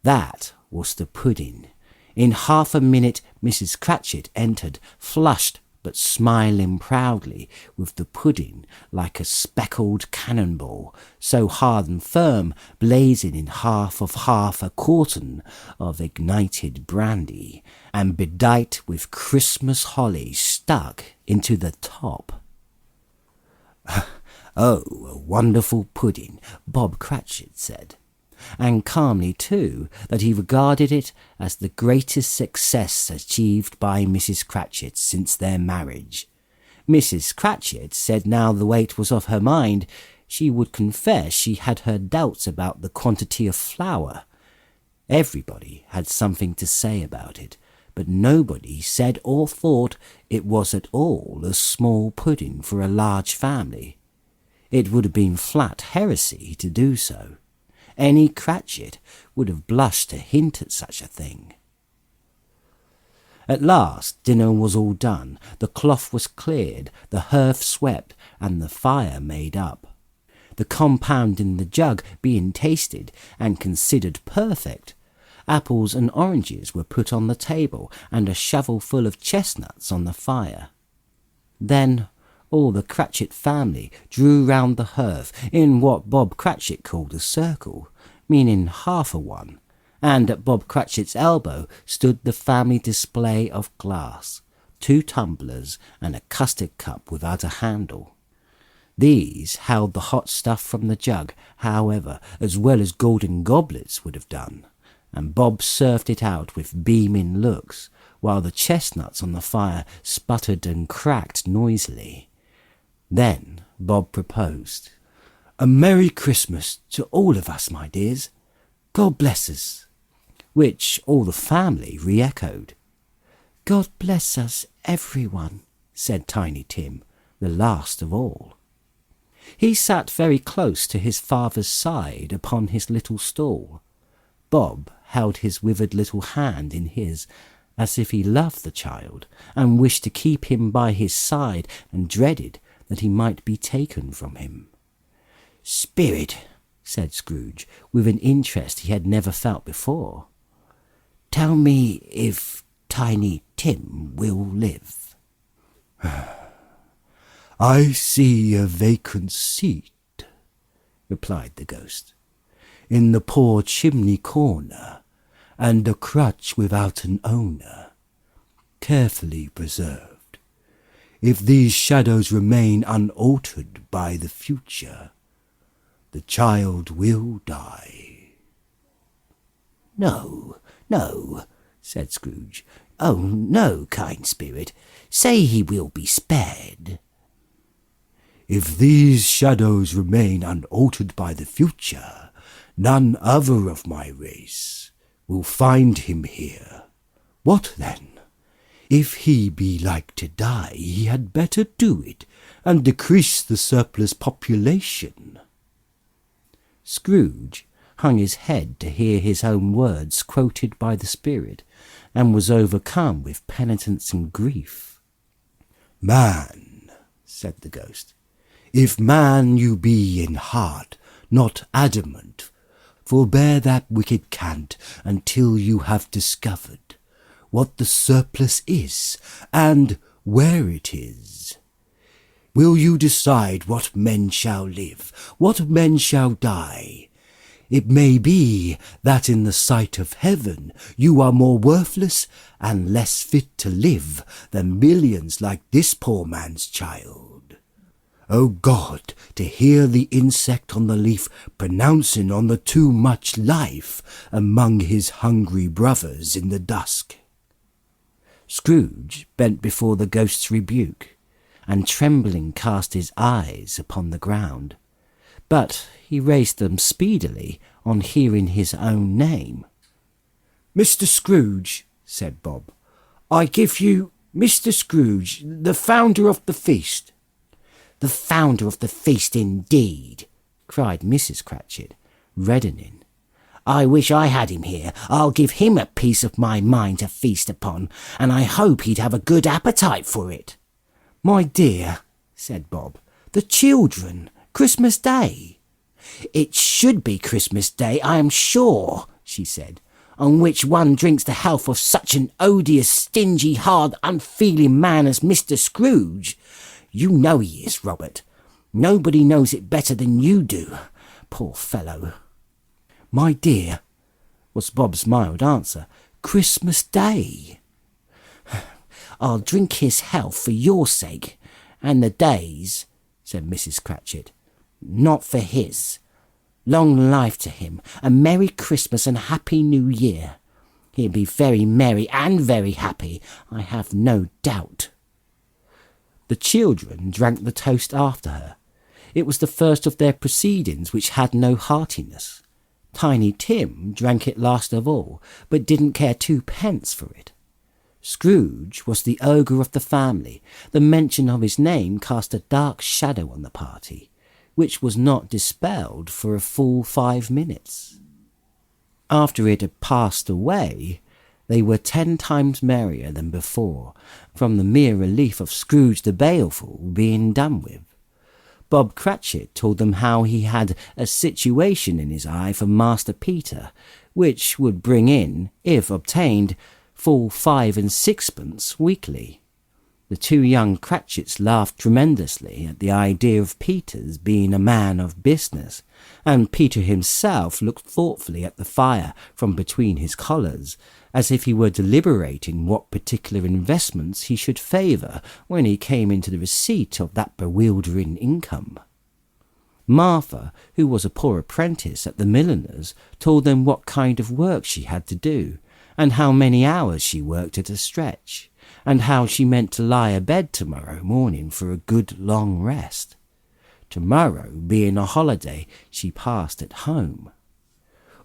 That was the pudding. In half a minute Mrs. Cratchit entered, flushed but smiling proudly, with the pudding like a speckled cannonball, so hard and firm, blazing in half a quartern of ignited brandy, and bedight with Christmas holly stuck into the top. "Oh, a wonderful pudding," Bob Cratchit said, and calmly too, that he regarded it as the greatest success achieved by Mrs. Cratchit since their marriage. Mrs. Cratchit said now the weight was off her mind. She would confess she had her doubts about the quantity of flour. Everybody had something to say about it, but nobody said or thought it was at all a small pudding for a large family. It would have been flat heresy to do so. Any Cratchit would have blushed to hint at such a thing. At last dinner was all done, the cloth was cleared, the hearth swept, and the fire made up. The compound in the jug being tasted and considered perfect, apples and oranges were put on the table, and a shovelful of chestnuts on the fire. Then all the Cratchit family drew round the hearth in what Bob Cratchit called a circle, meaning half a one, and at Bob Cratchit's elbow stood the family display of glass, 2 tumblers and a custard cup without a handle. These held the hot stuff from the jug, however, as well as golden goblets would have done, and Bob served it out with beaming looks, while the chestnuts on the fire sputtered and cracked noisily. Then Bob proposed. A Merry Christmas to all of us, my dears. God bless us. Which all the family re-echoed. God bless us, everyone, said Tiny Tim, the last of all. He sat very close to his father's side upon his little stool. Bob held his withered little hand in his, as if he loved the child, and wished to keep him by his side, and dreaded that he might be taken from him. Spirit, said Scrooge, with an interest he had never felt before, tell me if Tiny Tim will live. I see a vacant seat, replied the ghost, in the poor chimney corner, and a crutch without an owner, carefully preserved. If these shadows remain unaltered by the future, the child will die. No, no, said Scrooge. Oh, no, kind spirit. Say he will be spared. If these shadows remain unaltered by the future, none other of my race will find him here. What then? If he be like to die, he had better do it, and decrease the surplus population. Scrooge hung his head to hear his own words quoted by the spirit, and was overcome with penitence and grief. Man, said the ghost, if man you be in heart, not adamant, forbear that wicked cant until you have discovered what the surplus is, and where it is. Will you decide what men shall live, what men shall die? It may be that in the sight of heaven you are more worthless and less fit to live than millions like this poor man's child. O God, to hear the insect on the leaf pronouncing on the too much life among his hungry brothers in the dusk. Scrooge bent before the ghost's rebuke, and trembling cast his eyes upon the ground. But he raised them speedily on hearing his own name. Mr. Scrooge, said Bob, I give you Mr. Scrooge, the founder of the feast. The founder of the feast indeed, cried Mrs. Cratchit, reddening. I wish I had him here. I'll give him a piece of my mind to feast upon, and I hope he'd have a good appetite for it. My dear, said Bob, the children, Christmas Day. It should be Christmas Day, I am sure, she said, on which one drinks the health of such an odious, stingy, hard, unfeeling man as Mr. Scrooge. You know he is, Robert. Nobody knows it better than you do, poor fellow. My dear, was Bob's mild answer, Christmas Day. I'll drink his health for your sake, and the day's, said Mrs. Cratchit. Not for his. Long life to him, a Merry Christmas and Happy New Year. He'll be very merry and very happy, I have no doubt. The children drank the toast after her. It was the first of their proceedings which had no heartiness. Tiny Tim drank it last of all, but didn't care twopence for it. Scrooge was the ogre of the family. The mention of his name cast a dark shadow on the party, which was not dispelled for a full 5 minutes. After it had passed away, they were 10 times merrier than before, from the mere relief of Scrooge the Baleful being done with. Bob Cratchit told them how he had a situation in his eye for Master Peter, which would bring in, if obtained, full 5 and 6pence weekly. The 2 young Cratchits laughed tremendously at the idea of Peter's being a man of business, and Peter himself looked thoughtfully at the fire from between his collars, as if he were deliberating what particular investments he should favour when he came into the receipt of that bewildering income. Martha, who was a poor apprentice at the milliner's, told them what kind of work she had to do, and how many hours she worked at a stretch, and how she meant to lie abed tomorrow morning for a good long rest. tomorrow being a holiday she passed at home.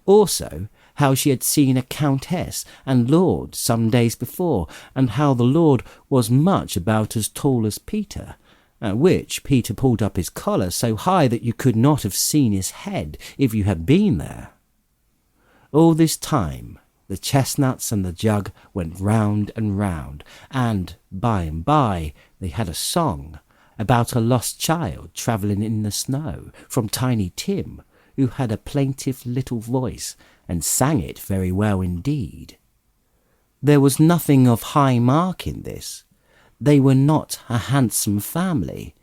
Also, how she had seen a countess and lord some days before, and how the lord was much about as tall as Peter, at which Peter pulled up his collar so high that you could not have seen his head if you had been there. All this time the chestnuts and the jug went round and round, and by they had a song about a lost child travelling in the snow, from Tiny Tim, who had a plaintive little voice and sang it very well indeed. There was nothing of high mark in this. They were not a handsome family.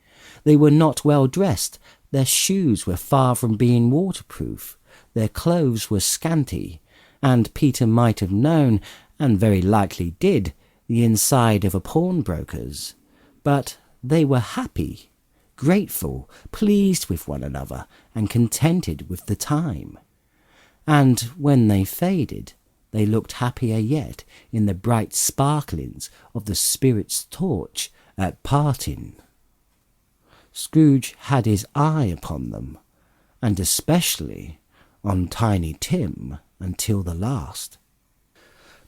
They were not well dressed. Their shoes were far from being waterproof. Their clothes were scanty, and Peter might have known, and very likely did, the inside of a pawnbroker's. But they were happy, grateful, pleased with one another, and contented with the time. And when they faded, they looked happier yet in the bright sparklings of the spirit's torch at parting. Scrooge had his eye upon them, and especially on Tiny Tim until the last.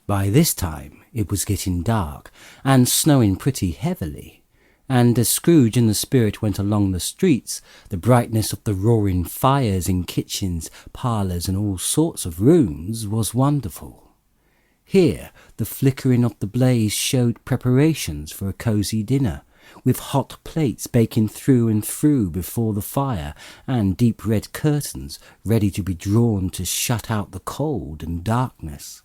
By this time it was getting dark, and snowing pretty heavily, and as Scrooge and the spirit went along the streets, the brightness of the roaring fires in kitchens, parlours, and all sorts of rooms was wonderful. Here the flickering of the blaze showed preparations for a cosy dinner, with hot plates baking through and through before the fire, and deep red curtains ready to be drawn to shut out the cold and darkness.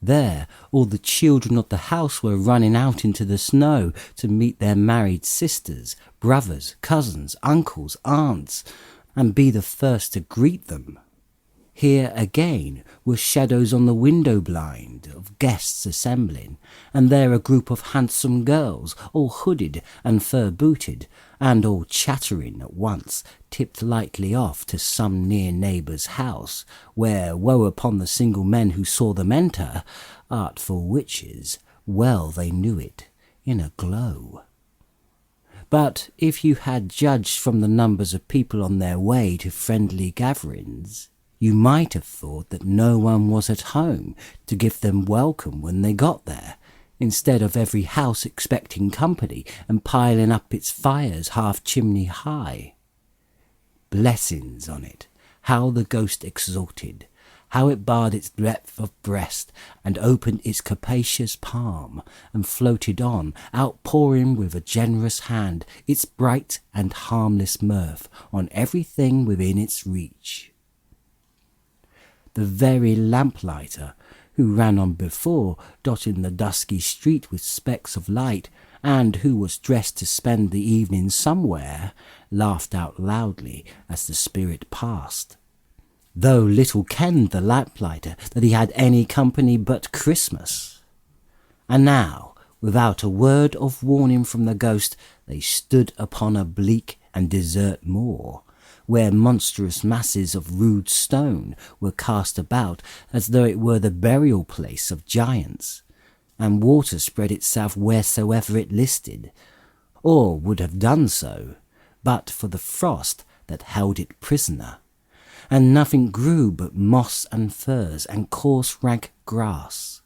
There all the children of the house were running out into the snow to meet their married sisters, brothers, cousins, uncles, aunts, and be the first to greet them. Here again were shadows on the window blind of guests assembling, and there a group of handsome girls, all hooded and fur-booted, and all chattering at once, tipped lightly off to some near neighbour's house, where woe upon the single men who saw them enter, artful witches, well they knew it, in a glow. But if you had judged from the numbers of people on their way to friendly gatherings, you might have thought that no one was at home to give them welcome when they got there, instead of every house expecting company and piling up its fires half chimney high. Blessings on it, how the ghost exulted, how it bared its breadth of breast, and opened its capacious palm, and floated on, outpouring with a generous hand its bright and harmless mirth on everything within its reach. The very lamplighter, who ran on before, dotting the dusky street with specks of light, and who was dressed to spend the evening somewhere, laughed out loudly as the spirit passed, though little kenned the lamplighter that he had any company but Christmas. And now, without a word of warning from the ghost, they stood upon a bleak and desert moor, where monstrous masses of rude stone were cast about as though it were the burial place of giants, and water spread itself wheresoever it listed, or would have done so, but for the frost that held it prisoner, and nothing grew but moss and furze and coarse rank grass.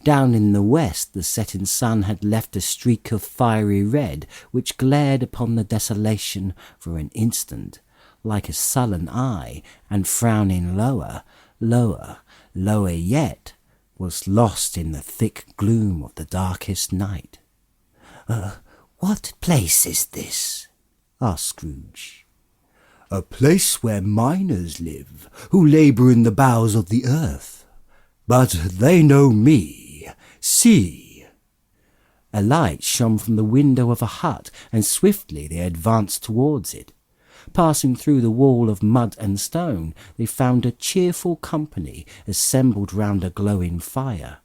Down in the west the setting sun had left a streak of fiery red which glared upon the desolation for an instant, like a sullen eye, and frowning lower, lower yet, was lost in the thick gloom of the darkest night. What place is this?" asked Scrooge. "A place where miners live, who labour in the bowels of the earth. But they know me. See!" A light shone from the window of a hut, and swiftly they advanced towards it. Passing through the wall of mud and stone, they found a cheerful company assembled round a glowing fire.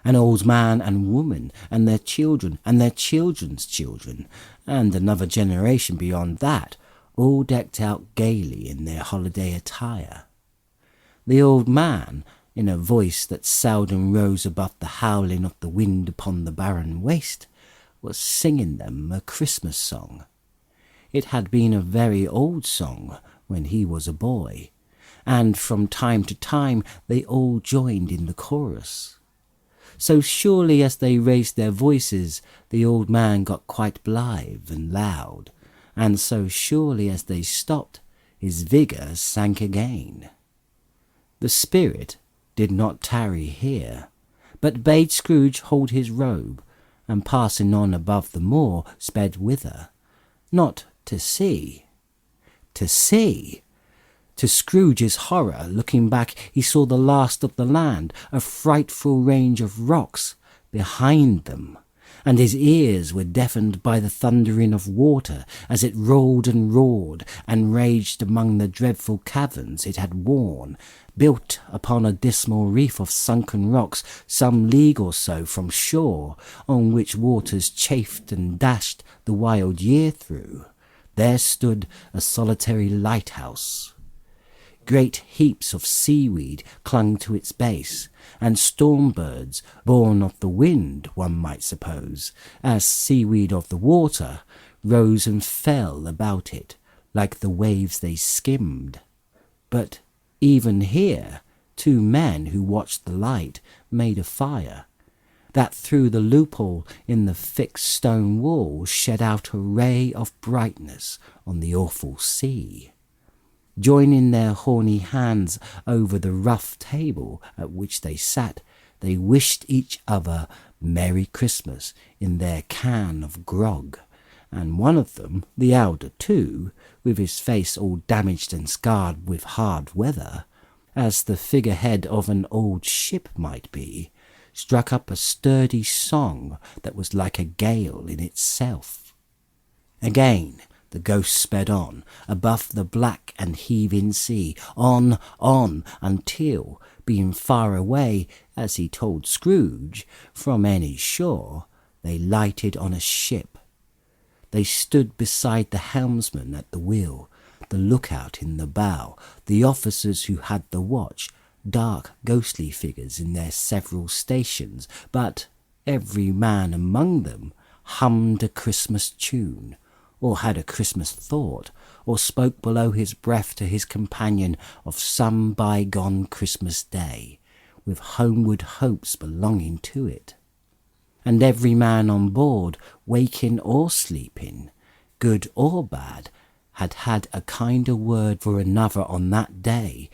An old man and woman, and their children, and their children's children, and another generation beyond that, all decked out gaily in their holiday attire. The old man, in a voice that seldom rose above the howling of the wind upon the barren waste, was singing them a Christmas song. It had been a very old song when he was a boy, and from time to time they all joined in the chorus. So surely as they raised their voices, the old man got quite blithe and loud, and so surely as they stopped, his vigour sank again. The spirit did not tarry here, but bade Scrooge hold his robe, and passing on above the moor, sped whither? Not to see. To see! To Scrooge's horror, looking back, he saw the last of the land, a frightful range of rocks behind them, and his ears were deafened by the thundering of water as it rolled and roared and raged among the dreadful caverns it had worn, built upon a dismal reef of sunken rocks some league or so from shore, on which waters chafed and dashed the wild year through. There stood a solitary lighthouse. Great heaps of seaweed clung to its base, and storm birds, born of the wind, one might suppose, as seaweed of the water, rose and fell about it, like the waves they skimmed. But even here, two men who watched the light made a fire, that through the loophole in the fixed stone wall shed out a ray of brightness on the awful sea. Joining their horny hands over the rough table at which they sat, they wished each other Merry Christmas in their can of grog, and one of them, the elder too, with his face all damaged and scarred with hard weather, as the figurehead of an old ship might be, struck up a sturdy song that was like a gale in itself. Again the ghost sped on, above the black and heaving sea, on, until, being far away, as he told Scrooge, from any shore, they lighted on a ship. They stood beside the helmsman at the wheel, the lookout in the bow, the officers who had the watch, dark ghostly figures in their several stations, but every man among them hummed a Christmas tune, or had a Christmas thought, or spoke below his breath to his companion of some bygone Christmas day, with homeward hopes belonging to it. And every man on board, waking or sleeping, good or bad, had had a kinder word for another on that day,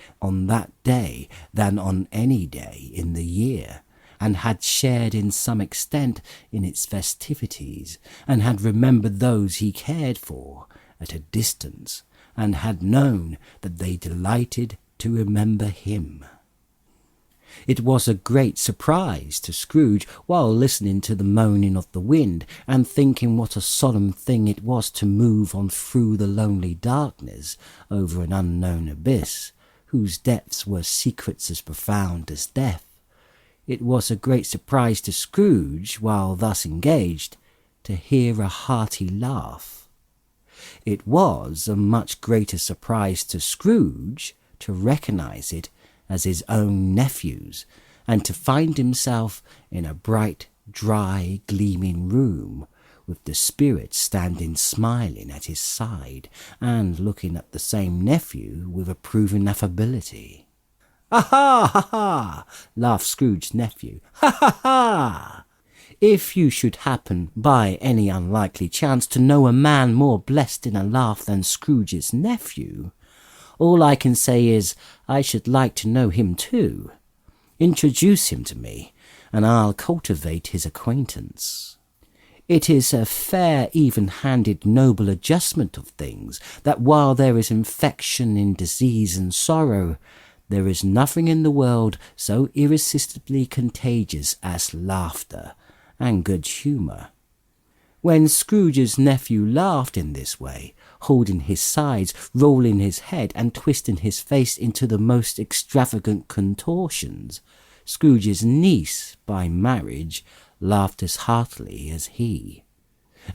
than on any day in the year, and had shared in some extent in its festivities, and had remembered those he cared for at a distance, and had known that they delighted to remember him. It was a great surprise to Scrooge, while listening to the moaning of the wind, and thinking what a solemn thing it was to move on through the lonely darkness over an unknown abyss, whose depths were secrets as profound as death. It was a great surprise to Scrooge, while thus engaged, to hear a hearty laugh. It was a much greater surprise to Scrooge to recognise it as his own nephew's, and to find himself in a bright, dry, gleaming room, with the spirit standing smiling at his side, and looking at the same nephew with approving affability. "Ha ha, ha ha!" laughed Scrooge's nephew. "Ha ha ha! If you should happen, by any unlikely chance, to know a man more blessed in a laugh than Scrooge's nephew, all I can say is, I should like to know him too. Introduce him to me, and I'll cultivate his acquaintance. It is a fair, even-handed, noble adjustment of things, that while there is infection in disease and sorrow, there is nothing in the world so irresistibly contagious as laughter and good humour." When Scrooge's nephew laughed in this way, holding his sides, rolling his head, and twisting his face into the most extravagant contortions, Scrooge's niece, by marriage, laughed as heartily as he,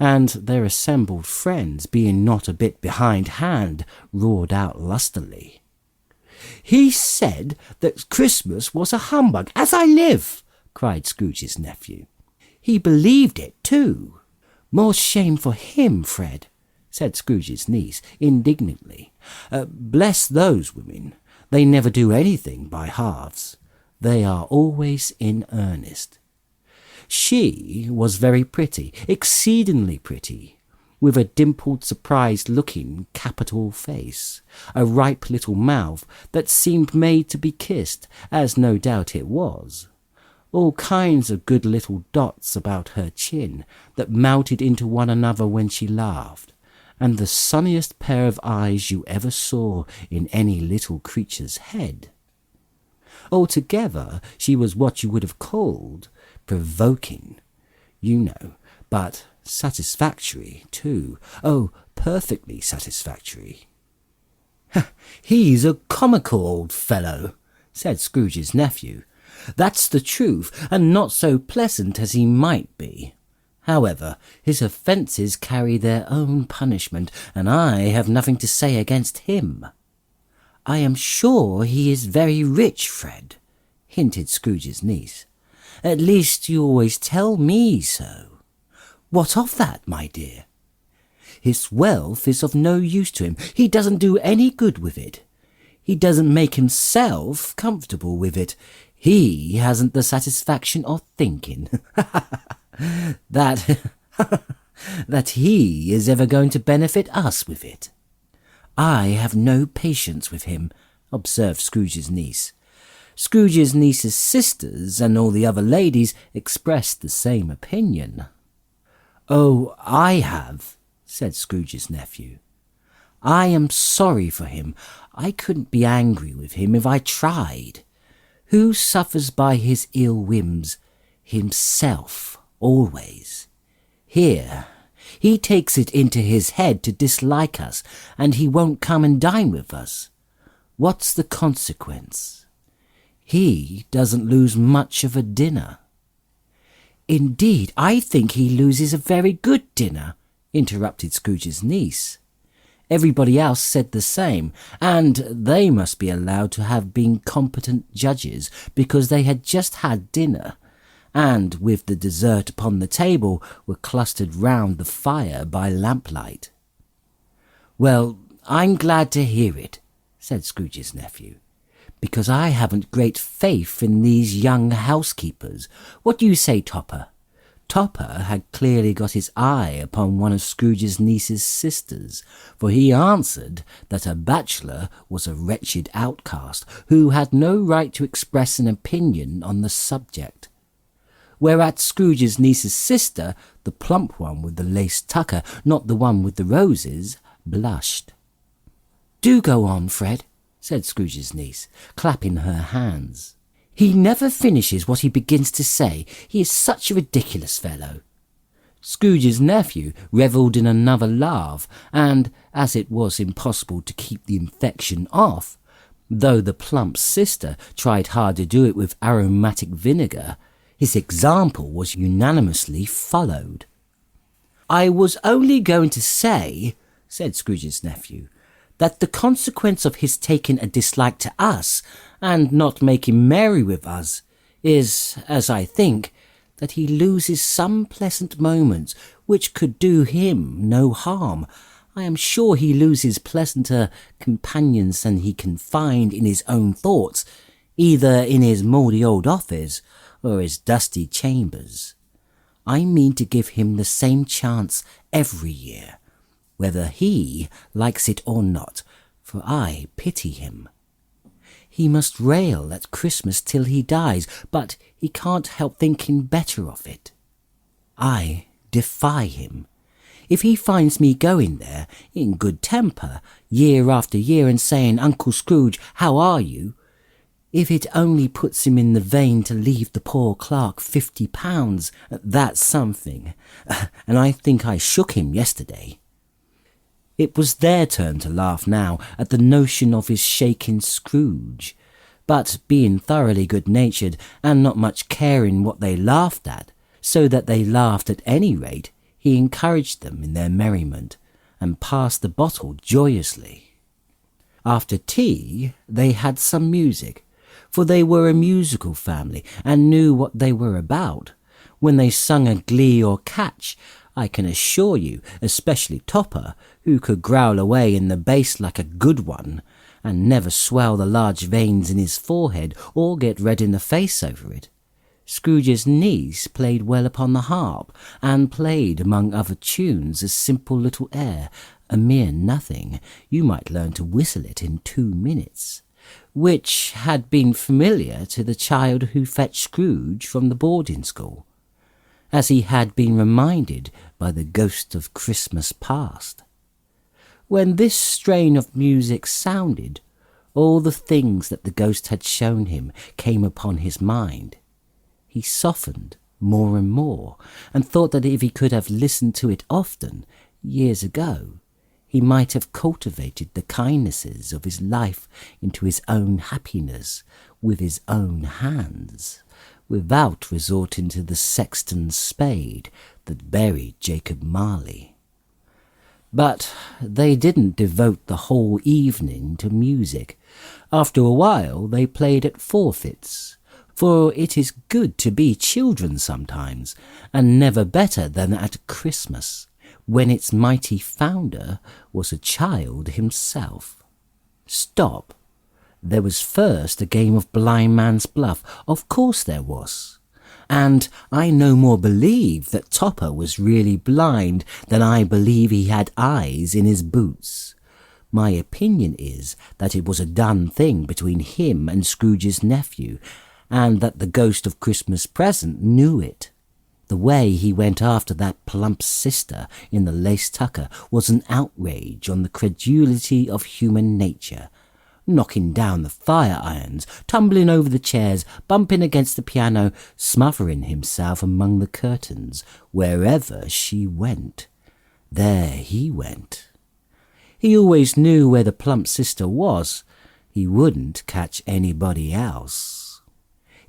and their assembled friends, being not a bit behindhand, roared out lustily. "He said that Christmas was a humbug, as I live!" cried Scrooge's nephew. "He believed it too." "More shame for him, Fred," said Scrooge's niece indignantly. Bless those women. They never do anything by halves. They are always in earnest. She was very pretty, exceedingly pretty, with a dimpled, surprised-looking capital face, a ripe little mouth that seemed made to be kissed, as no doubt it was, all kinds of good little dots about her chin that melted into one another when she laughed, and the sunniest pair of eyes you ever saw in any little creature's head. Altogether, she was what you would have called provoking, you know, but satisfactory, too. Oh, perfectly satisfactory. "He's a comical old fellow," said Scrooge's nephew. "That's the truth, and not so pleasant as he might be. However, his offences carry their own punishment, and I have nothing to say against him." "I am sure he is very rich, Fred," hinted Scrooge's niece. "At least you always tell me so." "What of that, my dear?" "His wealth is of no use to him. He doesn't do any good with it. He doesn't make himself comfortable with it. He hasn't the satisfaction of thinking that he is ever going to benefit us with it." "I have no patience with him," observed Scrooge's niece. Scrooge's niece's sisters and all the other ladies expressed the same opinion. "Oh, I have," said Scrooge's nephew. "I am sorry for him. I couldn't be angry with him if I tried. Who suffers by his ill whims? Himself, always. Here, he takes it into his head to dislike us, and he won't come and dine with us. What's the consequence? He doesn't lose much of a dinner." "Indeed, I think he loses a very good dinner," interrupted Scrooge's niece. Everybody else said the same, and they must be allowed to have been competent judges, because they had just had dinner, and with the dessert upon the table were clustered round the fire by lamplight. "Well, I'm glad to hear it," said Scrooge's nephew, "because I haven't great faith in these young housekeepers. What do you say, Topper?" Topper had clearly got his eye upon one of Scrooge's niece's sisters, for he answered that a bachelor was a wretched outcast who had no right to express an opinion on the subject. Whereat Scrooge's niece's sister, the plump one with the lace tucker, not the one with the roses, blushed. "Do go on, Fred," said Scrooge's niece, clapping her hands. "He never finishes what he begins to say. He is such a ridiculous fellow." Scrooge's nephew revelled in another laugh, and, as it was impossible to keep the infection off, though the plump sister tried hard to do it with aromatic vinegar, his example was unanimously followed. "I was only going to say," said Scrooge's nephew, "that the consequence of his taking a dislike to us, and not making merry with us, is, as I think, that he loses some pleasant moments which could do him no harm. I am sure he loses pleasanter companions than he can find in his own thoughts, either in his mouldy old office or his dusty chambers. I mean to give him the same chance every year, whether he likes it or not, for I pity him. He must rail at Christmas till he dies, but he can't help thinking better of it. I defy him. If he finds me going there, in good temper, year after year, and saying, 'Uncle Scrooge, how are you?' if it only puts him in the vein to leave the poor clerk £50, that's something, and I think I shook him yesterday." It was their turn to laugh now at the notion of his shaking Scrooge, but being thoroughly good-natured and not much caring what they laughed at, so that they laughed at any rate, he encouraged them in their merriment, and passed the bottle joyously. After tea they had some music, for they were a musical family and knew what they were about. When they sung a glee or catch, I can assure you, especially Topper, who could growl away in the bass like a good one, and never swell the large veins in his forehead or get red in the face over it. Scrooge's niece played well upon the harp, and played among other tunes a simple little air, a mere nothing, you might learn to whistle it in 2 minutes, which had been familiar to the child who fetched Scrooge from the boarding school, as he had been reminded by the ghost of Christmas past. When this strain of music sounded, all the things that the ghost had shown him came upon his mind. He softened more and more, and thought that if he could have listened to it often, years ago, he might have cultivated the kindnesses of his life into his own happiness with his own hands, without resorting to the sexton's spade that buried Jacob Marley. But they didn't devote the whole evening to music. After a while they played at forfeits, for it is good to be children sometimes, and never better than at Christmas, when its mighty founder was a child himself. Stop. There was first a game of blind man's bluff. Of course there was. And I no more believe that Topper was really blind than I believe he had eyes in his boots. My opinion is that it was a done thing between him and Scrooge's nephew, and that the ghost of Christmas Present knew it. The way he went after that plump sister in the lace tucker was an outrage on the credulity of human nature, knocking down the fire irons, tumbling over the chairs, bumping against the piano, smothering himself among the curtains. Wherever she went, there he went. He always knew where the plump sister was. He wouldn't catch anybody else.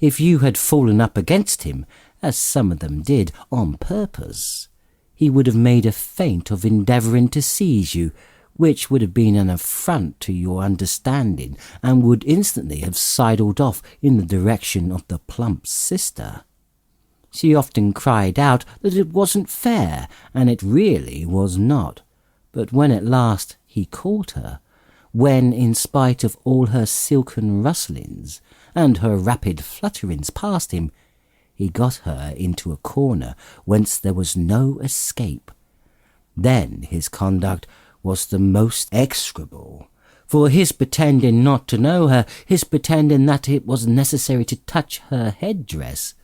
If you had fallen up against him, as some of them did, on purpose, he would have made a feint of endeavouring to seize you, which would have been an affront to your understanding, and would instantly have sidled off in the direction of the plump sister. She often cried out that it wasn't fair, and it really was not. But when at last he caught her, when, in spite of all her silken rustlings and her rapid flutterings past him, he got her into a corner whence there was no escape, then his conduct was the most execrable. For his pretending not to know her, his pretending that it was necessary to touch her headdress,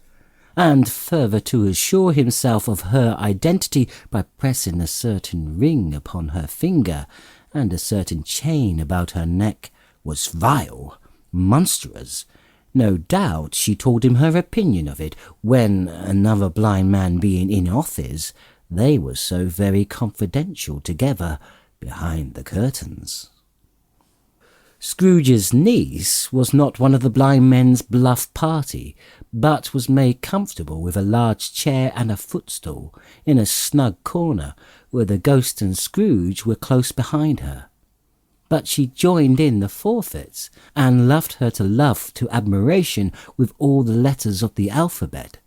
and further to assure himself of her identity by pressing a certain ring upon her finger and a certain chain about her neck, was vile, monstrous. No doubt she told him her opinion of it, when, another blind man being in office, they were so very confidential together behind the curtains. Scrooge's niece was not one of the blind men's bluff party, but was made comfortable with a large chair and a footstool in a snug corner where the ghost and Scrooge were close behind her. But she joined in the forfeits, and loved her to love to admiration with all the letters of the alphabet.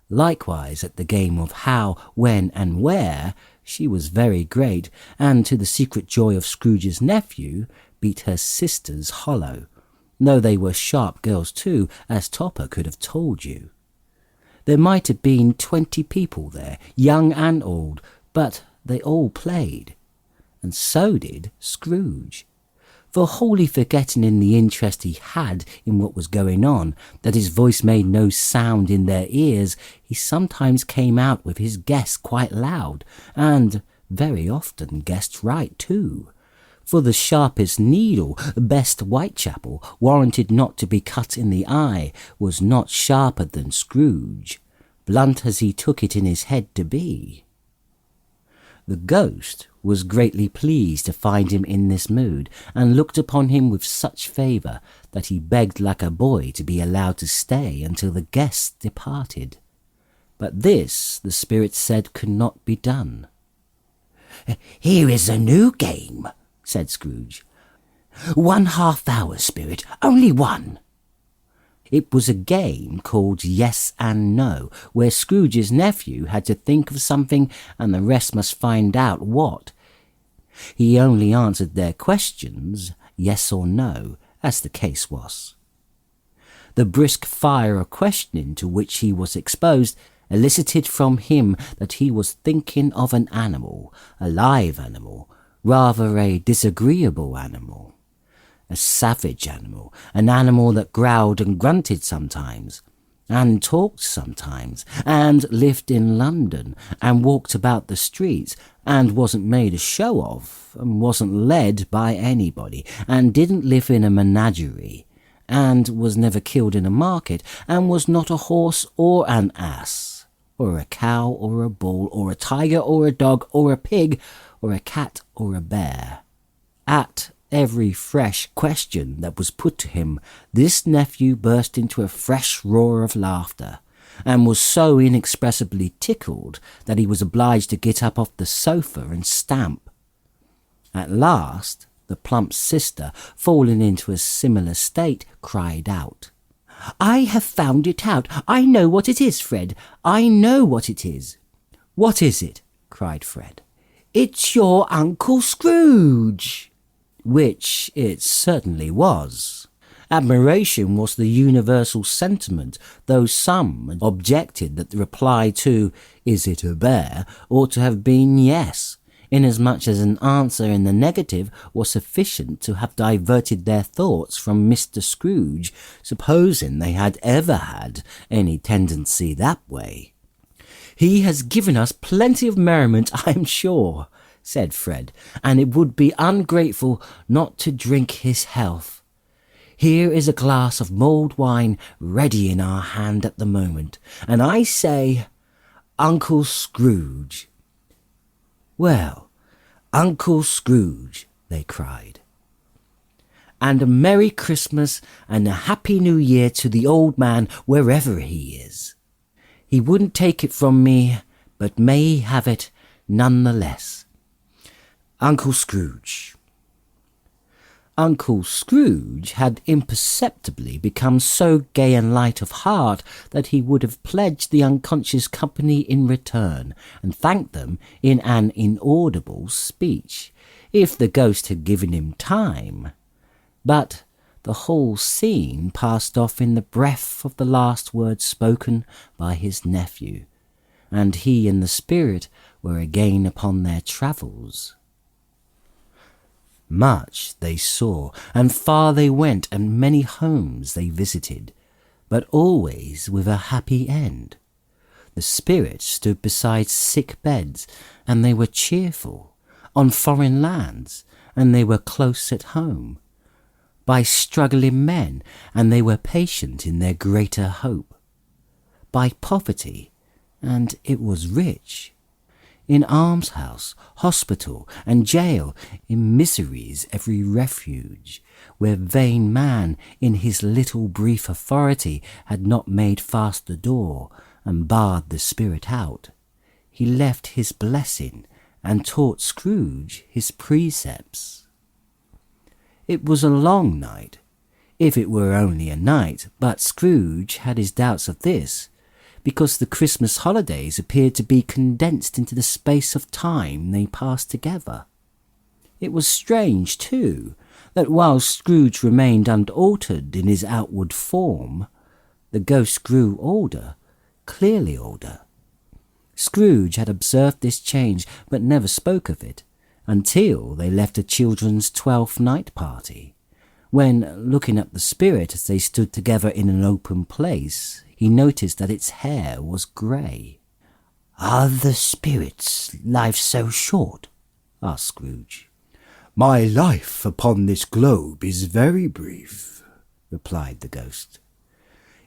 Likewise at the game of how, when, and where, she was very great, and to the secret joy of Scrooge's nephew, beat her sisters hollow, though they were sharp girls too, as Topper could have told you. There might have been 20 people there, young and old, but they all played, and so did Scrooge. For wholly forgetting in the interest he had in what was going on, that his voice made no sound in their ears, he sometimes came out with his guess quite loud, and very often guessed right too. For the sharpest needle, best Whitechapel, warranted not to be cut in the eye, was not sharper than Scrooge, blunt as he took it in his head to be. The ghost was greatly pleased to find him in this mood, and looked upon him with such favour that he begged like a boy to be allowed to stay until the guests departed. But this the spirit said could not be done. "Here is a new game," said Scrooge. "1 half hour, spirit, only one." It was a game called Yes and No, where Scrooge's nephew had to think of something and the rest must find out what. He only answered their questions, yes or no, as the case was. The brisk fire of questioning to which he was exposed elicited from him that he was thinking of an animal, a live animal, rather a disagreeable animal, a savage animal, an animal that growled and grunted sometimes, and talked sometimes, and lived in London, and walked about the streets, and wasn't made a show of, and wasn't led by anybody, and didn't live in a menagerie, and was never killed in a market, and was not a horse or an ass, or a cow or a bull, or a tiger or a dog, or a pig, or a cat or a bear. At every fresh question that was put to him, this nephew burst into a fresh roar of laughter, and was so inexpressibly tickled that he was obliged to get up off the sofa and stamp. At last, the plump sister, falling into a similar state, cried out, "I have found it out. I know what it is, Fred. I know what it is." "What is it?" cried Fred. "It's your Uncle Scrooge." Which it certainly was. Admiration was the universal sentiment, though some objected that the reply to "Is it a bear?" ought to have been yes, inasmuch as an answer in the negative was sufficient to have diverted their thoughts from Mr. Scrooge, supposing they had ever had any tendency that way. "He has given us plenty of merriment, I am sure," said Fred, "and it would be ungrateful not to drink his health. Here is a glass of mulled wine ready in our hand at the moment, and I say, Uncle Scrooge." "Well, Uncle Scrooge," they cried. "And a Merry Christmas and a Happy New Year to the old man wherever he is. He wouldn't take it from me, but may he have it none the less. Uncle Scrooge." Uncle Scrooge had imperceptibly become so gay and light of heart that he would have pledged the unconscious company in return, and thanked them in an inaudible speech, if the ghost had given him time. But the whole scene passed off in the breath of the last words spoken by his nephew, and he and the spirit were again upon their travels. Much they saw, and far they went, and many homes they visited, but always with a happy end. The spirits stood beside sick beds, and they were cheerful, on foreign lands, and they were close at home, by struggling men, and they were patient in their greater hope, by poverty, and it was rich, in almshouse, hospital, and jail, in misery's every refuge, where vain man in his little brief authority had not made fast the door and barred the spirit out. He left his blessing and taught Scrooge his precepts. It was a long night, if it were only a night, but Scrooge had his doubts of this, because the Christmas holidays appeared to be condensed into the space of time they passed together. It was strange, too, that while Scrooge remained unaltered in his outward form, the ghost grew older, clearly older. Scrooge had observed this change, but never spoke of it, until they left a children's 12th night party, when, looking at the spirit as they stood together in an open place, he noticed that its hair was grey. "Are the spirits' lives so short?" asked Scrooge. "My life upon this globe is very brief," replied the ghost.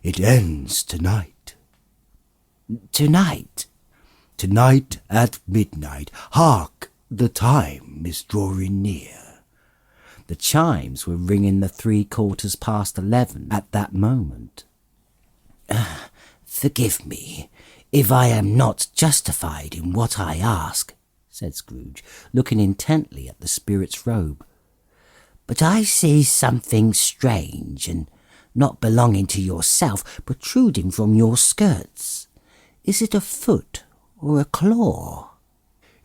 "It ends tonight." "Tonight?" "Tonight at midnight. Hark! The time is drawing near." The chimes were ringing the 11:15 at that moment. "Forgive me, if I am not justified in what I ask," said Scrooge, looking intently at the spirit's robe. "But I see something strange and not belonging to yourself, protruding from your skirts. Is it a foot or a claw?"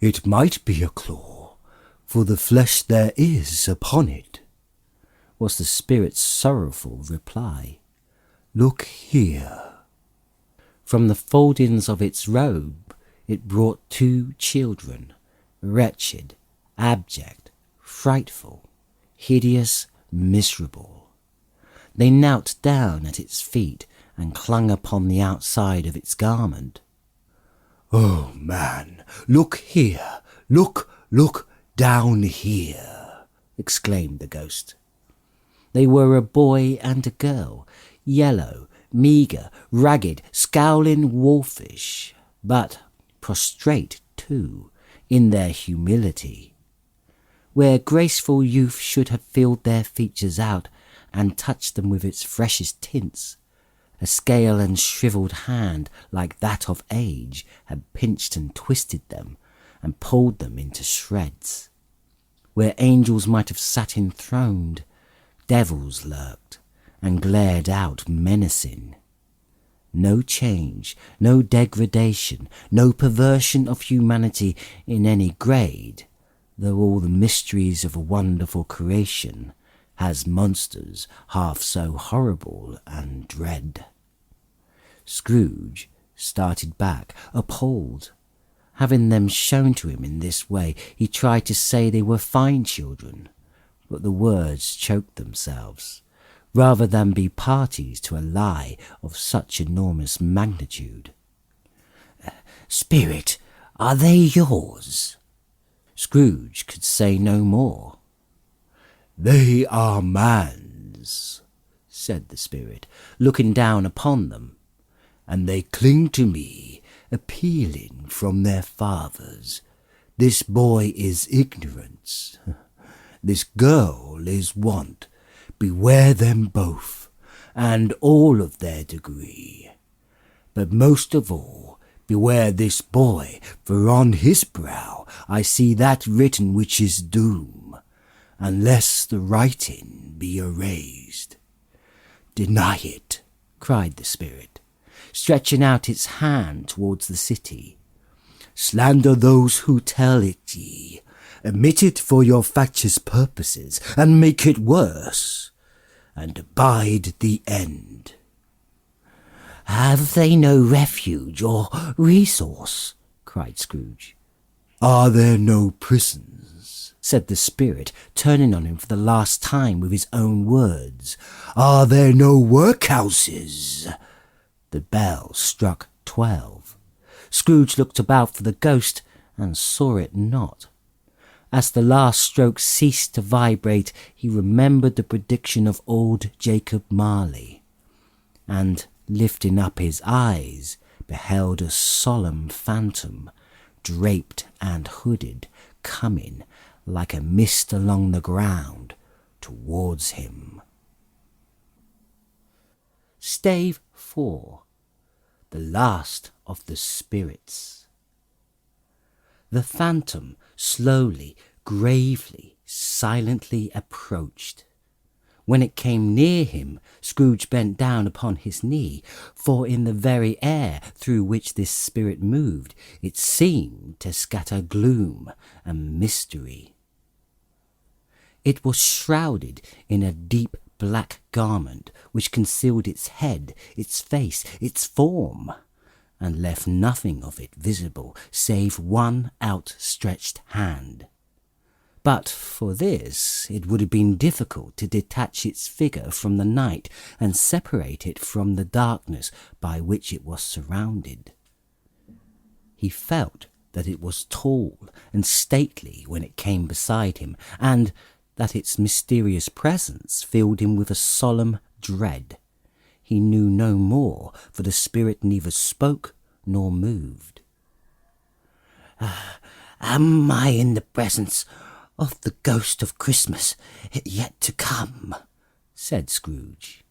"It might be a claw, for the flesh there is upon it," was the spirit's sorrowful reply. "Look here." From the foldings of its robe it brought 2 children, wretched, abject, frightful, hideous, miserable. They knelt down at its feet and clung upon the outside of its garment. "Oh, man, look here, look down here," exclaimed the ghost. They were a boy and a girl, yellow, meagre, ragged, scowling, wolfish, but prostrate too in their humility. Where graceful youth should have filled their features out and touched them with its freshest tints, a scale and shriveled hand like that of age had pinched and twisted them and pulled them into shreds. Where angels might have sat enthroned, devils lurked and glared out menacing. No change, no degradation, no perversion of humanity in any grade, though all the mysteries of a wonderful creation has monsters half so horrible and dread. Scrooge started back, appalled. Having them shown to him in this way, he tried to say they were fine children, but the words choked themselves, rather than be parties to a lie of such enormous magnitude. "Spirit, are they yours?" Scrooge could say no more. "They are man's," said the spirit, looking down upon them, "and they cling to me, appealing from their fathers. This boy is ignorance. This girl is want. Beware them both, and all of their degree. But most of all, beware this boy, for on his brow I see that written which is doom, unless the writing be erased. Deny it," cried the spirit, stretching out its hand towards the city. "Slander those who tell it ye. Omit it for your factious purposes, and make it worse, and abide the end." "Have they no refuge or resource?" cried Scrooge. "Are there no prisons?" said the spirit, turning on him for the last time with his own words. "Are there no workhouses?" The bell struck 12. Scrooge looked about for the ghost and saw it not. As the last stroke ceased to vibrate, he remembered the prediction of old Jacob Marley, and, lifting up his eyes, beheld a solemn phantom, draped and hooded, coming like a mist along the ground towards him. Stave 4. The last of the spirits. The phantom slowly, gravely, silently approached. When it came near him, Scrooge bent down upon his knee, for in the very air through which this spirit moved, it seemed to scatter gloom and mystery. It was shrouded in a deep black garment which concealed its head, its face, its form, and left nothing of it visible save one outstretched hand. But for this it would have been difficult to detach its figure from the night and separate it from the darkness by which it was surrounded. He felt that it was tall and stately when it came beside him, and that its mysterious presence filled him with a solemn dread. He knew no more, for the spirit neither spoke nor moved. "Am I in the presence of the ghost of Christmas yet to come?" said Scrooge.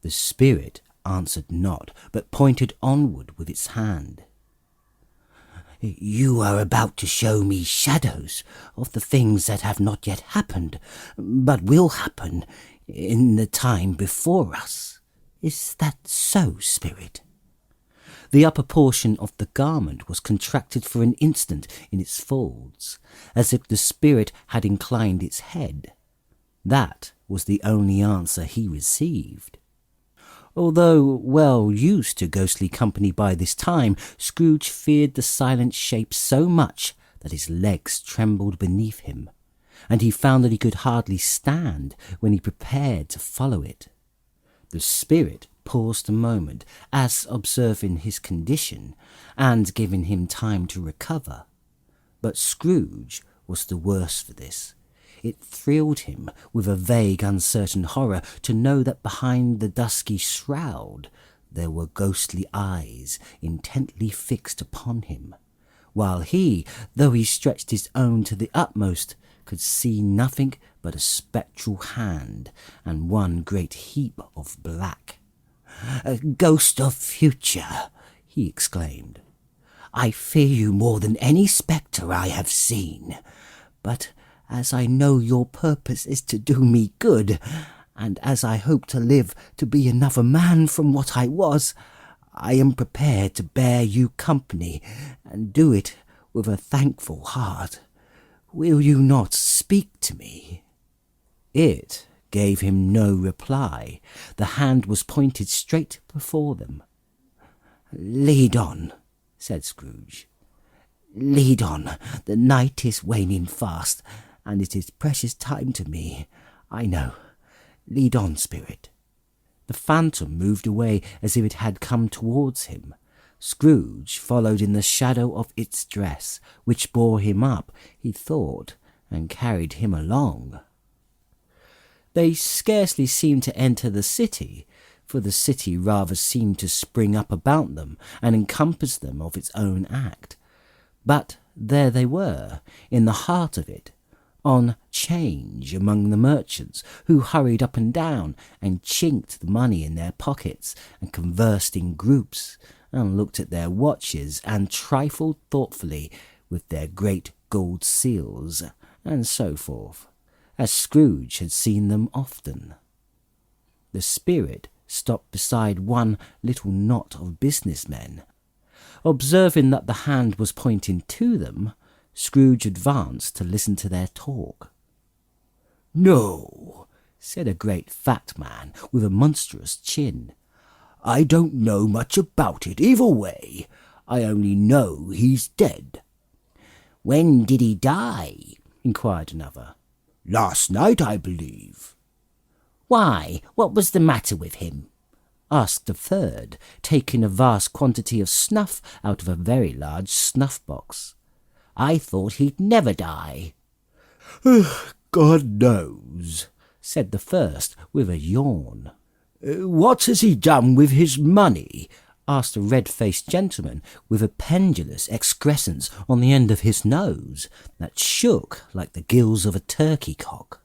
The spirit answered not, but pointed onward with its hand. "You are about to show me shadows of the things that have not yet happened, but will happen in the time before us. Is that so, Spirit?" The upper portion of the garment was contracted for an instant in its folds, as if the spirit had inclined its head. That was the only answer he received. Although well used to ghostly company by this time, Scrooge feared the silent shape so much that his legs trembled beneath him, and he found that he could hardly stand when he prepared to follow it. The spirit paused a moment, as observing his condition, and giving him time to recover. But Scrooge was the worse for this. It thrilled him with a vague, uncertain horror to know that behind the dusky shroud there were ghostly eyes intently fixed upon him, while he, though he stretched his own to the utmost, could see nothing but a spectral hand and one great heap of black. "A ghost of future," he exclaimed. "I fear you more than any spectre I have seen. But as I know your purpose is to do me good, and as I hope to live to be another man from what I was, I am prepared to bear you company, and do it with a thankful heart. Will you not speak to me?" It gave him no reply. The hand was pointed straight before them. "Lead on," said Scrooge. "Lead on. The night is waning fast, and it is precious time to me, I know. Lead on, Spirit." The phantom moved away as if it had come towards him. Scrooge followed in the shadow of its dress, which bore him up, he thought, and carried him along. They scarcely seemed to enter the city, for the city rather seemed to spring up about them and encompass them of its own act. But there they were, in the heart of it, on 'change among the merchants, who hurried up and down and chinked the money in their pockets and conversed in groups and looked at their watches and trifled thoughtfully with their great gold seals, and so forth, as Scrooge had seen them often. The spirit stopped beside one little knot of business men. Observing that the hand was pointing to them, Scrooge advanced to listen to their talk. "No," said a great fat man with a monstrous chin. "I don't know much about it either way. I only know he's dead." "When did he die?" inquired another. "Last night, I believe." "Why, what was the matter with him?" asked a third, taking a vast quantity of snuff out of a very large snuff-box. "I thought he'd never die." "God knows," said the first with a yawn. "What has he done with his money?" asked a red-faced gentleman with a pendulous excrescence on the end of his nose that shook like the gills of a turkey-cock.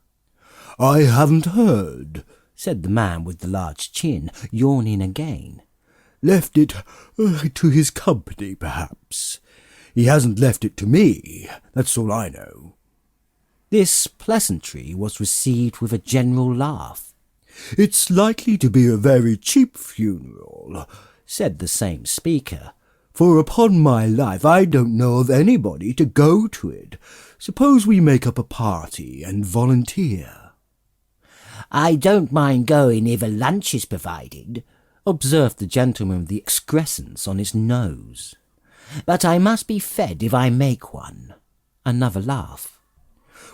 "I haven't heard," said the man with the large chin, yawning again. "Left it to his company, perhaps. He hasn't left it to me, that's all I know." This pleasantry was received with a general laugh. "It's likely to be a very cheap funeral," said the same speaker, "for upon my life I don't know of anybody to go to it. Suppose we make up a party and volunteer?" "I don't mind going if a lunch is provided," observed the gentleman with the excrescence on his nose. "But I must be fed if I make one." Another laugh.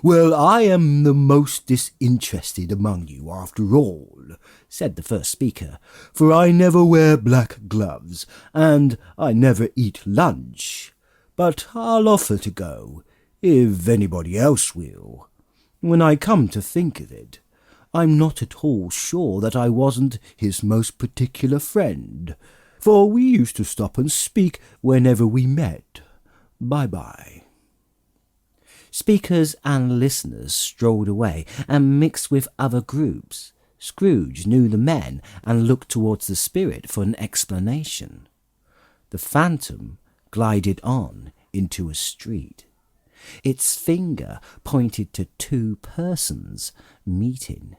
"Well, I am the most disinterested among you, after all," said the first speaker, "for I never wear black gloves, and I never eat lunch. But I'll offer to go, if anybody else will. When I come to think of it, I'm not at all sure that I wasn't his most particular friend, for we used to stop and speak whenever we met. Bye-bye." Speakers and listeners strolled away and mixed with other groups. Scrooge knew the men and looked towards the spirit for an explanation. The phantom glided on into a street. Its finger pointed to two persons meeting.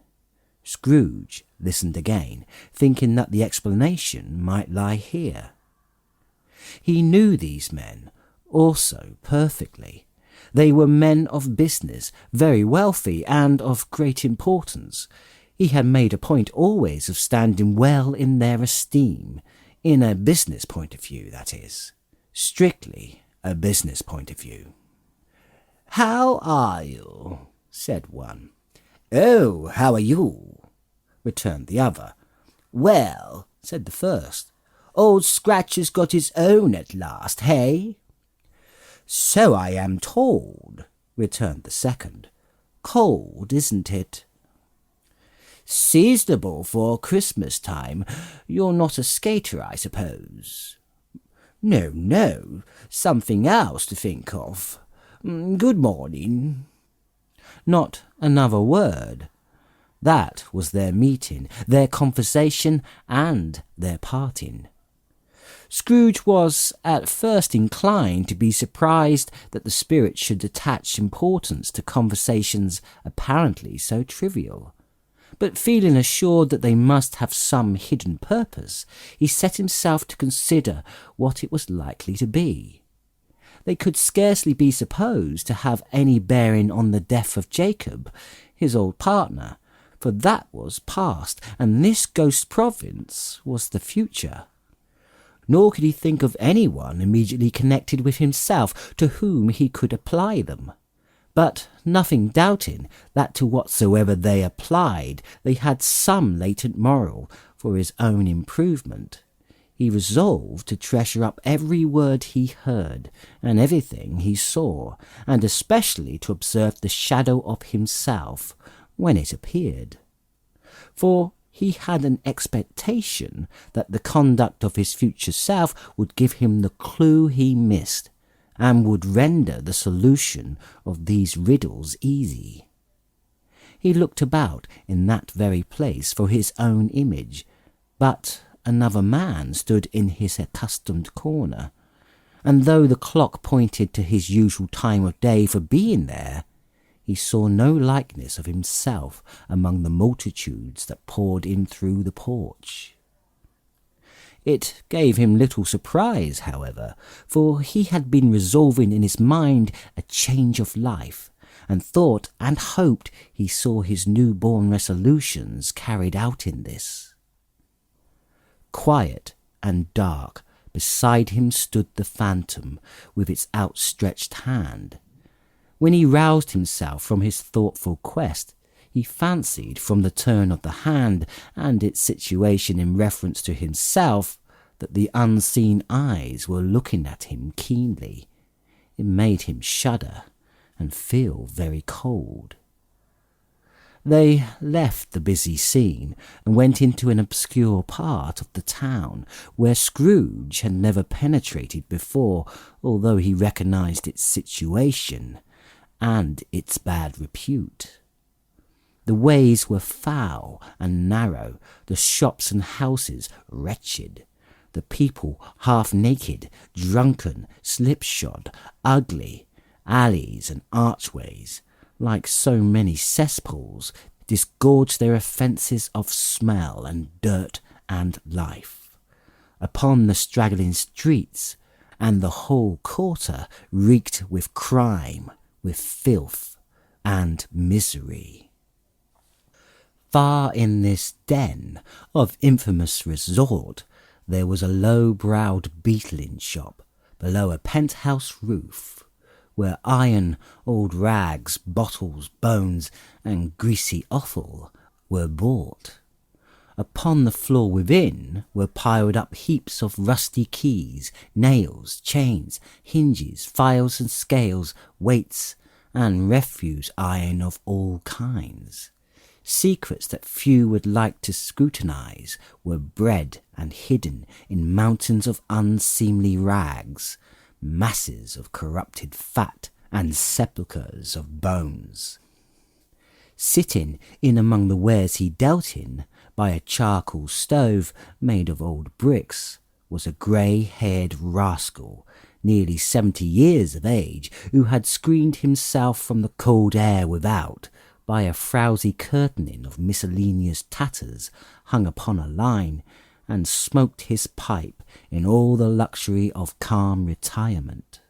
Scrooge listened again, thinking that the explanation might lie here. He knew these men also perfectly. They were men of business, very wealthy and of great importance. He had made a point always of standing well in their esteem, in a business point of view, that is. Strictly a business point of view. "How are you?" said one. "Oh, how are you?" returned the other. "Well," said the first, "Old Scratch has got his own at last, hey?" "So I am told," returned the second. "Cold, isn't it?" "Seasonable for Christmas time. You're not a skater, I suppose?" No, something else to think of. Good morning." Not another word. That was their meeting, their conversation, and their parting. Scrooge was at first inclined to be surprised that the spirit should attach importance to conversations apparently so trivial. But feeling assured that they must have some hidden purpose, he set himself to consider what it was likely to be. They could scarcely be supposed to have any bearing on the death of Jacob, his old partner, for that was past, and this ghost province was the future. Nor could he think of anyone immediately connected with himself to whom he could apply them. But nothing doubting that to whatsoever they applied they had some latent moral for his own improvement, he resolved to treasure up every word he heard and everything he saw, and especially to observe the shadow of himself when it appeared. For he had an expectation that the conduct of his future self would give him the clue he missed, and would render the solution of these riddles easy. He looked about in that very place for his own image, but another man stood in his accustomed corner, and though the clock pointed to his usual time of day for being there, he saw no likeness of himself among the multitudes that poured in through the porch. It gave him little surprise, however, for he had been resolving in his mind a change of life, and thought and hoped he saw his new-born resolutions carried out in this. Quiet and dark, beside him stood the phantom with its outstretched hand. When he roused himself from his thoughtful quest, he fancied from the turn of the hand and its situation in reference to himself that the unseen eyes were looking at him keenly. It made him shudder and feel very cold. They left the busy scene and went into an obscure part of the town where Scrooge had never penetrated before, although he recognized its situation and its bad repute. The ways were foul and narrow, the shops and houses wretched, the people half naked, drunken, slipshod, ugly, alleys and archways, like so many cesspools, disgorged their offences of smell and dirt and life. Upon the straggling streets, and the whole quarter reeked with crime, with filth and misery. Far in this den of infamous resort there was a low-browed beetling shop below a penthouse roof, where iron, old rags, bottles, bones, and greasy offal were bought. Upon the floor within were piled up heaps of rusty keys, nails, chains, hinges, files and scales, weights, and refuse iron of all kinds. Secrets that few would like to scrutinize were bred and hidden in mountains of unseemly rags, masses of corrupted fat, and sepulchres of bones. Sitting in among the wares he dealt in, by a charcoal stove made of old bricks, was a grey-haired rascal, nearly 70 years of age, who had screened himself from the cold air without by a frowsy curtaining of miscellaneous tatters hung upon a line, and smoked his pipe in all the luxury of calm retirement.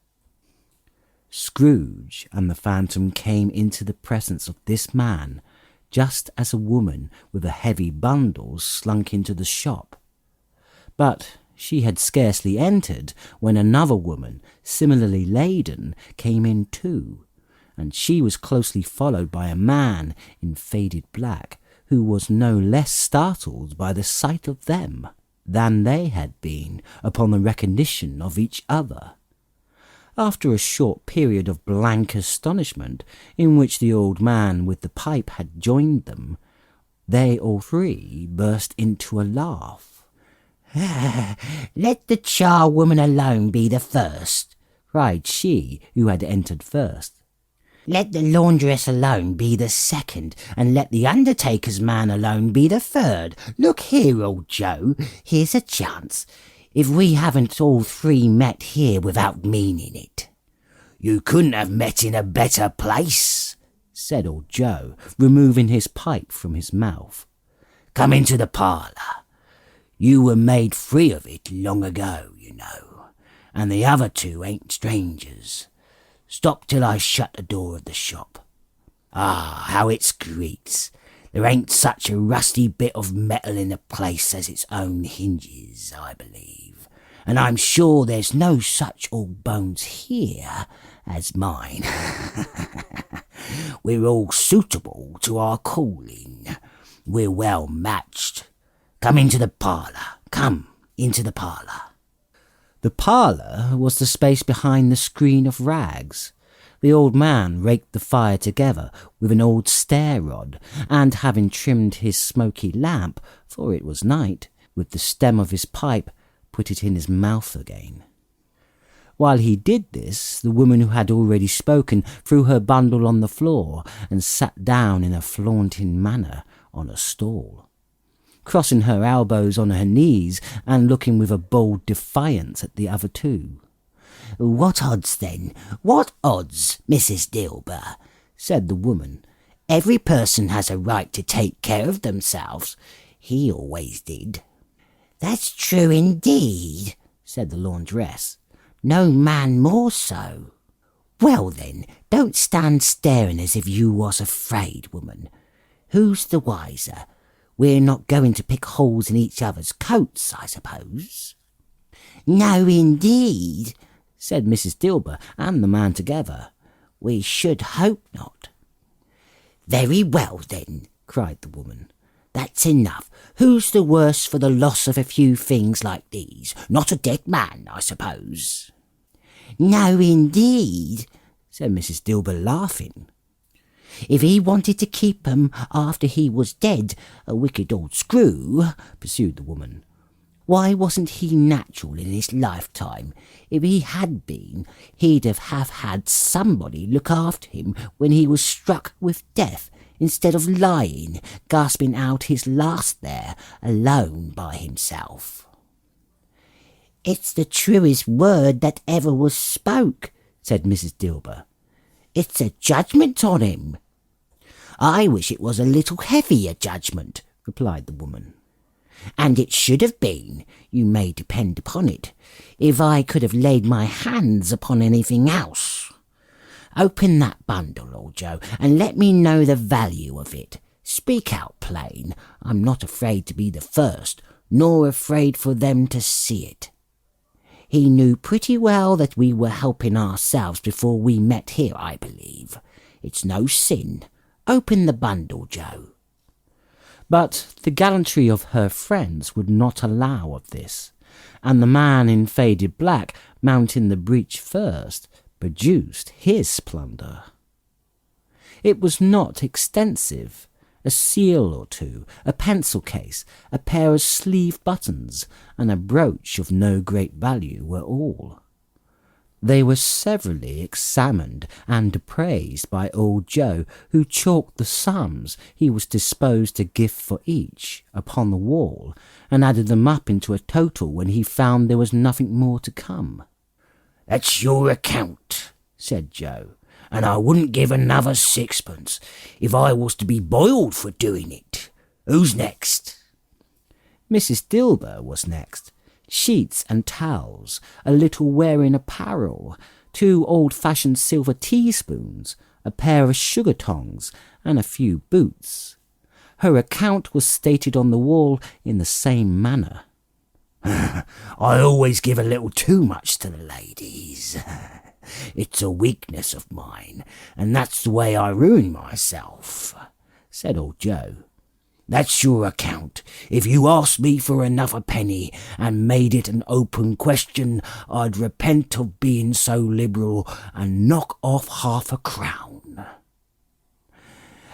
Scrooge and the Phantom came into the presence of this man just as a woman with a heavy bundle slunk into the shop. But she had scarcely entered when another woman, similarly laden, came in too, and she was closely followed by a man in faded black, who was no less startled by the sight of them than they had been upon the recognition of each other. After a short period of blank astonishment, in which the old man with the pipe had joined them, they all three burst into a laugh. "Let the charwoman alone be the first," cried she who had entered first. "Let the laundress alone be the second, and let the undertaker's man alone be the third. Look here, old Joe, here's a chance. If we haven't all three met here without meaning it." "You couldn't have met in a better place," said old Joe, removing his pipe from his mouth. "Come into the parlour. You were made free of it long ago, you know, and the other two ain't strangers. Stop till I shut the door of the shop. Ah, how it screaks! There ain't such a rusty bit of metal in the place as its own hinges, I believe, and I'm sure there's no such old bones here as mine. We're all suitable to our calling. We're well matched. Come into the parlour. Come into the parlour." The parlour was the space behind the screen of rags. The old man raked the fire together with an old stair rod, and having trimmed his smoky lamp, for it was night, with the stem of his pipe, put it in his mouth again. While he did this, the woman who had already spoken threw her bundle on the floor and sat down in a flaunting manner on a stool, crossing her elbows on her knees and looking with a bold defiance at the other two. "What odds, then? What odds, Mrs. Dilber?" said the woman. "Every person has a right to take care of themselves. He always did." "That's true indeed," said the laundress. "No man more so." "Well then, don't stand staring as if you was afraid, woman. Who's the wiser? We're not going to pick holes in each other's coats, I suppose?" "No, indeed," said Mrs. Dilber and the man together. "We should hope not." "Very well, then," cried the woman. "That's enough. Who's the worse for the loss of a few things like these? Not a dead man, I suppose?" "No, indeed," said Mrs. Dilber, laughing. "If he wanted to keep 'em after he was dead, a wicked old screw," pursued the woman, "why wasn't he natural in his lifetime? If he had been, he'd have had somebody look after him when he was struck with death, instead of lying, gasping out his last there, alone by himself." "It's the truest word that ever was spoke," said Mrs. Dilber. "It's a judgment on him." "I wish it was a little heavier judgment," replied the woman. "And it should have been, you may depend upon it, if I could have laid my hands upon anything else. Open that bundle, old Joe, and let me know the value of it. Speak out plain. I'm not afraid to be the first, nor afraid for them to see it." He knew pretty well that we were helping ourselves before we met here, I believe. It's no sin. Open the bundle, Joe. But the gallantry of her friends would not allow of this, and the man in faded black, mounting the breach first, produced his plunder. It was not extensive. A seal or two, a pencil case, a pair of sleeve buttons, and a brooch of no great value were all. They were severally examined and appraised by old Joe, who chalked the sums he was disposed to give for each upon the wall, and added them up into a total when he found there was nothing more to come. "That's your account," said Joe, and I wouldn't give another sixpence if I was to be boiled for doing it. Who's next?" Mrs. Dilber was next. Sheets and towels, a little wearing apparel, 2 old-fashioned silver teaspoons, a pair of sugar tongs, and a few boots. Her account was stated on the wall in the same manner. "I always give a little too much to the ladies. It's a weakness of mine, and that's the way I ruin myself," said old Joe. "That's your account. If you asked me for another penny and made it an open question, I'd repent of being so liberal and knock off half a crown."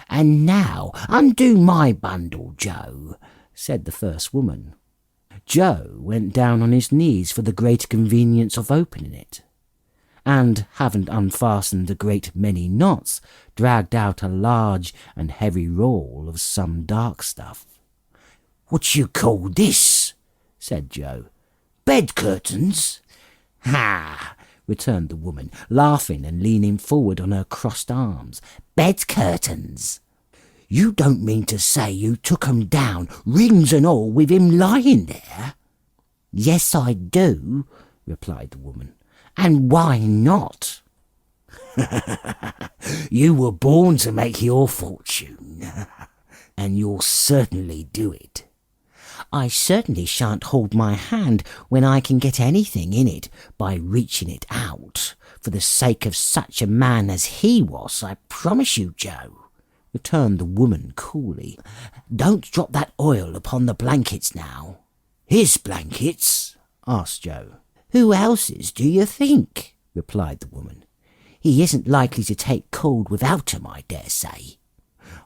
"And now undo my bundle, Joe," said the first woman. Joe went down on his knees for the greater convenience of opening it, and, having unfastened a great many knots, dragged out a large and heavy roll of some dark stuff. "What you call this?" said Joe. "Bed curtains?" "Ha!" returned the woman, laughing and leaning forward on her crossed arms. "Bed curtains? You don't mean to say you took 'em down, rings and all, with him lying there?" "Yes, I do," replied the woman. "And why not?" "You were born to make your fortune, and you'll certainly do it." "I certainly shan't hold my hand when I can get anything in it by reaching it out, for the sake of such a man as he was, I promise you, Joe," returned the woman coolly. "Don't drop that oil upon the blankets now." "His blankets?" asked Joe. "Who else's, do you think?" replied the woman. "He isn't likely to take cold without 'em, I dare say."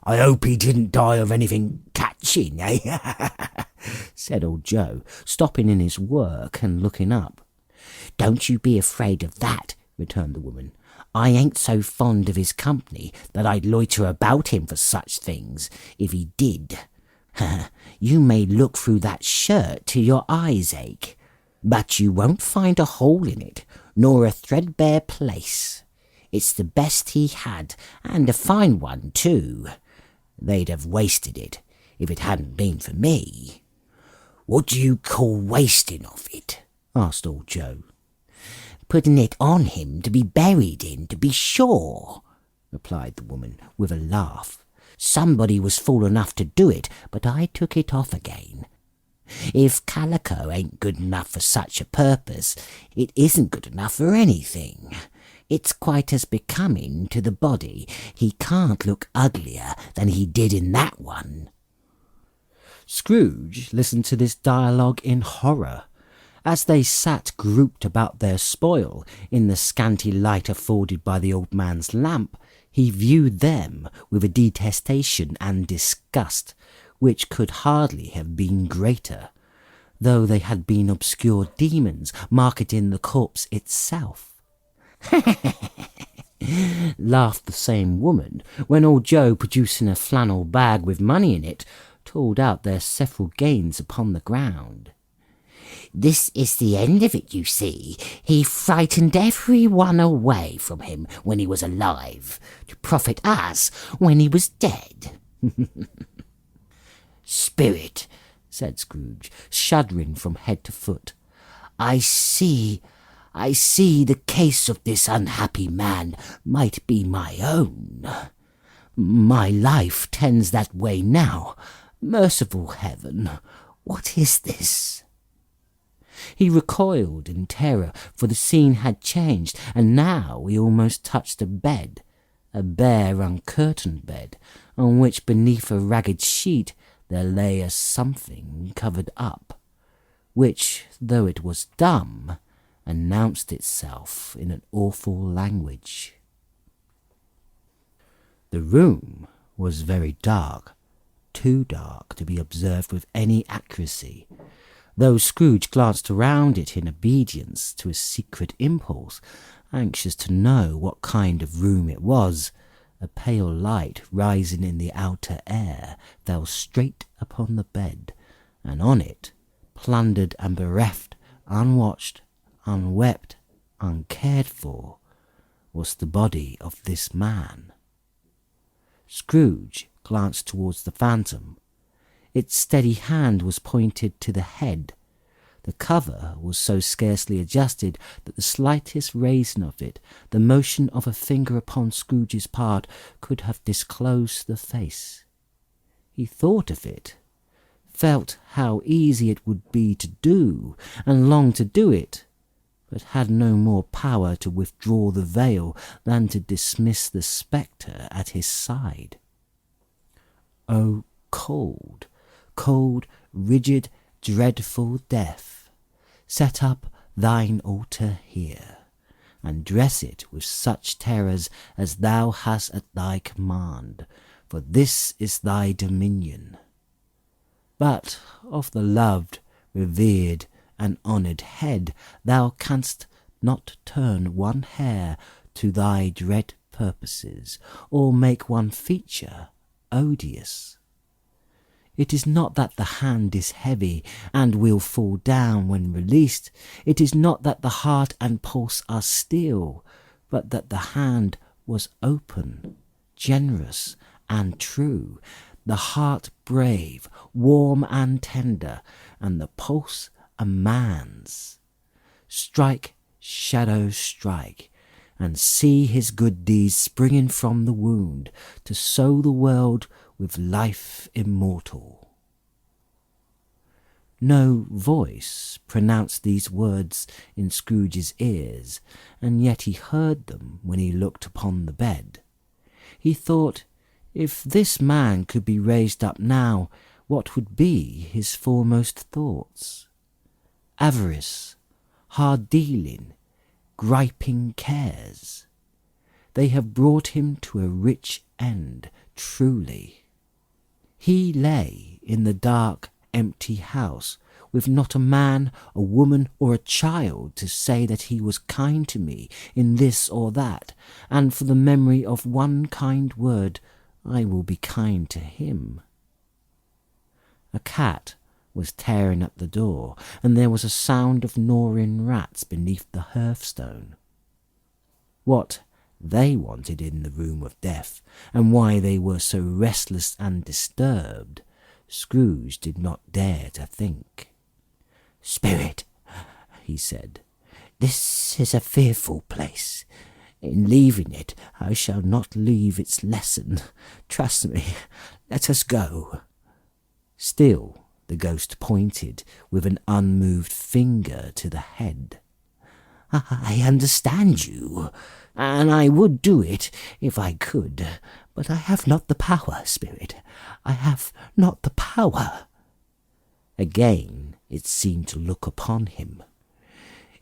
I hope he didn't die of anything catching, eh? said old Joe, stopping in his work and looking up. Don't you be afraid of that, returned the woman. I ain't so fond of his company that I'd loiter about him for such things, if he did. You may look through that shirt till your eyes ache, but you won't find a hole in it, nor a threadbare place. It's the best he had, and a fine one, too. They'd have wasted it, if it hadn't been for me. What do you call wasting of it? Asked old Joe. Putting it on him to be buried in, to be sure, replied the woman, with a laugh. Somebody was fool enough to do it, but I took it off again. If calico ain't good enough for such a purpose, it isn't good enough for anything. It's quite as becoming to the body. He can't look uglier than he did in that one. Scrooge listened to this dialogue in horror. As they sat grouped about their spoil, in the scanty light afforded by the old man's lamp, he viewed them with a detestation and disgust, which could hardly have been greater, though they had been obscure demons marketing the corpse itself. Laughed the same woman, when old Joe, producing a flannel bag with money in it, told out their several gains upon the ground. This is the end of it, you see. He frightened every one away from him when he was alive, to profit us when he was dead. Spirit, said Scrooge, shuddering from head to foot. I see the case of this unhappy man might be my own. My life tends that way now. Merciful heaven, what is this? He recoiled in terror, for the scene had changed, and now he almost touched a bed, a bare, uncurtained bed, on which beneath a ragged sheet there lay a something covered up, which, though it was dumb, announced itself in an awful language. The room was very dark, too dark to be observed with any accuracy, though Scrooge glanced around it in obedience to a secret impulse, anxious to know what kind of room it was. A pale light rising in the outer air fell straight upon the bed, and on it, plundered and bereft, unwatched, unwept, uncared for, was the body of this man. Scrooge glanced towards the phantom. Its steady hand was pointed to the head. The cover was so scarcely adjusted that the slightest raising of it, the motion of a finger upon Scrooge's part, could have disclosed the face. He thought of it, felt how easy it would be to do, and longed to do it, but had no more power to withdraw the veil than to dismiss the spectre at his side. O cold, cold, rigid, dreadful death, set up thine altar here, and dress it with such terrors as thou hast at thy command, for this is thy dominion. But of the loved, revered, and honoured head thou canst not turn one hair to thy dread purposes, or make one feature odious. It is not that the hand is heavy and will fall down when released. It is not that the heart and pulse are still, but that the hand was open, generous, and true, the heart brave, warm, and tender, and the pulse a man's. Strike, shadow, strike, and see his good deeds springing from the wound, to sow the world with life immortal. No voice pronounced these words in Scrooge's ears, and yet he heard them when he looked upon the bed. He thought, if this man could be raised up now, what would be his foremost thoughts? Avarice, hard dealing, griping cares. They have brought him to a rich end, truly. He lay in the dark, empty house, with not a man, a woman, or a child to say that he was kind to me in this or that, and for the memory of one kind word I will be kind to him. A cat was tearing at the door, and there was a sound of gnawing rats beneath the hearthstone. What they wanted in the room of death, and why they were so restless and disturbed, Scrooge did not dare to think. "Spirit," he said, "this is a fearful place. In leaving it, I shall not leave its lesson. Trust me. Let us go." Still the ghost pointed with an unmoved finger to the head. "I understand you, and I would do it if I could, but I have not the power, Spirit. I have not the power." Again it seemed to look upon him.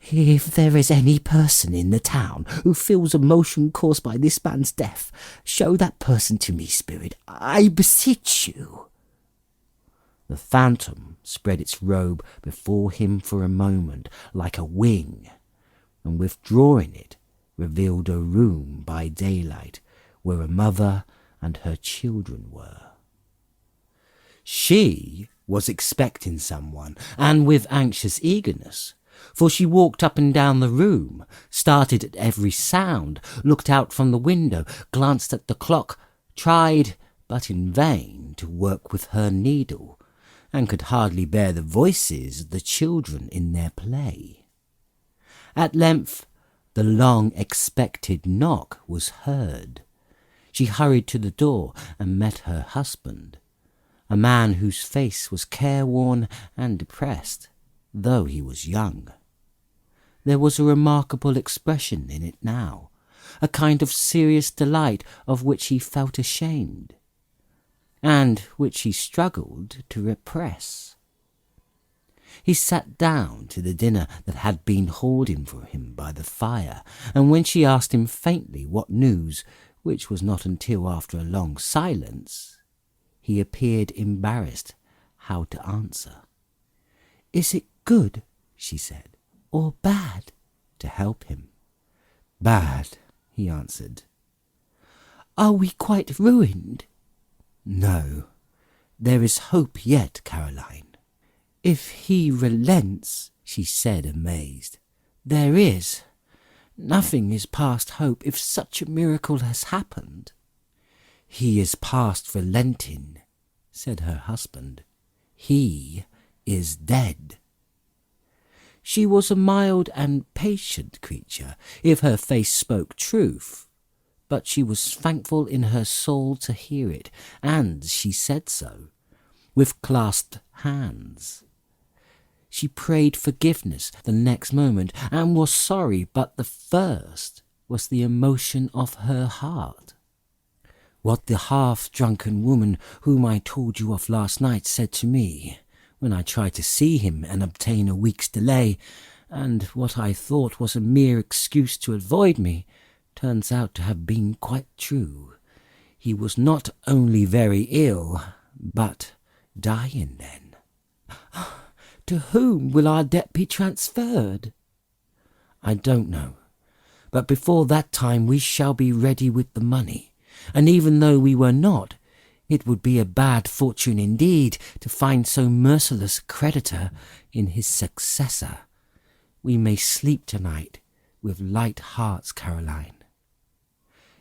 "If there is any person in the town who feels emotion caused by this man's death, show that person to me, Spirit. I beseech you." The phantom spread its robe before him for a moment like a wing, and withdrawing it, revealed a room by daylight where a mother and her children were. She was expecting someone, and with anxious eagerness, for she walked up and down the room, started at every sound, looked out from the window, glanced at the clock, tried, but in vain, to work with her needle, and could hardly bear the voices of the children in their play. At length the long-expected knock was heard. She hurried to the door and met her husband, a man whose face was careworn and depressed, though he was young. There was a remarkable expression in it now, a kind of serious delight of which he felt ashamed, and which he struggled to repress. He sat down to the dinner that had been hoarding for him by the fire, and when she asked him faintly what news, which was not until after a long silence, he appeared embarrassed how to answer. "Is it good," she said, "or bad?" to help him. "Bad," he answered. "Are we quite ruined?" "No, there is hope yet, Caroline." "If he relents," she said, amazed. "There is. Nothing is past hope if such a miracle has happened. He is past relenting, said her husband. He is dead. She was a mild and patient creature, if her face spoke truth, but she was thankful in her soul to hear it, and she said so, with clasped hands. She prayed forgiveness the next moment, and was sorry, but the first was the emotion of her heart. What the half-drunken woman whom I told you of last night said to me, when I tried to see him and obtain a week's delay, and what I thought was a mere excuse to avoid me, turns out to have been quite true. He was not only very ill, but dying then. To whom will our debt be transferred? I don't know, but before that time we shall be ready with the money, and even though we were not, it would be a bad fortune indeed to find so merciless a creditor in his successor. We may sleep tonight with light hearts, Caroline.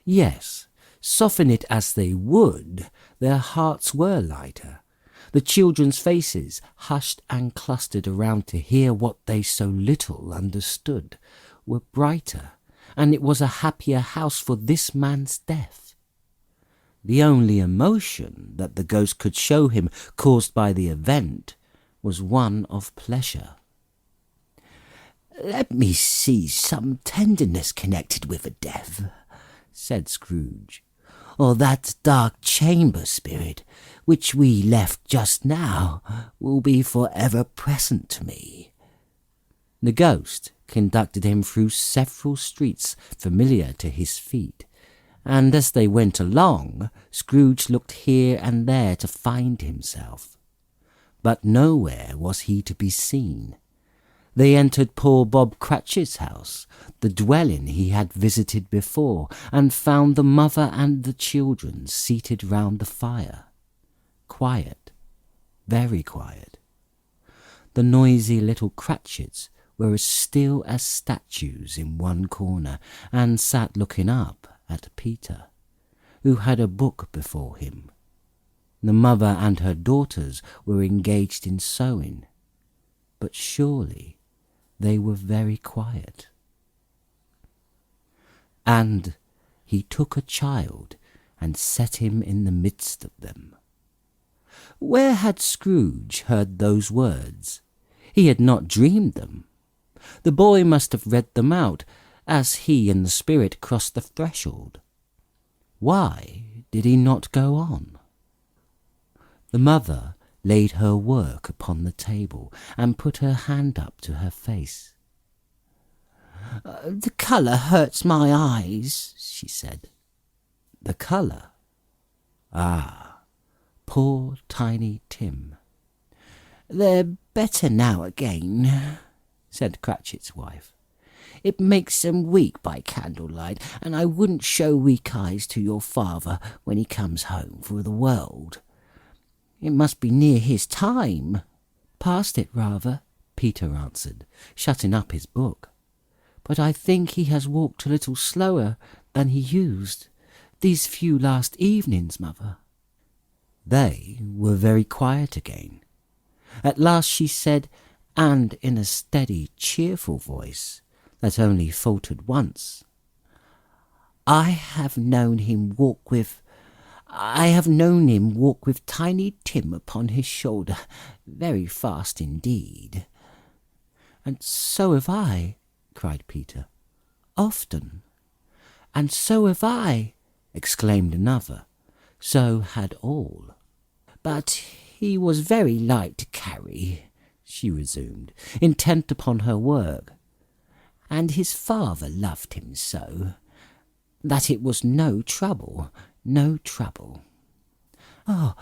Yes, soften it as they would, their hearts were lighter. The children's faces, hushed and clustered around to hear what they so little understood, were brighter, and it was a happier house for this man's death. The only emotion that the ghost could show him caused by the event was one of pleasure. "Let me see some tenderness connected with a death," said Scrooge, "or that dark chamber spirit which we left just now will be for ever present to me." The ghost conducted him through several streets familiar to his feet, and as they went along, Scrooge looked here and there to find himself. But nowhere was he to be seen. They entered poor Bob Cratchit's house, the dwelling he had visited before, and found the mother and the children seated round the fire. Quiet, very quiet. The noisy little Cratchits were as still as statues in one corner, and sat looking up at Peter, who had a book before him. The mother and her daughters were engaged in sewing, but surely they were very quiet. And he took a child and set him in the midst of them. Where had Scrooge heard those words? He had not dreamed them. The boy must have read them out as he and the spirit crossed the threshold. Why did he not go on? The mother laid her work upon the table and put her hand up to her face. "The colour hurts my eyes," she said. The colour? Ah, poor Tiny Tim. "They're better now again," said Cratchit's wife. "It makes them weak by candlelight, and I wouldn't show weak eyes to your father when he comes home for the world. It must be near his time." "Past it, rather," Peter answered, shutting up his book. "But I think he has walked a little slower than he used these few last evenings, mother." They were very quiet again. At last she said, and in a steady, cheerful voice that only faltered once, I have known him walk with Tiny Tim upon his shoulder, very fast indeed." "And so have I," cried Peter. "Often." "And so have I," exclaimed another. So had all. "But he was very light to carry," she resumed, intent upon her work, "and his father loved him so, that it was no trouble, no trouble. Oh,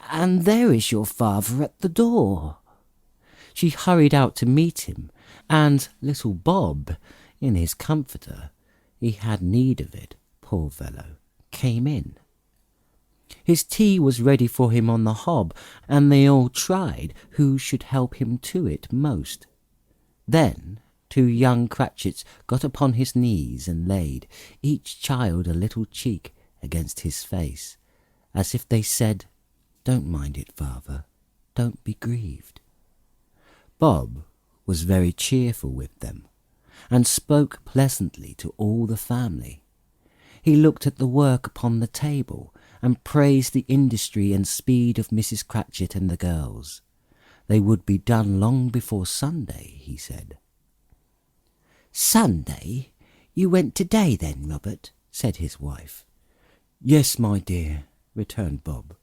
and there is your father at the door." She hurried out to meet him, and little Bob, in his comforter, he had need of it, poor fellow, came in. His tea was ready for him on the hob, and they all tried who should help him to it most. Then, 2 young Cratchits got upon his knees and laid, each child a little cheek against his face, as if they said, "Don't mind it, father, don't be grieved." Bob was very cheerful with them, and spoke pleasantly to all the family. He looked at the work upon the table, and praised the industry and speed of Mrs. Cratchit and the girls. They would be done long before Sunday, he said. "Sunday? You went today then, Robert?" said his wife. "Yes, my dear," returned Bob.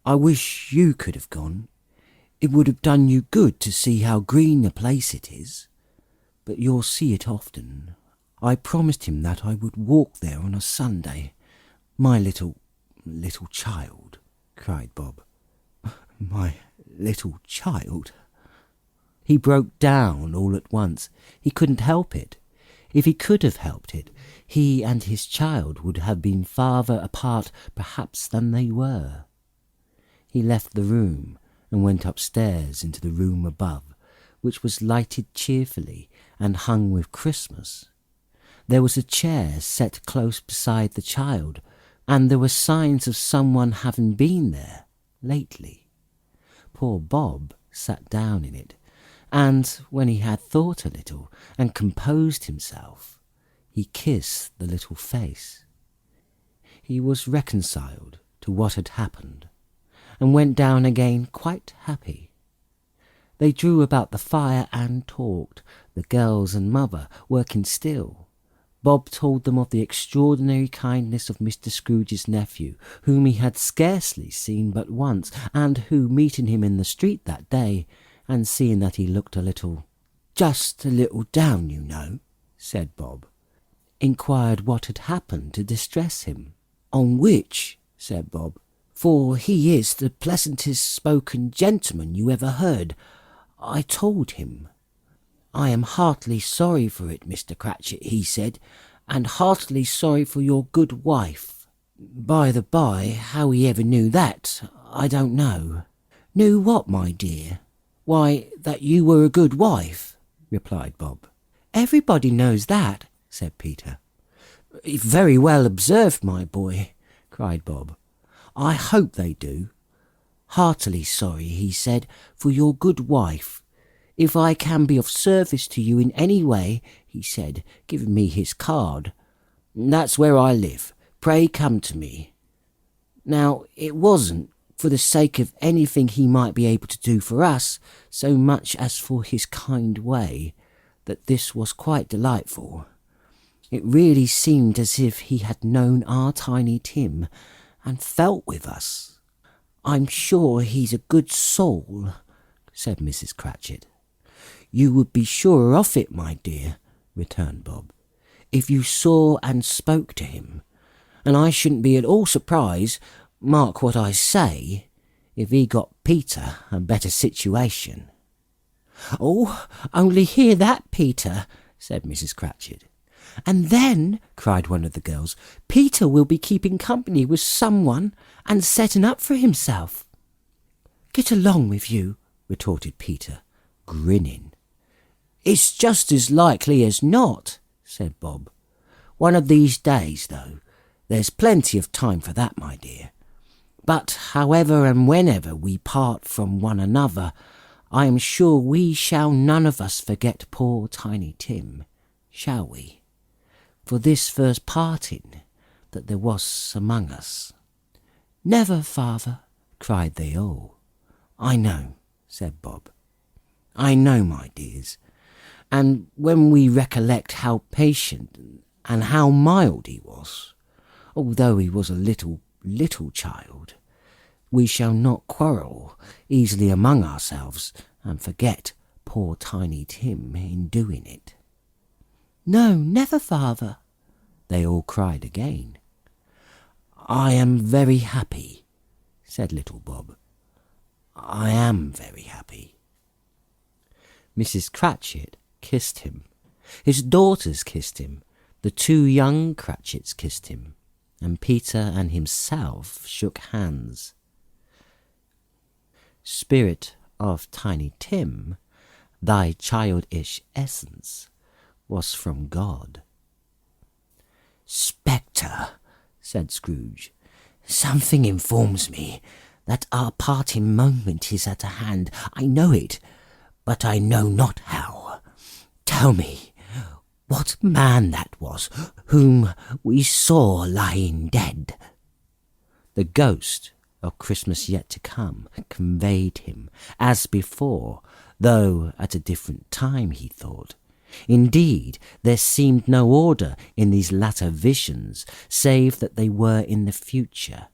"I wish you could have gone. It would have done you good to see how green a place it is. But you'll see it often. I promised him that I would walk there on a Sunday. My little child," cried Bob. "My little child." He broke down all at once. He couldn't help it. If he could have helped it, he and his child would have been farther apart perhaps than they were. He left the room and went upstairs into the room above, which was lighted cheerfully and hung with Christmas. There was a chair set close beside the child, and there were signs of someone having been there lately. Poor Bob sat down in it, and when he had thought a little and composed himself, he kissed the little face. He was reconciled to what had happened, and went down again quite happy. They drew about the fire and talked, the girls and mother working still. Bob told them of the extraordinary kindness of Mr. Scrooge's nephew, whom he had scarcely seen but once, and who, meeting him in the street that day, and seeing that he looked just a little down, you know, said Bob, inquired what had happened to distress him. "On which," said Bob, "for he is the pleasantest spoken gentleman you ever heard, I told him. 'I am heartily sorry for it, Mr. Cratchit,' he said, 'and heartily sorry for your good wife.' By the by, how he ever knew that, I don't know." "Knew what, my dear?" "Why, that you were a good wife," replied Bob. "Everybody knows that," said Peter. "Very well observed, my boy," cried Bob. "I hope they do. 'Heartily sorry,' he said, 'for your good wife. If I can be of service to you in any way,' he said, giving me his card, 'that's where I live. Pray come to me.' Now, it wasn't for the sake of anything he might be able to do for us, so much as for his kind way, that this was quite delightful. It really seemed as if he had known our Tiny Tim, and felt with us. I'm sure he's a good soul," said Mrs. Cratchit. "You would be sure of it, my dear," returned Bob, "if you saw and spoke to him. And I shouldn't be at all surprised, mark what I say, if he got Peter a better situation." "Oh, only hear that, Peter," said Mrs. Cratchit. "And then," cried one of the girls, "Peter will be keeping company with someone and setting up for himself." "Get along with you," retorted Peter, grinning. "It's just as likely as not," said Bob. "One of these days, though. There's plenty of time for that, my dear. But however and whenever we part from one another, I am sure we shall none of us forget poor Tiny Tim, shall we? For this first parting that there was among us." "Never, father," cried they all. "I know," said Bob. "I know, my dears. And when we recollect how patient and how mild he was, although he was a little child, we shall not quarrel easily among ourselves and forget poor Tiny Tim in doing it." "No, never, father," they all cried again. "I am very happy," said little Bob. "I am very happy." Mrs. Cratchit kissed him. His daughters kissed him. The 2 young Cratchits kissed him. And Peter and himself shook hands. Spirit of Tiny Tim, thy childish essence was from God. "Spectre," said Scrooge, "something informs me that our parting moment is at hand. I know it, but I know not how. Tell me what man that was whom we saw lying dead." The ghost of Christmas yet to come conveyed him, as before, though at a different time, he thought. Indeed, there seemed no order in these latter visions, save that they were in the future,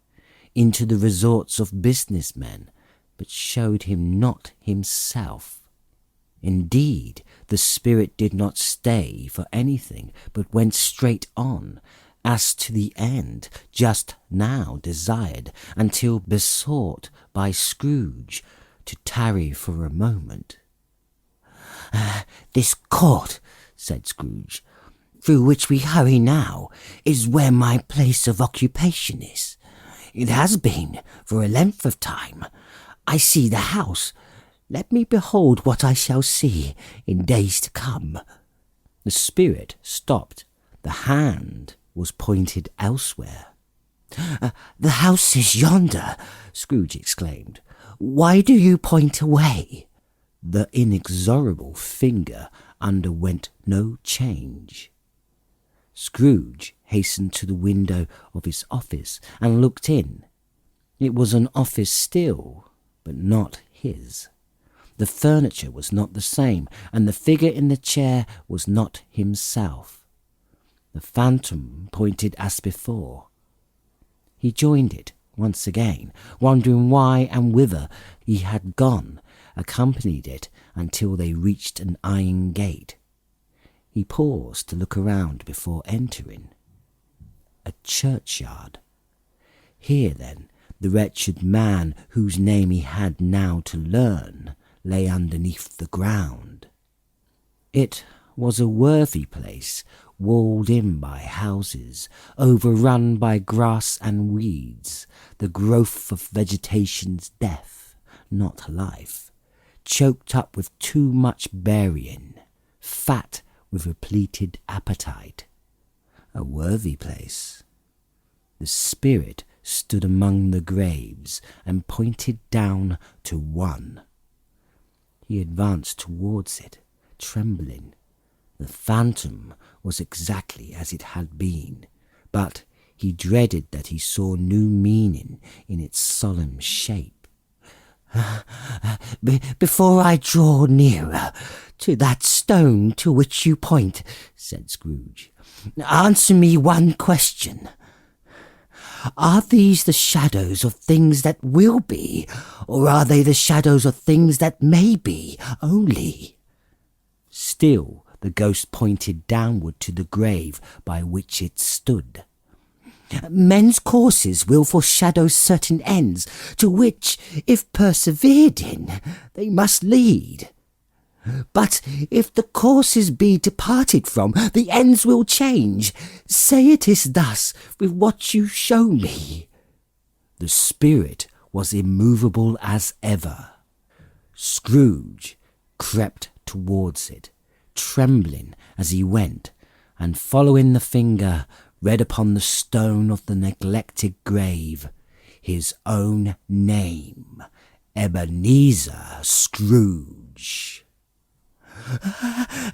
into the resorts of business men, but showed him not himself. Indeed, the spirit did not stay for anything, but went straight on, as to the end just now desired, until besought by Scrooge to tarry for a moment. "This court," said Scrooge, "through which we hurry now, is where my place of occupation is. It has been for a length of time. I see the house. Let me behold what I shall see in days to come." The spirit stopped. The hand was pointed elsewhere. "The house is yonder," Scrooge exclaimed. "Why do you point away?" The inexorable finger underwent no change. Scrooge hastened to the window of his office and looked in. It was an office still, but not his. The furniture was not the same, and the figure in the chair was not himself. The phantom pointed as before. He joined it once again, wondering why and whither he had gone, accompanied it until they reached an iron gate. He paused to look around before entering. A churchyard. Here, then, the wretched man whose name he had now to learn lay underneath the ground. It was a worthy place, walled in by houses, overrun by grass and weeds, the growth of vegetation's death, not life, choked up with too much burying, fat with repleted appetite. A worthy place. The spirit stood among the graves and pointed down to one. He advanced towards it, trembling. The phantom was exactly as it had been, but he dreaded that he saw new meaning in its solemn shape. Before I draw nearer to that stone to which you point," said Scrooge, "answer me one question. Are these the shadows of things that will be, or are they the shadows of things that may be only?" Still the ghost pointed downward to the grave by which it stood. "Men's courses will foreshadow certain ends, to which, if persevered in, they must lead. But if the courses be departed from, the ends will change. Say it is thus with what you show me." The spirit was immovable as ever. Scrooge crept towards it, trembling as he went, and following the finger, read upon the stone of the neglected grave his own name, Ebenezer Scrooge.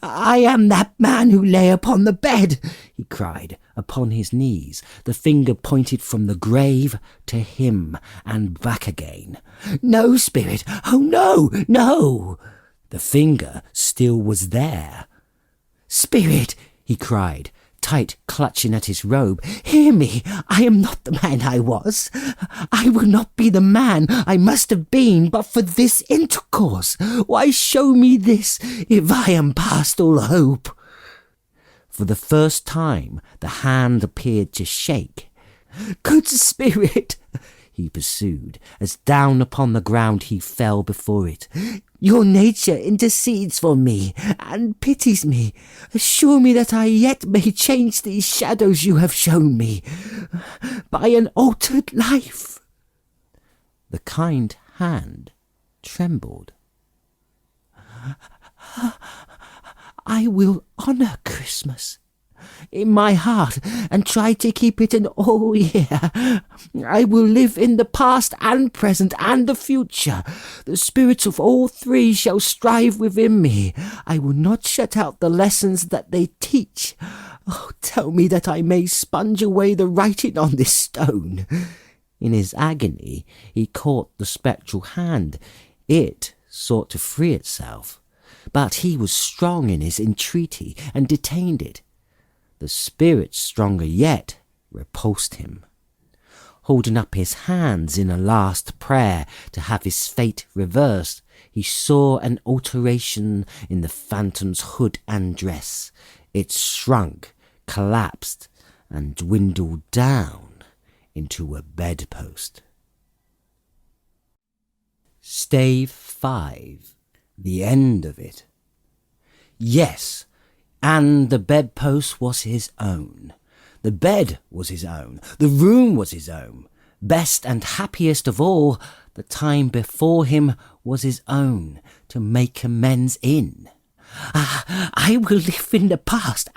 "I am that man who lay upon the bed," he cried, upon his knees. The finger pointed from the grave to him and back again. "No, spirit! Oh, no, no!" The finger still was there. "Spirit!" he cried, tight clutching at his robe. "Hear me! I am not the man I was. I will not be the man I must have been but for this intercourse. Why show me this, if I am past all hope?" For the first time the hand appeared to shake. "Good spirit," he pursued, as down upon the ground he fell before it, "your nature intercedes for me and pities me. Assure me that I yet may change these shadows you have shown me by an altered life." The kind hand trembled. I will honour Christmas in my heart and try to keep it an all year. I will live in the past and present and the future. The spirits of all three shall strive within me. I will not shut out the lessons that they teach. Oh, tell me that I may sponge away the writing on this stone." In his agony, he caught the spectral hand. It sought to free itself, but he was strong in his entreaty and detained it. The spirit, stronger yet, repulsed him. Holding up his hands in a last prayer to have his fate reversed, he saw an alteration in the phantom's hood and dress. It shrunk, collapsed, and dwindled down into a bedpost. Stave 5. The end of it. Yes, and the bedpost was his own. The bed was his own. The room was his own. Best and happiest of all, the time before him was his own to make amends in. I will live in the past,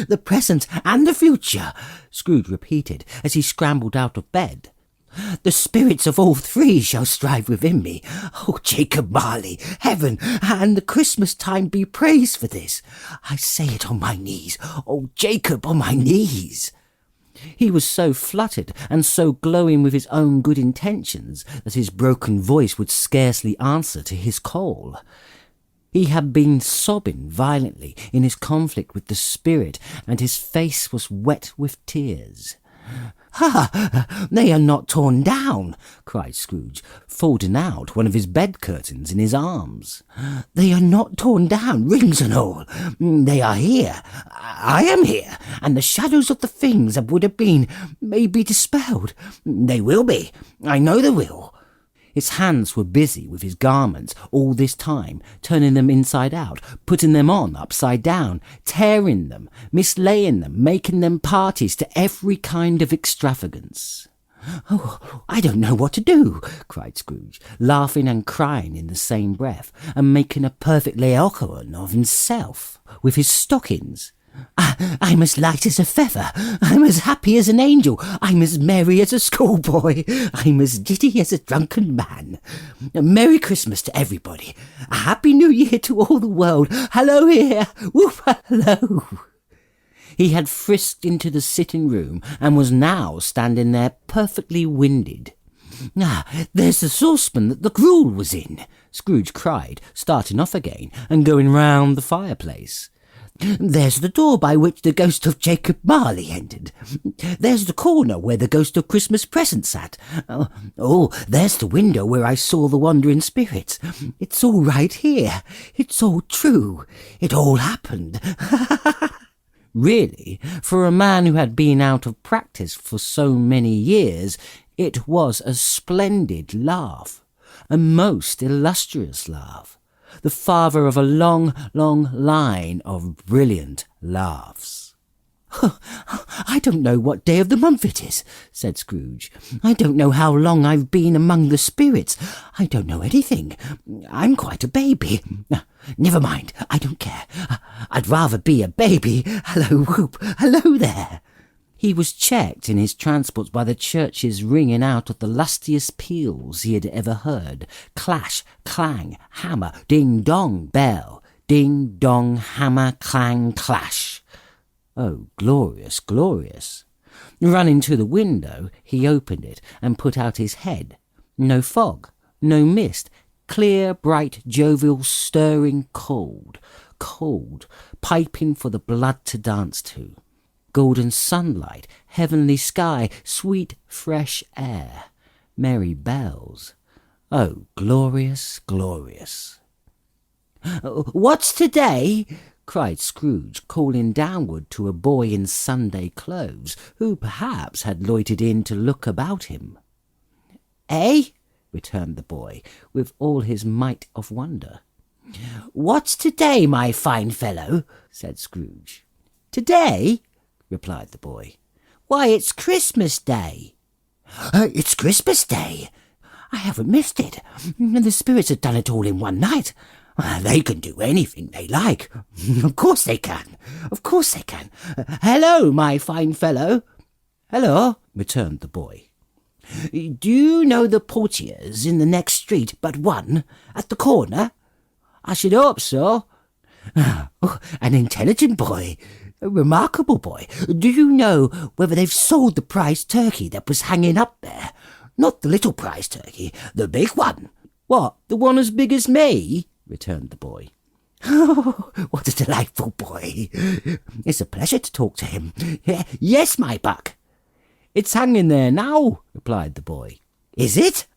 the present, and the future," Scrooge repeated as he scrambled out of bed. "The spirits of all three shall strive within me. Oh, Jacob Marley, heaven and the Christmas time be praised for this. I say it on my knees. Oh, Jacob, on my knees." He was so fluttered and so glowing with his own good intentions that his broken voice would scarcely answer to his call. He had been sobbing violently in his conflict with the spirit, and his face was wet with tears. "Ha! They are not torn down," cried Scrooge, folding out one of his bed curtains in his arms. "They are not torn down, rings and all. They are here. I am here, and the shadows of the things that would have been may be dispelled. They will be. I know they will." His hands were busy with his garments all this time, turning them inside out, putting them on upside down, tearing them, mislaying them, making them parties to every kind of extravagance. "Oh, I don't know what to do," cried Scrooge, laughing and crying in the same breath, and making a perfect Laocoon of himself with his stockings. I'm as light as a feather. I'm as happy as an angel. I'm as merry as a schoolboy. I'm as giddy as a drunken man. A Merry Christmas to everybody. A Happy New Year to all the world. Hello here. Whoop, hello." He had frisked into the sitting room and was now standing there perfectly winded. There's the saucepan that the gruel was in," Scrooge cried, starting off again and going round the fireplace. "There's the door by which the ghost of Jacob Marley entered. There's the corner where the ghost of Christmas Present sat. Oh, there's the window where I saw the wandering spirits. It's all right here. It's all true. It all happened." Really, for a man who had been out of practice for so many years, it was a splendid laugh, a most illustrious laugh, the father of a long, long line of brilliant laughs. "I don't know what day of the month it is," said Scrooge. "I don't know how long I've been among the spirits. I don't know anything. I'm quite a baby. Never mind, I don't care. I'd rather be a baby. Hello, whoop, hello there." He was checked in his transports by the churches ringing out of the lustiest peals he had ever heard. Clash, clang, hammer, ding-dong, bell. Ding-dong, hammer, clang, clash. Oh, glorious, glorious. Running to the window, he opened it and put out his head. No fog, no mist, clear, bright, jovial, stirring, cold, cold, piping for the blood to dance to. Golden sunlight, heavenly sky, sweet, fresh air, merry bells. Oh, glorious, glorious. "What's today?" cried Scrooge, calling downward to a boy in Sunday clothes, who perhaps had loitered in to look about him. "Eh?" returned the boy, with all his might of wonder. "What's today, my fine fellow?" said Scrooge. "Today?" replied the boy. "Why, it's Christmas Day." "It's Christmas Day? I haven't missed it. The spirits have done it all in one night. They can do anything they like. Of course they can. Of course they can. Hello, my fine fellow. Hello, returned the boy. Do you know the portiers in the next street but one, at the corner? I should hope so. Oh, an intelligent boy. A remarkable boy. Do you know whether they've sold the prize turkey that was hanging up there? Not the little prize turkey, the big one. What, the one as big as me? Returned the boy. Oh, what a delightful boy. It's a pleasure to talk to him. Yes, my buck. It's hanging there now, replied the boy. Is it?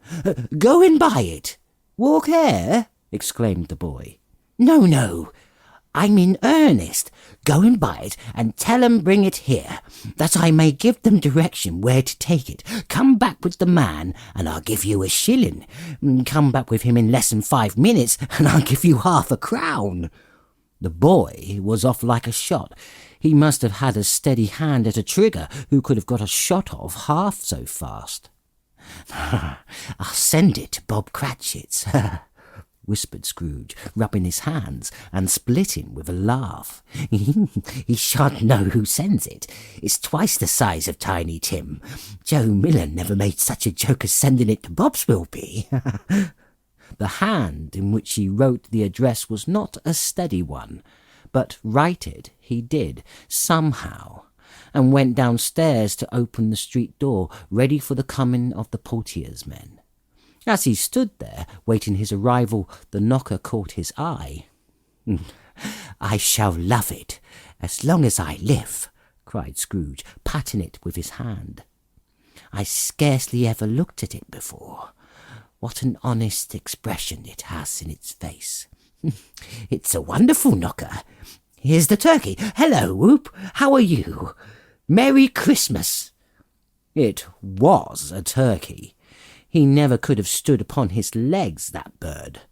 Go and buy it. Walk here? Exclaimed the boy. No. I'm in earnest. Go and buy it, and tell 'em bring it here, that I may give them direction where to take it. Come back with the man, and I'll give you a shilling. Come back with him in less than 5 minutes, and I'll give you half a crown. The boy was off like a shot. He must have had a steady hand at a trigger who could have got a shot off half so fast. I'll send it to Bob Cratchit's, whispered Scrooge, rubbing his hands and splitting with a laugh. He shan't know who sends it. It's twice the size of Tiny Tim. Joe Miller never made such a joke as sending it to Bob's will be. The hand in which he wrote the address was not a steady one, but write it he did, somehow, and went downstairs to open the street door, ready for the coming of the portier's men. As he stood there, waiting his arrival, the knocker caught his eye. I shall love it, as long as I live, cried Scrooge, patting it with his hand. I scarcely ever looked at it before. What an honest expression it has in its face. It's a wonderful knocker. Here's the turkey. Hello, Whoop. How are you? Merry Christmas. It was a turkey. He never could have stood upon his legs, that bird.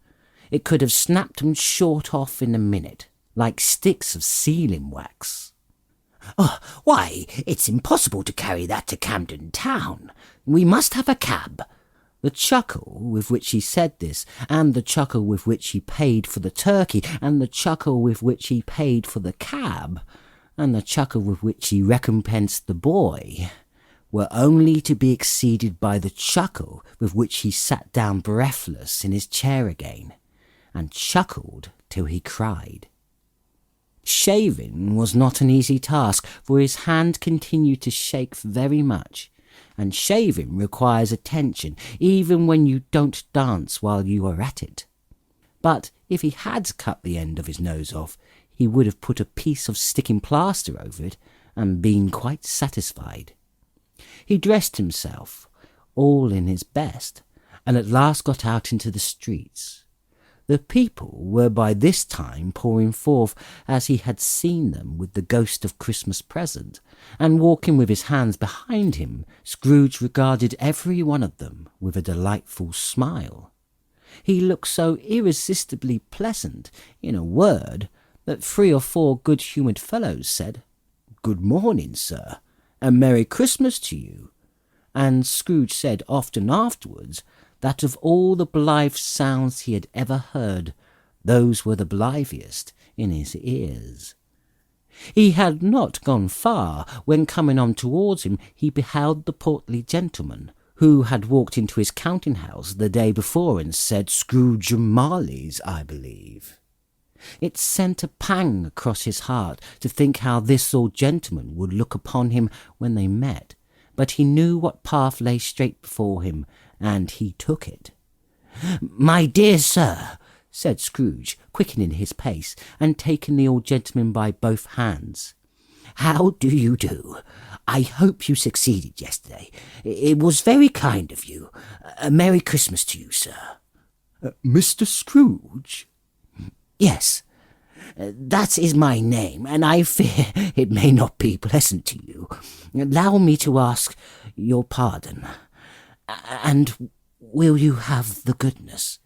It could have snapped him short off in a minute, like sticks of sealing wax. Oh, why, it's impossible to carry that to Camden Town. We must have a cab. The chuckle with which he said this, and the chuckle with which he paid for the turkey, and the chuckle with which he paid for the cab, and the chuckle with which he recompensed the boy, were only to be exceeded by the chuckle with which he sat down breathless in his chair again, and chuckled till he cried. Shaving was not an easy task, for his hand continued to shake very much, and shaving requires attention, even when you don't dance while you are at it. But if he had cut the end of his nose off, he would have put a piece of sticking plaster over it, and been quite satisfied. He dressed himself, all in his best, and at last got out into the streets. The people were by this time pouring forth as he had seen them with the ghost of Christmas present, and walking with his hands behind him, Scrooge regarded every one of them with a delightful smile. He looked so irresistibly pleasant, in a word, that 3 or 4 good-humoured fellows said, "Good morning, sir, and Merry Christmas to you." And Scrooge said often afterwards that of all the blithe sounds he had ever heard, those were the blithest in his ears. He had not gone far when, coming on towards him, he beheld the portly gentleman, who had walked into his counting-house the day before and said, "Scrooge Marley's, I believe." It sent a pang across his heart to think how this old gentleman would look upon him when they met, but he knew what path lay straight before him, and he took it. "My dear sir," said Scrooge, quickening his pace, and taking the old gentleman by both hands, "how do you do? I hope you succeeded yesterday. It was very kind of you. A Merry Christmas to you, sir." Mr. Scrooge? "Yes, that is my name, and I fear it may not be pleasant to you. Allow me to ask your pardon. And will you have the goodness?"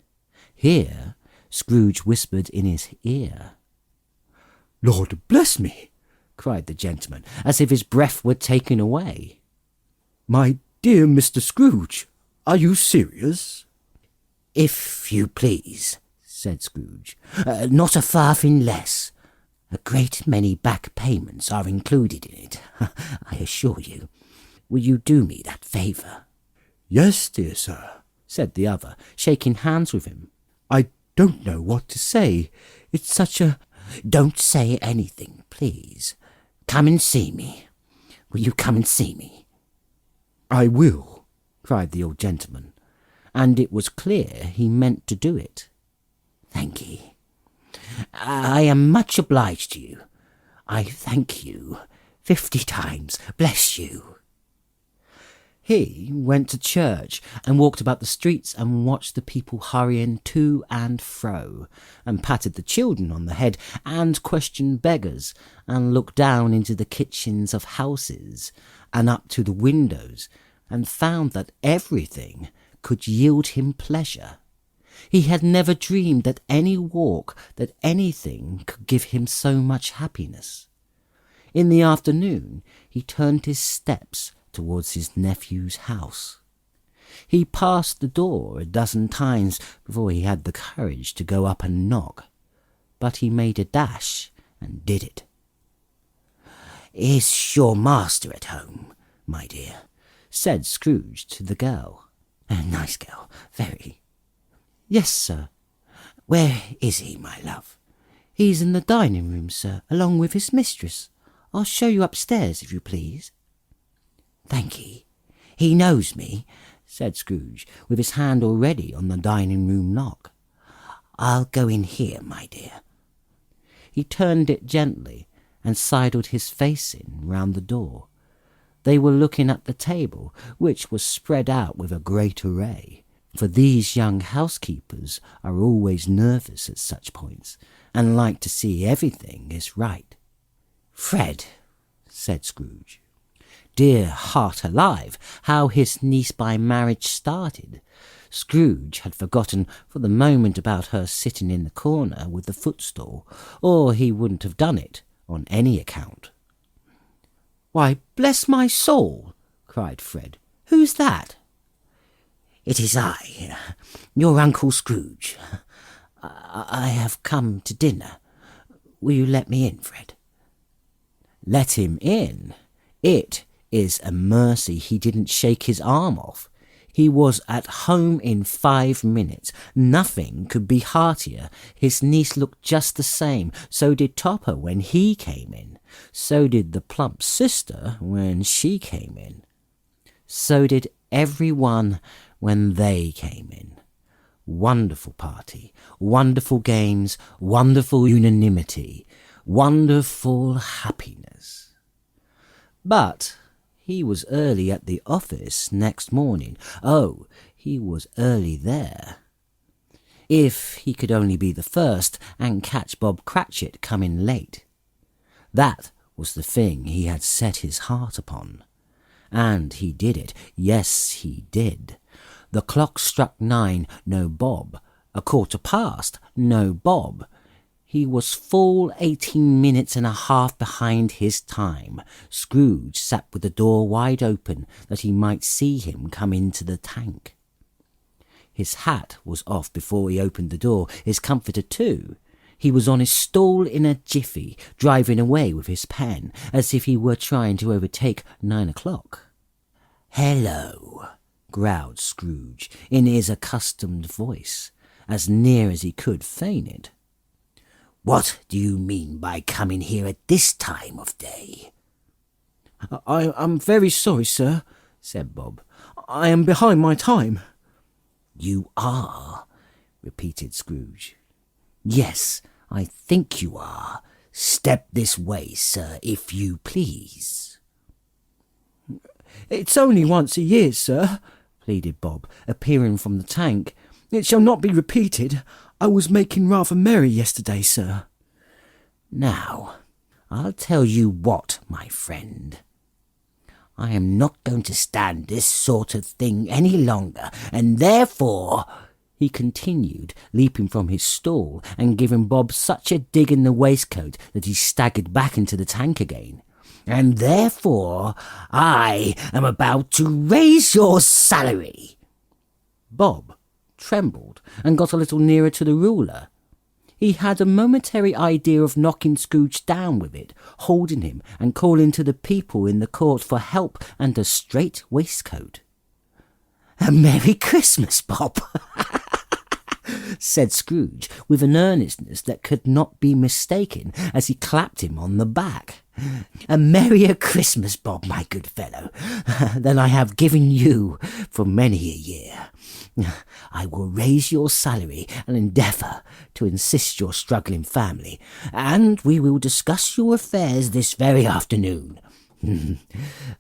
Here Scrooge whispered in his ear. "Lord bless me!" cried the gentleman, as if his breath were taken away. "My dear Mr. Scrooge, are you serious?" "If you please," said Scrooge. Not a farthing less. A great many back payments are included in it, I assure you. Will you do me that favour? Yes, dear sir, said the other, shaking hands with him. I don't know what to say. It's such a... Don't say anything, please. Come and see me. Will you come and see me? I will, cried the old gentleman, and it was clear he meant to do it. Thank ye. I am much obliged to you. I thank you 50 times. Bless you. He went to church and walked about the streets and watched the people hurrying to and fro, and patted the children on the head and questioned beggars, and looked down into the kitchens of houses and up to the windows, and found that everything could yield him pleasure. He had never dreamed that any walk, that anything could give him so much happiness. In the afternoon he turned his steps towards his nephew's house. He passed the door a dozen times before he had the courage to go up and knock, but he made a dash and did it. Is your master at home, my dear? Said Scrooge to the girl. A nice girl, very. Yes, sir. Where is he, my love? He's in the dining room, sir, along with his mistress. I'll show you upstairs, if you please. Thank ye. He knows me, said Scrooge, with his hand already on the dining-room lock. I'll go in here, my dear. He turned it gently and sidled his face in round the door. They were looking at the table, which was spread out with a great array, for these young housekeepers are always nervous at such points, and like to see everything is right. Fred, said Scrooge. Dear heart alive, how his niece by marriage started. Scrooge had forgotten for the moment about her sitting in the corner with the footstool, or he wouldn't have done it on any account. Why, bless my soul, cried Fred. Who's that? It is I, your Uncle Scrooge. I have come to dinner. Will you let me in, Fred? Let him in? It is a mercy he didn't shake his arm off. He was at home in 5 minutes. Nothing could be heartier. His niece looked just the same. So did Topper when he came in. So did the plump sister when she came in. So did everyone when they came in. Wonderful party, wonderful games, wonderful unanimity, wonderful happiness. But he was early at the office next morning. Oh, he was early there. If he could only be the first and catch Bob Cratchit coming late. That was the thing he had set his heart upon. And he did it. Yes, he did. The clock struck 9, no Bob. 1:15, no Bob. He was full 18 minutes and a half behind his time. Scrooge sat with the door wide open that he might see him come into the tank. His hat was off before he opened the door, his comforter too. He was on his stall in a jiffy, driving away with his pen, as if he were trying to overtake 9 o'clock. Hello, growled Scrooge, in his accustomed voice, as near as he could feign it. What do you mean by coming here at this time of day? I'm very sorry, sir, said Bob. I am behind my time. You are, repeated Scrooge. Yes, I think you are. Step this way, sir, if you please. It's only once a year, sir, pleaded Bob, appearing from the tank. It shall not be repeated. I was making rather merry yesterday, sir. Now, I'll tell you what, my friend. I am not going to stand this sort of thing any longer, and therefore, he continued, leaping from his stall and giving Bob such a dig in the waistcoat that he staggered back into the tank again. And therefore, I am about to raise your salary. Bob trembled and got a little nearer to the ruler. He had a momentary idea of knocking Scrooge down with it, holding him and calling to the people in the court for help and a straight waistcoat. "A Merry Christmas, Bob," said Scrooge, with an earnestness that could not be mistaken, as he clapped him on the back. "A merrier Christmas, Bob, my good fellow, than I have given you for many a year. I will raise your salary and endeavour to assist your struggling family, and we will discuss your affairs this very afternoon.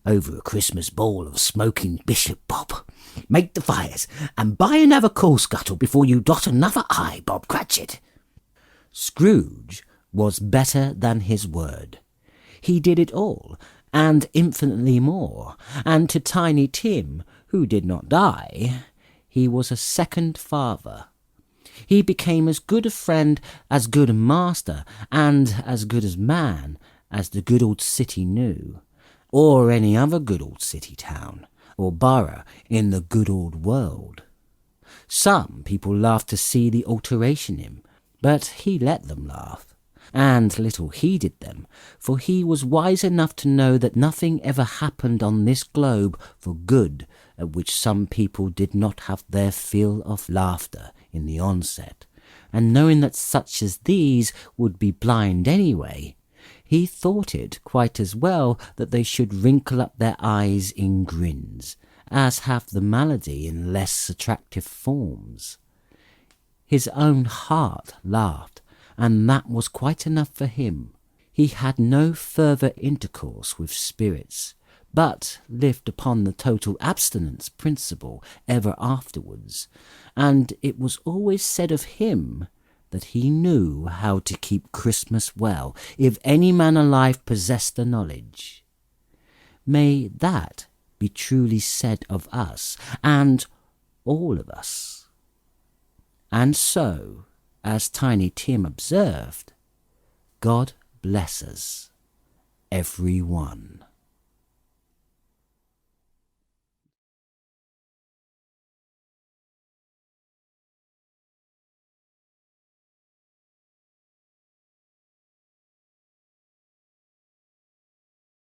Over a Christmas ball of smoking bishop, Bob. Make the fires, and buy another coal scuttle before you dot another I, Bob Cratchit." Scrooge was better than his word. He did it all, and infinitely more, and to Tiny Tim, who did not die, he was a second father. He became as good a friend, as good a master, and as good a man as the good old city knew, or any other good old city town, or borough in the good old world. Some people laughed to see the alteration in him, but he let them laugh, and little heeded them, for he was wise enough to know that nothing ever happened on this globe for good at which some people did not have their fill of laughter in the onset, and knowing that such as these would be blind anyway, he thought it quite as well that they should wrinkle up their eyes in grins, as have the malady in less attractive forms. His own heart laughed, and that was quite enough for him. He had no further intercourse with spirits, but lived upon the total abstinence principle ever afterwards, and it was always said of him that he knew how to keep Christmas well, if any man alive possessed the knowledge. May that be truly said of us, and all of us. And so, as Tiny Tim observed, God bless us, every one.